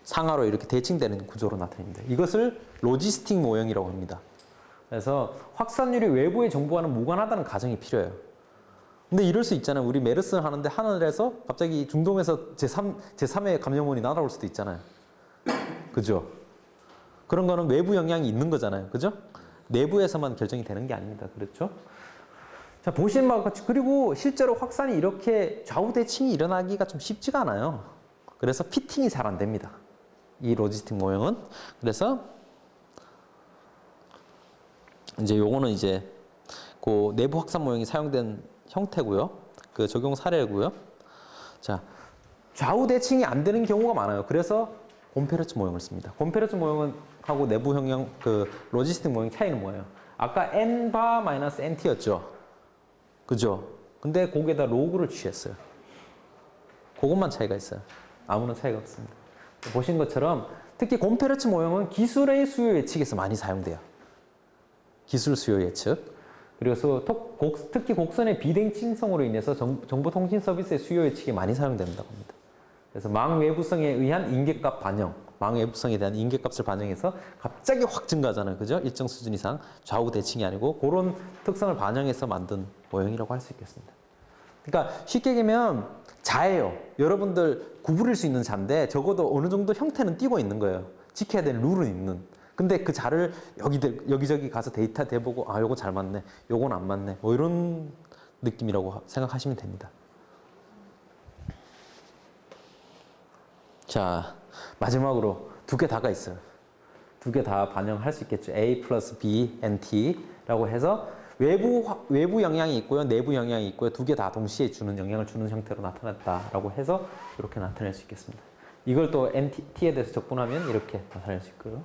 상하로 이렇게 대칭되는 구조로 나타냅니다. 이것을 로지스틱 모형이라고 합니다. 그래서 확산율이 외부의 정보와는 무관하다는 가정이 필요해요. 근데 이럴 수 있잖아요. 우리 메르스를 하는데 하늘에서 갑자기 중동에서 제3의 감염원이 날아올 수도 있잖아요. 그죠? 그런 거는 외부 영향이 있는 거잖아요. 그죠? 내부에서만 결정이 되는 게 아닙니다. 그렇죠? 자, 보시는 바와 같이, 그리고 실제로 확산이 이렇게 좌우 대칭이 일어나기가 좀 쉽지가 않아요. 그래서 피팅이 잘 안 됩니다. 이 로지스틱 모형은. 그래서 이제 요거는 이제 그 내부 확산 모형이 사용된 형태고요. 그 적용 사례고요. 자, 좌우 대칭이 안 되는 경우가 많아요. 그래서 곰페르츠 모형을 씁니다. 곰페르츠 모형은 하고 내부 형형 그 로지스틱 모형 차이는 뭐예요? 아까 n바 마이너스 nt였죠. 그죠? 근데 거기에다 로그를 취했어요. 그것만 차이가 있어요. 아무런 차이가 없습니다. 보신 것처럼 특히 곰페르츠 모형은 기술의 수요 예측에서 많이 사용돼요. 기술 수요 예측. 그래서 특히 곡선의 비대칭성으로 인해서 정보통신 서비스의 수요 예측이 많이 사용된다고 합니다. 그래서 망 외부성에 의한 인계값 반영, 망 외부성에 대한 인계값을 반영해서 갑자기 확 증가하잖아요. 그죠? 일정 수준 이상 좌우 대칭이 아니고 그런 특성을 반영해서 만든 모형이라고 할 수 있겠습니다. 그러니까 쉽게 얘기하면 자예요. 여러분들 구부릴 수 있는 자인데 적어도 어느 정도 형태는 띄고 있는 거예요. 지켜야 될 룰은 있는. 근데 그 자를 여기저기 가서 데이터 대보고 아 요거 잘 맞네, 요건 안 맞네, 뭐 이런 느낌이라고 생각하시면 됩니다. 자, 마지막으로 두 개 다가 있어요. 두 개 다 반영할 수 있겠죠. A 플러스 B, NT라고 해서 외부 영향이 있고요. 내부 영향이 있고요. 두 개 다 동시에 주는 영향을 주는 형태로 나타났다라고 해서 이렇게 나타낼 수 있겠습니다. 이걸 또 NT에 대해서 적분하면 이렇게 나타낼 수 있고요.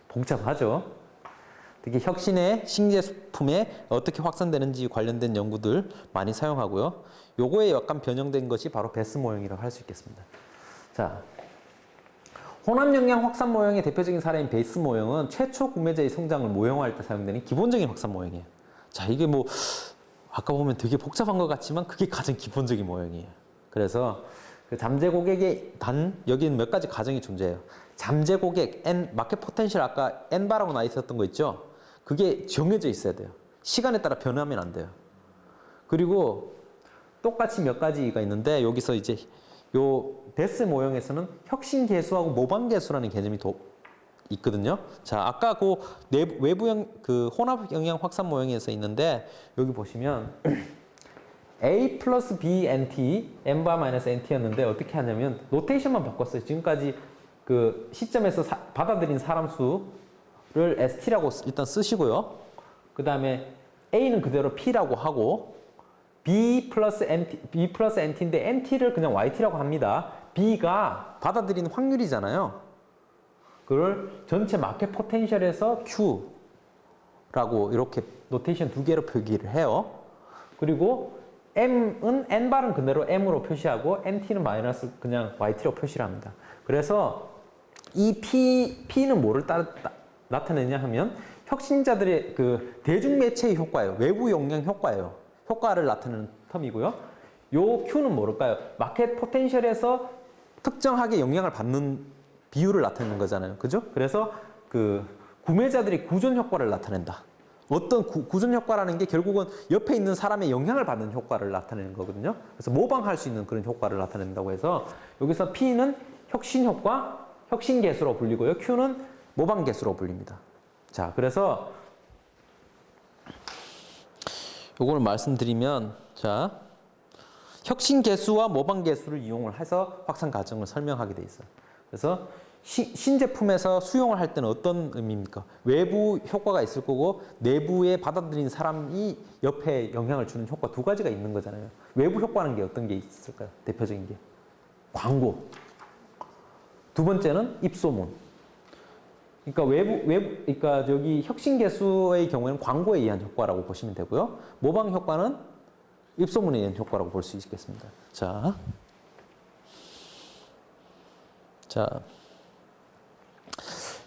복잡하죠. 특히 혁신의 신제품에 어떻게 확산되는지 관련된 연구들 많이 사용하고요. 요거에 약간 변형된 것이 바로 베스 모형이라고 할 수 있겠습니다. 자, 혼합 영향 확산 모형의 대표적인 사례인 베이스 모형은 최초 구매자의 성장을 모형화할 때 사용되는 기본적인 확산 모형이에요. 자, 이게 뭐 아까 보면 되게 복잡한 것 같지만 그게 가장 기본적인 모형이에요. 그래서 그 잠재 고객의 여기는 몇 가지 가정이 존재해요. 잠재 고객 마켓 포텐셜 아까 N바라고 나 있었던 거 있죠? 그게 정해져 있어야 돼요. 시간에 따라 변하면 안 돼요. 그리고 똑같이 몇 가지가 있는데 여기서 이제 요 데스 모형에서는 혁신 계수하고 모방 계수라는 개념이 있거든요. 자, 아까 그 외부형 그 혼합 영향 확산 모형에서 있는데 여기 보시면 A 플러스 B NT, N바 마이너스 NT였는데 어떻게 하냐면 노테이션만 바꿨어요. 지금까지 그 시점에서 받아들인 사람 수를 ST라고 일단 쓰시고요. 그 다음에 A는 그대로 P라고 하고 B 플러스 NT인데 NT를 그냥 YT라고 합니다. B가 받아들이는 확률이잖아요. 그걸 전체 마켓 포텐셜에서 Q라고 이렇게 노테이션 두 개로 표기를 해요. 그리고 N바는 그대로 M으로 표시하고 NT는 마이너스 그냥 YT로 표시를 합니다. 그래서 이 P는 뭐를 나타내냐 하면 혁신자들의 그 대중매체의 효과예요. 외부 영향 효과예요. 효과를 나타내는 텀이고요. 요 Q는 뭘까요? 마켓 포텐셜에서 특정하게 영향을 받는 비율을 나타내는 거잖아요. 그죠? 그래서 그 구매자들이 구존 효과를 나타낸다. 어떤 구존 효과라는 게 결국은 옆에 있는 사람의 영향을 받는 효과를 나타내는 거거든요. 그래서 모방할 수 있는 그런 효과를 나타낸다고 해서 여기서 P는 혁신 효과, 혁신 계수로 불리고요. Q는 모방 계수로 불립니다. 자, 그래서 요거를 말씀드리면 자, 혁신 계수와 모방 계수를 이용을 해서 확산 과정을 설명하게 돼 있어요. 그래서 신제품에서 수용을 할 때는 어떤 의미입니까? 외부 효과가 있을 거고 내부에 받아들인 사람이 옆에 영향을 주는 효과 두 가지가 있는 거잖아요. 외부 효과는 게 어떤 게 있을까요? 대표적인 게 광고. 두 번째는 입소문. 그러니까 그러니까 저기 혁신 계수의 경우에는 광고에 의한 효과라고 보시면 되고요. 모방 효과는 입소문에 의한 효과라고 볼 수 있겠습니다. 자,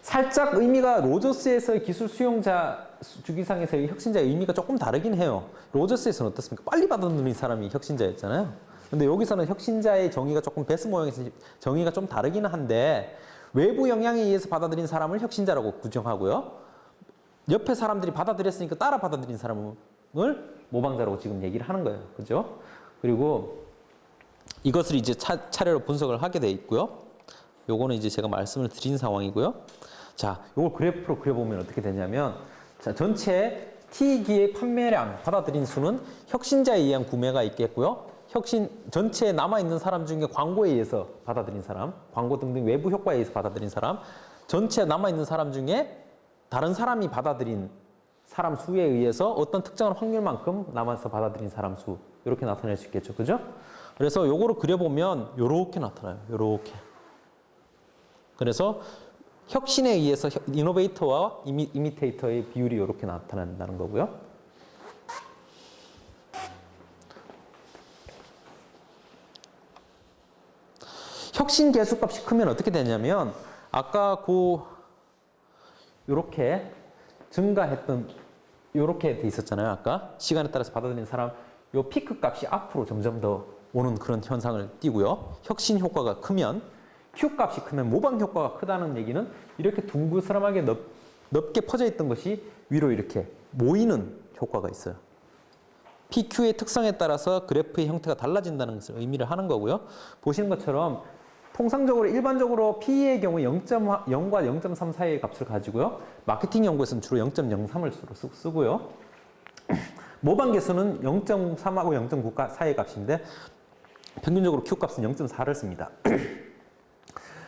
살짝 의미가 로저스에서의 기술 수용자 주기상에서의 혁신자의 의미가 조금 다르긴 해요. 로저스에서는 어떻습니까? 빨리 받아들인 사람이 혁신자였잖아요. 근데 여기서는 혁신자의 정의가 조금 베스 모형에서 정의가 좀 다르기는 한데 외부 영향에 의해서 받아들인 사람을 혁신자라고 규정하고요. 옆에 사람들이 받아들였으니까 따라 받아들인 사람을 모방자라고 지금 얘기를 하는 거예요. 그죠? 그리고 이것을 이제 차례로 분석을 하게 돼 있고요. 요거는 이제 제가 말씀을 드린 상황이고요. 자, 요걸 그래프로 그려보면 어떻게 되냐면, 자, 전체 T기의 판매량 받아들인 수는 혁신자에 의한 구매가 있겠고요. 전체에 남아있는 사람 중에 광고에 의해서 받아들인 사람, 광고 등등 외부 효과에 의해서 받아들인 사람, 전체에 남아있는 사람 중에 다른 사람이 받아들인 사람 수에 의해서 어떤 특정한 확률만큼 남아서 받아들인 사람 수, 이렇게 나타낼 수 있겠죠. 그죠? 그래서 요거를 그려보면 요렇게 나타나요. 요렇게. 그래서 혁신에 의해서 이노베이터와 이미테이터의 비율이 이렇게 나타난다는 거고요. 혁신 개수값이 크면 어떻게 되냐면 아까 요렇게 증가했던 요렇게 돼 있었잖아요. 아까 시간에 따라서 받아들이는 사람 요 피크 값이 앞으로 점점 더 오는 그런 현상을 띠고요. 혁신 효과가 크면 Q 값이 크면 모방 효과가 크다는 얘기는 이렇게 둥그스름하게 넓게 퍼져 있던 것이 위로 이렇게 모이는 효과가 있어요. PQ의 특성에 따라서 그래프의 형태가 달라진다는 것을 의미를 하는 거고요. 보시는 것처럼 통상적으로 일반적으로 P의 경우 0.0과 0.3 사이의 값을 가지고요. 마케팅 연구에서는 주로 0.03을 쓰고요. 모방 개수는 0.3하고 0.9 사이의 값인데 평균적으로 Q 값은 0.4를 씁니다.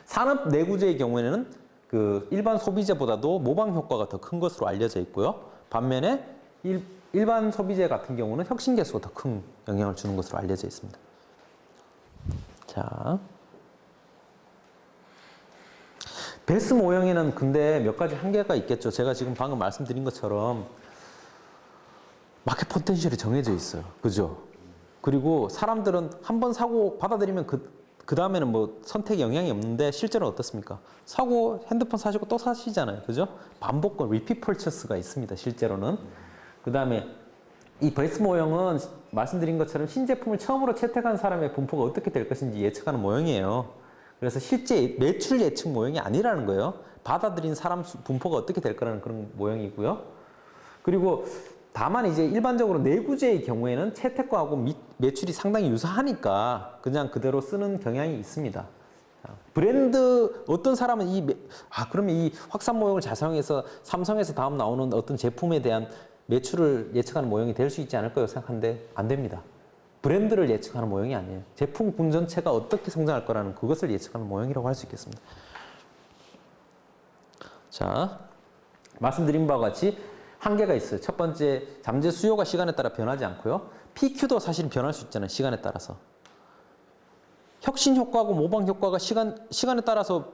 산업 내구재의 경우에는 그 일반 소비재보다도 모방 효과가 더 큰 것으로 알려져 있고요. 반면에 일반 소비재 같은 경우는 혁신 개수가 더 큰 영향을 주는 것으로 알려져 있습니다. 자, 베스 모형에는 근데 몇 가지 한계가 있겠죠. 제가 지금 방금 말씀드린 것처럼 마켓 포텐셜이 정해져 있어요. 그죠? 그리고 사람들은 한 번 사고 받아들이면 그 다음에는 뭐 선택에 영향이 없는데 실제로는 어떻습니까? 사고 핸드폰 사시고 또 사시잖아요. 그죠? 반복권, 리핏 퍼처스가 있습니다. 실제로는. 그 다음에 이 베스 모형은 말씀드린 것처럼 신제품을 처음으로 채택한 사람의 분포가 어떻게 될 것인지 예측하는 모형이에요. 그래서 실제 매출 예측 모형이 아니라는 거예요. 받아들인 사람 분포가 어떻게 될 거라는 그런 모형이고요. 그리고 다만 이제 일반적으로 내구재의 경우에는 채택과하고 매출이 상당히 유사하니까 그냥 그대로 쓰는 경향이 있습니다. 브랜드 어떤 사람은 그러면 이 확산 모형을 잘 사용해서 삼성에서 다음 나오는 어떤 제품에 대한 매출을 예측하는 모형이 될 수 있지 않을까요? 생각하는데 안 됩니다. 브랜드를 예측하는 모형이 아니에요. 제품군 전체가 어떻게 성장할 거라는 그것을 예측하는 모형이라고 할 수 있겠습니다. 자, 말씀드린 바와 같이 한계가 있어요. 첫 번째, 잠재 수요가 시간에 따라 변하지 않고요. PQ도 사실은 변할 수 있잖아요. 시간에 따라서. 혁신 효과하고 모방 효과가 시간에 따라서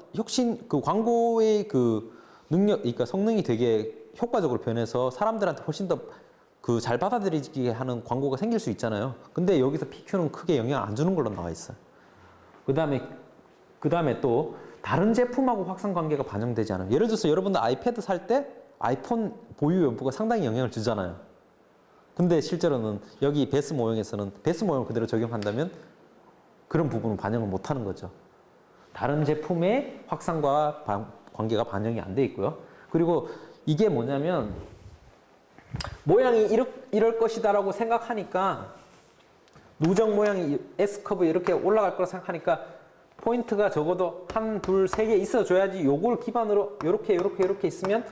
광고의 능력, 그러니까 성능이 되게 효과적으로 변해서 사람들한테 훨씬 더 잘 받아들이게 하는 광고가 생길 수 있잖아요. 근데 여기서 PQ는 크게 영향 안 주는 걸로 나와 있어요. 그 다음에 또 다른 제품하고 확산 관계가 반영되지 않아요. 예를 들어서 여러분들 아이패드 살 때 아이폰 보유 여부가 상당히 영향을 주잖아요. 근데 실제로는 여기 베스 모형에서는 베스 모형을 그대로 적용한다면 그런 부분은 반영을 못 하는 거죠. 다른 제품의 확산과 관계가 반영이 안 돼 있고요. 그리고 이게 뭐냐면 모양이 이럴 것이다라고 생각하니까 누적 모양이 S커브 이렇게 올라갈 거라 생각하니까 포인트가 적어도 한, 둘, 세 개 있어줘야지 요걸 기반으로 요렇게 있으면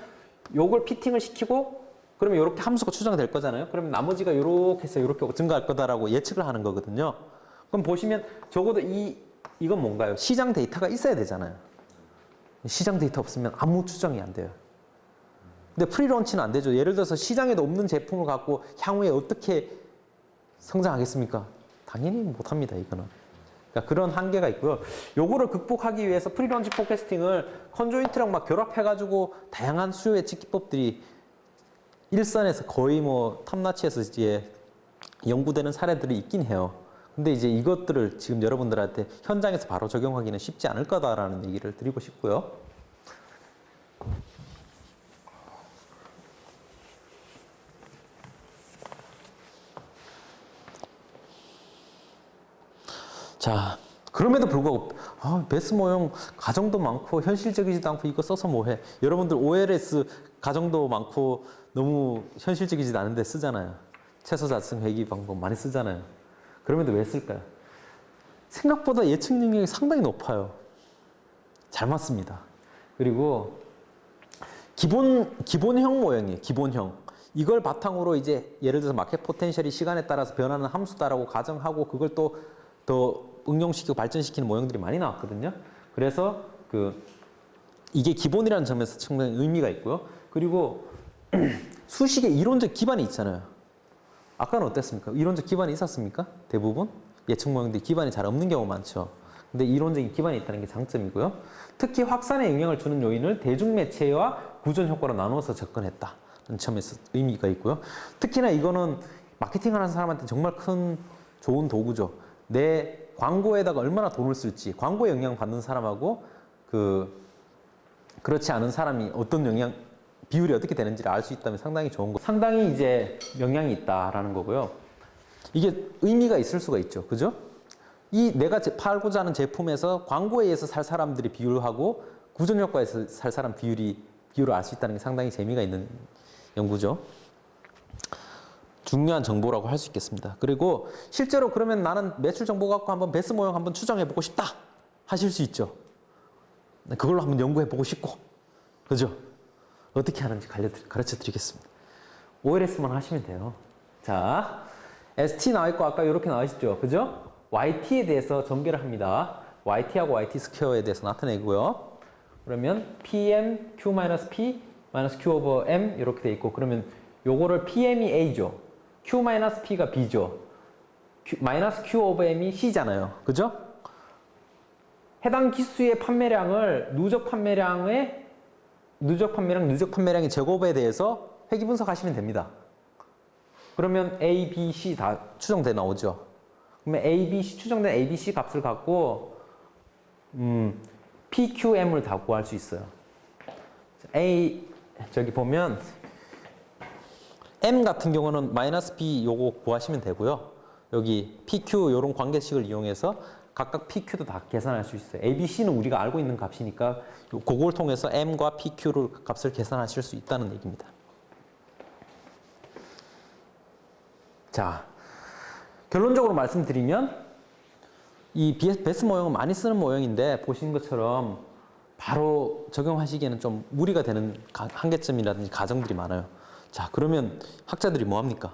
요걸 피팅을 시키고 그러면 요렇게 함수가 추정될 거잖아요. 그러면 나머지가 요렇게 해서 요렇게 증가할 거다라고 예측을 하는 거거든요. 그럼 보시면 적어도 이건 뭔가요? 시장 데이터가 있어야 되잖아요. 시장 데이터 없으면 아무 추정이 안 돼요. 근데 프리런치는 안 되죠. 예를 들어서 시장에도 없는 제품을 갖고 향후에 어떻게 성장하겠습니까? 당연히 못합니다, 이거는. 그러니까 그런 한계가 있고요. 요거를 극복하기 위해서 프리런치 포캐스팅을 컨조인트랑 막 결합해가지고 다양한 수요 예측 기법들이 일선에서 거의 뭐 탑나치에서 이제 연구되는 사례들이 있긴 해요. 근데 이제 이것들을 지금 여러분들한테 현장에서 바로 적용하기는 쉽지 않을 거다라는 얘기를 드리고 싶고요. 자, 그럼에도 불구하고 베스 모형 가정도 많고 현실적이지도 않고 이거 써서 뭐해? 여러분들 OLS 가정도 많고 너무 현실적이지도 않은데 쓰잖아요. 최소 자승 회귀 방법 많이 쓰잖아요. 그럼에도 왜 쓸까요? 생각보다 예측 능력이 상당히 높아요. 잘 맞습니다. 그리고 기본형 모형이에요. 기본형. 이걸 바탕으로 이제 예를 들어서 마켓 포텐셜이 시간에 따라서 변하는 함수다라고 가정하고 그걸 또 더 응용시키고 발전시키는 모형들이 많이 나왔거든요. 그래서 이게 기본이라는 점에서 충분히 의미가 있고요. 그리고 수식의 이론적 기반이 있잖아요. 아까는 어땠습니까? 이론적 기반이 있었습니까? 대부분 예측 모형들이 기반이 잘 없는 경우 많죠. 근데 이론적인 기반이 있다는 게 장점이고요. 특히 확산에 영향을 주는 요인을 대중매체와 구전 효과로 나누어서 접근했다는 점에서 의미가 있고요. 특히나 이거는 마케팅하는 사람한테 정말 큰 좋은 도구죠. 내 광고에다가 얼마나 돈을 쓸지, 광고에 영향 받는 사람하고 그렇지 않은 사람이 어떤 영향 비율이 어떻게 되는지를 알 수 있다면 상당히 좋은 거. 상당히 이제 영향이 있다라는 거고요. 이게 의미가 있을 수가 있죠, 그죠? 이 내가 팔고자 하는 제품에서 광고에 의해서 살 사람들의 비율하고 구전 효과에서 살 사람 비율을 알 수 있다는 게 상당히 재미가 있는 연구죠. 중요한 정보라고 할 수 있겠습니다. 그리고 실제로 그러면 나는 매출 정보 갖고 한번 베스 모형 한번 추정해 보고 싶다 하실 수 있죠. 그걸로 한번 연구해 보고 싶고, 그죠? 어떻게 하는지 가르쳐 드리겠습니다. OLS만 하시면 돼요. 자, ST 나와 있고 아까 이렇게 나와 있죠, 그죠? YT에 대해서 전개를 합니다. YT하고 YT 스퀘어에 대해서 나타내고요. 그러면 PM, Q-P, Q over M 이렇게 돼 있고, 그러면 요거를 PM이 A죠. Q-P가 B죠. Q over M이 C잖아요. 그죠? 해당 기수의 판매량을 누적 판매량의 제곱에 대해서 회귀 분석하시면 됩니다. 그러면 A, B, C 다 추정돼 나오죠. 그러면 A, B, C 추정된 A, B, C 값을 갖고 P, Q, M을 다 구할 수 있어요. 저기 보면 M 같은 경우는 마이너스 B 요거 구하시면 되고요. 여기 PQ 요런 관계식을 이용해서 각각 PQ도 다 계산할 수 있어요. A, B, C는 우리가 알고 있는 값이니까 그걸 통해서 M과 PQ를 값을 계산하실 수 있다는 얘기입니다. 자, 결론적으로 말씀드리면 이 베스 모형은 많이 쓰는 모형인데 보신 것처럼 바로 적용하시기에는 좀 무리가 되는 한계점이라든지 가정들이 많아요. 자, 그러면 학자들이 뭐 합니까?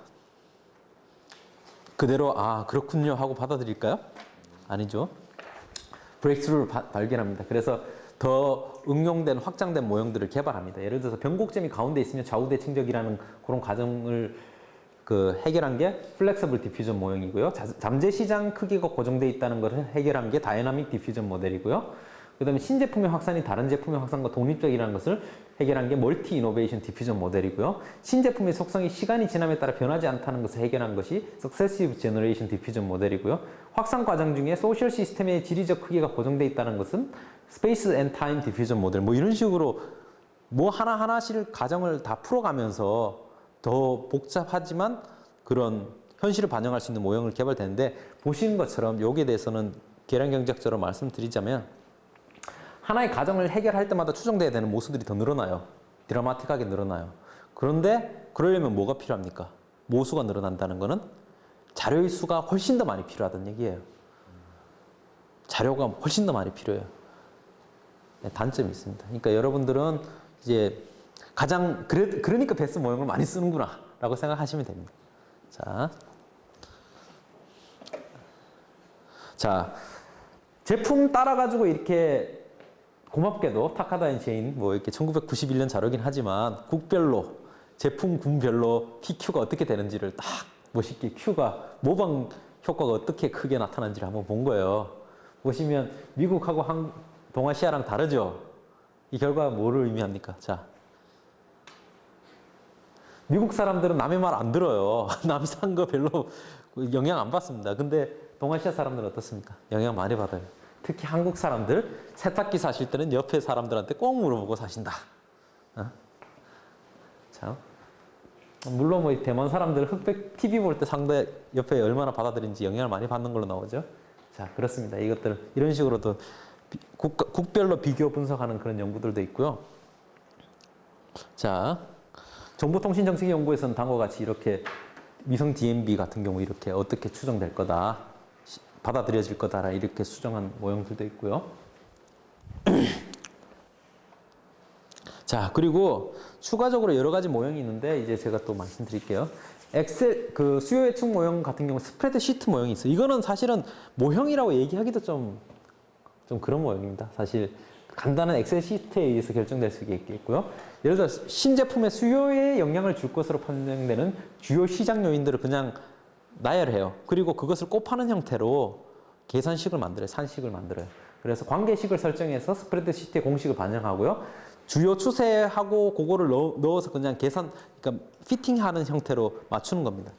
그대로 그렇군요 하고 받아들일까요? 아니죠. 브레이크스루를 발견합니다. 그래서 더 응용된 확장된 모형들을 개발합니다. 예를 들어서 변곡점이 가운데 있으면 좌우대칭적이라는 그런 과정을 해결한 게 플렉서블 디퓨전 모형이고요. 잠재 시장 크기가 고정되어 있다는 것을 해결한 게 다이나믹 디퓨전 모델이고요. 그 다음에 신제품의 확산이 다른 제품의 확산과 독립적이라는 것을 해결한 게 멀티 이노베이션 디퓨전 모델이고요. 신제품의 속성이 시간이 지남에 따라 변하지 않다는 것을 해결한 것이 석세시브 제너레이션 디퓨전 모델이고요. 확산 과정 중에 소셜 시스템의 지리적 크기가 고정되어 있다는 것은 스페이스 앤 타임 디퓨전 모델, 뭐 이런 식으로 뭐 하나하나씩 과정을 다 풀어가면서 더 복잡하지만 그런 현실을 반영할 수 있는 모형을 개발되는데, 보시는 것처럼 여기에 대해서는 계량경제학적으로 말씀드리자면 하나의 과정을 해결할 때마다 추정돼야 되는 모수들이 더 늘어나요. 드라마틱하게 늘어나요. 그런데 그러려면 뭐가 필요합니까? 모수가 늘어난다는 것은 자료의 수가 훨씬 더 많이 필요하다는 얘기예요. 자료가 훨씬 더 많이 필요해요. 네, 단점이 있습니다. 그러니까 여러분들은 이제 그러니까 베스 모형을 많이 쓰는구나 라고 생각하시면 됩니다. 자, 제품 따라가지고 이렇게 고맙게도 타카다 앤 제인 뭐 이렇게 1991년 자료긴 하지만 국별로 제품군별로 PQ가 어떻게 되는지를 딱 멋있게 Q가 모방 효과가 어떻게 크게 나타나는지를 한번 본 거예요. 보시면 미국하고 동아시아랑 다르죠. 이 결과가 뭐를 의미합니까? 자, 미국 사람들은 남의 말 안 들어요. 남이 산 거 별로 영향 안 받습니다. 근데 동아시아 사람들은 어떻습니까? 영향 많이 받아요. 특히 한국 사람들 세탁기 사실 때는 옆에 사람들한테 꼭 물어보고 사신다. 참. 물론 뭐 대만 사람들 흑백 TV 볼 때 상대 옆에 얼마나 받아들인지 영향을 많이 받는 걸로 나오죠. 자, 그렇습니다. 이것들 이런 식으로도 국별로 비교 분석하는 그런 연구들도 있고요. 자, 정보통신정책연구에서는 다음과 같이 이렇게 위성 DMB 같은 경우 이렇게 어떻게 추정될 거다, 받아들여질 거다 이렇게 수정한 모형들도 있고요. 자, 그리고 추가적으로 여러 가지 모형이 있는데 이제 제가 또 말씀드릴게요. 엑셀 그 수요 예측 모형 같은 경우 스프레드 시트 모형이 있어요. 이거는 사실은 모형이라고 얘기하기도 좀 그런 모형입니다. 사실 간단한 엑셀 시트에 의해서 결정될 수 있겠고요. 예를 들어 신제품의 수요에 영향을 줄 것으로 판정되는 주요 시장 요인들을 그냥 나열해요. 그리고 그것을 곱하는 형태로 계산식을 만들어요. 산식을 만들어요. 그래서 관계식을 설정해서 스프레드 시트의 공식을 반영하고요. 주요 추세하고 그거를 넣어서 그냥 그러니까 피팅하는 형태로 맞추는 겁니다.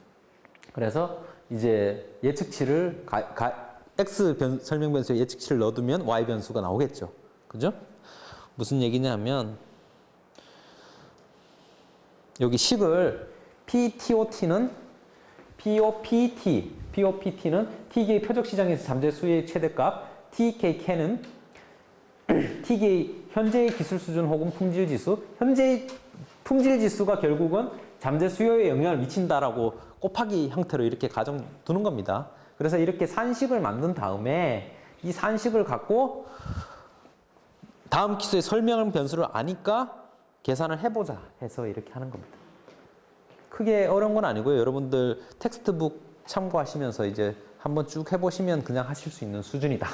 그래서 이제 예측치를 X 설명 변수에 예측치를 넣어두면 Y 변수가 나오겠죠. 그죠? 무슨 얘기냐면 여기 식을 PTOT는 POPT는 TK의 표적 시장에서 잠재 수의 최대값, TK는 TK 현재의 기술 수준 혹은 품질 지수, 현재의 품질 지수가 결국은 잠재 수요에 영향을 미친다라고 곱하기 형태로 이렇게 가정 두는 겁니다. 그래서 이렇게 산식을 만든 다음에 이 산식을 갖고 다음 기수의 설명 변수를 아니까 계산을 해보자 해서 이렇게 하는 겁니다. 크게 어려운 건 아니고요. 여러분들 텍스트북 참고하시면서 이제 한번 쭉 해보시면 그냥 하실 수 있는 수준이다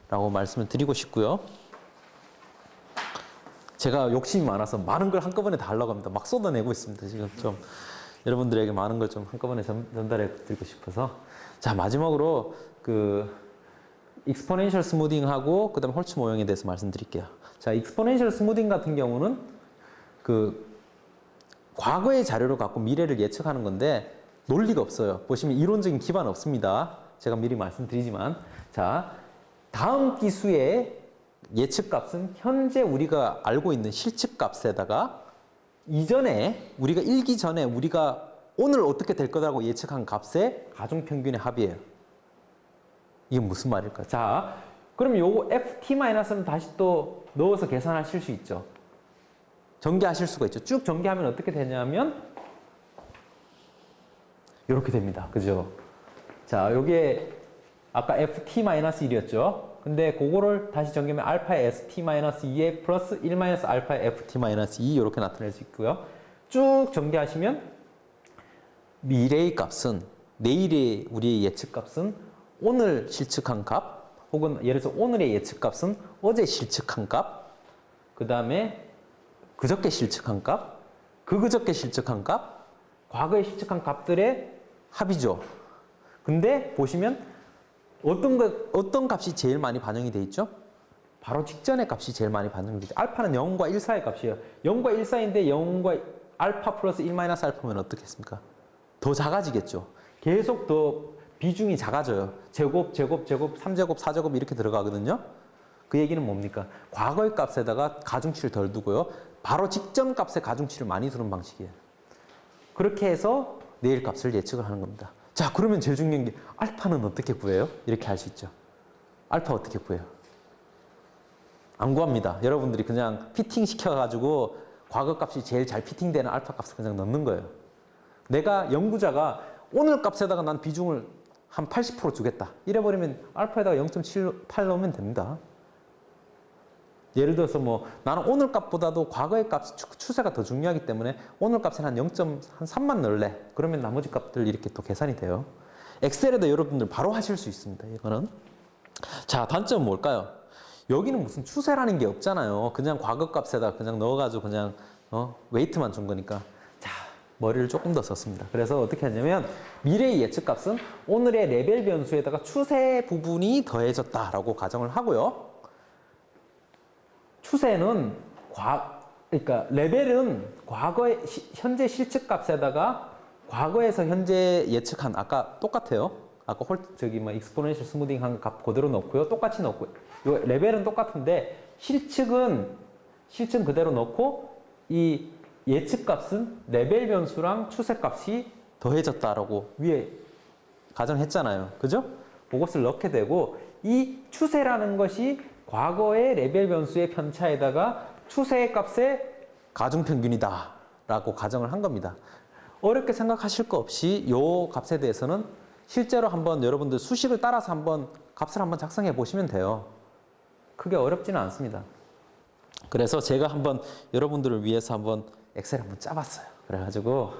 라고 말씀을 드리고 싶고요. 제가 욕심이 많아서 많은 걸 한꺼번에 다 하려고 합니다. 막 쏟아내고 있습니다. 지금 좀 여러분들에게 많은 걸 좀 한꺼번에 전달해 드리고 싶어서. 자, 마지막으로 그 익스포넨셜 스무딩하고 그다음 홀츠 모형에 대해서 말씀드릴게요. 자, 익스포넨셜 스무딩 같은 경우는 그 과거의 자료를 갖고 미래를 예측하는 건데 논리가 없어요. 보시면 이론적인 기반 없습니다. 제가 미리 말씀드리지만, 자, 다음 기수의 예측값은 현재 우리가 알고 있는 실측값에다가 이전에 우리가 일기 전에 우리가 오늘 어떻게 될 거라고 예측한 값의 가중평균의 합이에요. 이게 무슨 말일까? 자, 그럼 요거 FT-는 다시 또 넣어서 계산하실 수 있죠. 전개하실 수가 있죠. 쭉 전개하면 어떻게 되냐면 이렇게 됩니다. 그죠? 자, 요게 아까 FT-1이었죠. 근데 그거를 다시 전개하면 알파의 ST-2에 플러스 1 알파의 FT-2 이렇게 나타낼 수 있고요. 쭉 전개하시면 미래의 값은, 내일의 우리의 예측값은 오늘 실측한 값, 혹은 예를 들어서 오늘의 예측값은 어제 실측한 값, 그 다음에 그저께 실측한 값, 그저께 실측한 값, 과거에 실측한 값들의 합이죠. 근데 보시면 어떤 값이 제일 많이 반영이 돼 있죠? 바로 직전의 값이 제일 많이 반영이 되죠. 알파는 0과 1 사이의 값이에요. 0과 1 사이인데 0과 알파 플러스 1 마이너스 알파면 어떻겠습니까? 더 작아지겠죠. 계속 더 비중이 작아져요. 제곱, 3제곱, 4제곱 이렇게 들어가거든요. 그 얘기는 뭡니까? 과거의 값에다가 가중치를 덜 두고요. 바로 직전 값에 가중치를 많이 두는 방식이에요. 그렇게 해서 내일 값을 예측을 하는 겁니다. 자, 그러면 제일 중요한 게 알파는 어떻게 구해요? 이렇게 할 수 있죠. 알파 어떻게 구해요? 안 구합니다. 여러분들이 그냥 피팅 시켜가지고 과거 값이 제일 잘 피팅되는 알파 값을 그냥 넣는 거예요. 내가 연구자가 오늘 값에다가 난 비중을 한 80% 주겠다. 이래버리면 알파에다가 0.78 넣으면 됩니다. 예를 들어서 뭐 나는 오늘 값보다도 과거의 값 추세가 더 중요하기 때문에 오늘 값에 한 0.3만 넣을래. 그러면 나머지 값들 이렇게 또 계산이 돼요. 엑셀에도 여러분들 바로 하실 수 있습니다. 이거는. 자, 단점은 뭘까요? 여기는 무슨 추세라는 게 없잖아요. 그냥 과거 값에다 그냥 넣어가지고 그냥 웨이트만 준 거니까. 자, 머리를 조금 더 썼습니다. 그래서 어떻게 하냐면 미래의 예측값은 오늘의 레벨 변수에다가 추세 부분이 더해졌다라고 가정을 하고요. 추세는 그러니까 레벨은 과거의 현재 실측값에다가 과거에서 현재 예측한 아까 똑같아요. 아까 익스포넨셜 스무딩 한 값 그대로 넣고요. 똑같이 넣고요. 요 레벨은 똑같은데 실측은 그대로 넣고 이 예측값은 레벨 변수랑 추세값이 더해졌다라고 위에 가정했잖아요. 그죠? 그것을 넣게 되고 이 추세라는 것이 과거의 레벨 변수의 편차에다가 추세의 값의 가중평균이다 라고 가정을 한 겁니다. 어렵게 생각하실 거 없이 이 값에 대해서는 실제로 한번 여러분들 수식을 따라서 한번 값을 한번 작성해 보시면 돼요. 크게 어렵지는 않습니다. 그래서 제가 한번 여러분들을 위해서 한번 엑셀 한번 짜봤어요. 그래가지고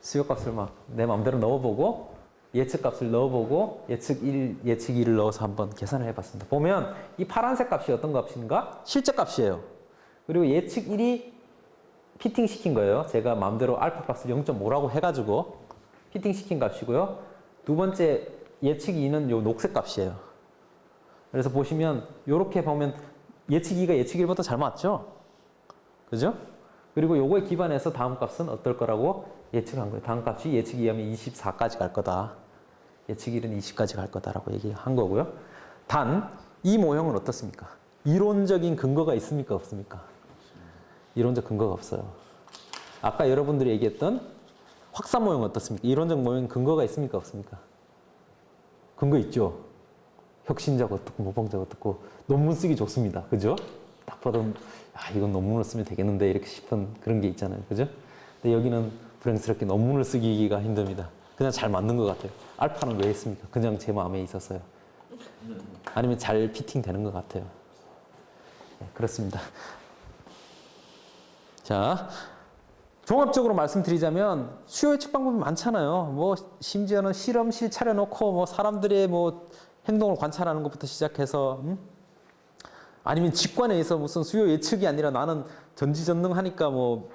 수요값을 막 내 마음대로 넣어보고 예측값을 넣어보고 예측 1, 예측 2를 넣어서 한번 계산을 해봤습니다. 보면 이 파란색 값이 어떤 값인가? 실제 값이에요. 그리고 예측 1이 피팅 시킨 거예요. 제가 마음대로 알파 값을 0.5라고 해가지고 피팅 시킨 값이고요. 두 번째 예측 2는 요 녹색 값이에요. 그래서 보시면 요렇게 보면 예측 2가 예측 1보다 잘 맞죠? 그죠? 그리고 요거에 기반해서 다음 값은 어떨 거라고 예측한 거예요. 다음 값이 예측 2하면 24까지 갈 거다. 예측 1은 20까지 갈 거다라고 얘기한 거고요. 단, 이 모형은 어떻습니까? 이론적인 근거가 있습니까? 없습니까? 이론적 근거가 없어요. 아까 여러분들이 얘기했던 확산 모형은 어떻습니까? 이론적 모형 근거가 있습니까? 없습니까? 근거 있죠? 혁신적 어떻고 모범적 어떻고 논문 쓰기 좋습니다. 그죠? 딱 봐도 이건 논문을 쓰면 되겠는데 이렇게 싶은 그런 게 있잖아요. 그죠? 근데 여기는 불행스럽게 논문을 쓰기가 힘듭니다. 그냥 잘 맞는 것 같아요. 알파는 왜 했습니까? 그냥 제 마음에 있었어요. 아니면 잘 피팅 되는 것 같아요. 네, 그렇습니다. 자, 종합적으로 말씀드리자면 수요 예측 방법이 많잖아요. 뭐 심지어는 실험실 차려놓고 뭐 사람들의 뭐 행동을 관찰하는 것부터 시작해서 아니면 직관에서 무슨 수요 예측이 아니라 나는 전지전능하니까 뭐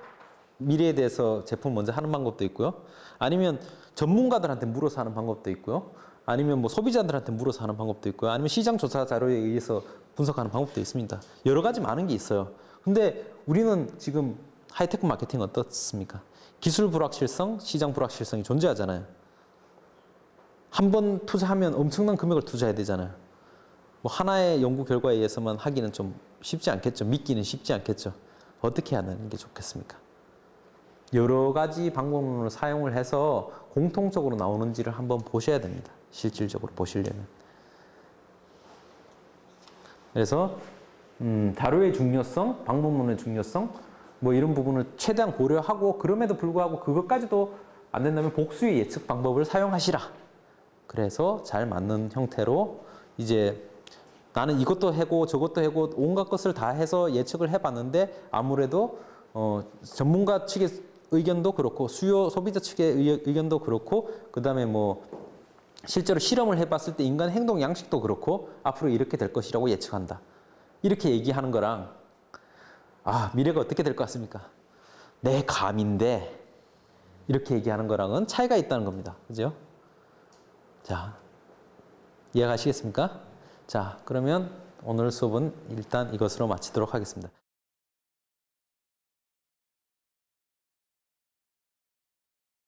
미래에 대해서 제품 먼저 하는 방법도 있고요. 아니면 전문가들한테 물어서 하는 방법도 있고요. 아니면 뭐 소비자들한테 물어서 하는 방법도 있고요. 아니면 시장 조사 자료에 의해서 분석하는 방법도 있습니다. 여러 가지 많은 게 있어요. 근데 우리는 지금 하이테크 마케팅 어떻습니까? 기술 불확실성, 시장 불확실성이 존재하잖아요. 한 번 투자하면 엄청난 금액을 투자해야 되잖아요. 뭐 하나의 연구 결과에 의해서만 하기는 좀 쉽지 않겠죠. 믿기는 쉽지 않겠죠. 어떻게 하는 게 좋겠습니까? 여러 가지 방법론을 사용을 해서 공통적으로 나오는지를 한번 보셔야 됩니다. 실질적으로 보시려면. 그래서 자료의 중요성, 방법론의 중요성 뭐 이런 부분을 최대한 고려하고 그럼에도 불구하고 그것까지도 안 된다면 복수의 예측 방법을 사용하시라. 그래서 잘 맞는 형태로 이제 나는 이것도 해고 저것도 해고 온갖 것을 다 해서 예측을 해봤는데 아무래도 전문가 측의 의견도 그렇고 수요 소비자 측의 의견도 그렇고 그다음에 뭐 실제로 실험을 해봤을 때 인간 행동 양식도 그렇고 앞으로 이렇게 될 것이라고 예측한다. 이렇게 얘기하는 거랑 미래가 어떻게 될 것 같습니까? 내 감인데 이렇게 얘기하는 거랑은 차이가 있다는 겁니다. 그죠? 자, 이해가시겠습니까? 자, 그러면 오늘 수업은 일단 이것으로 마치도록 하겠습니다.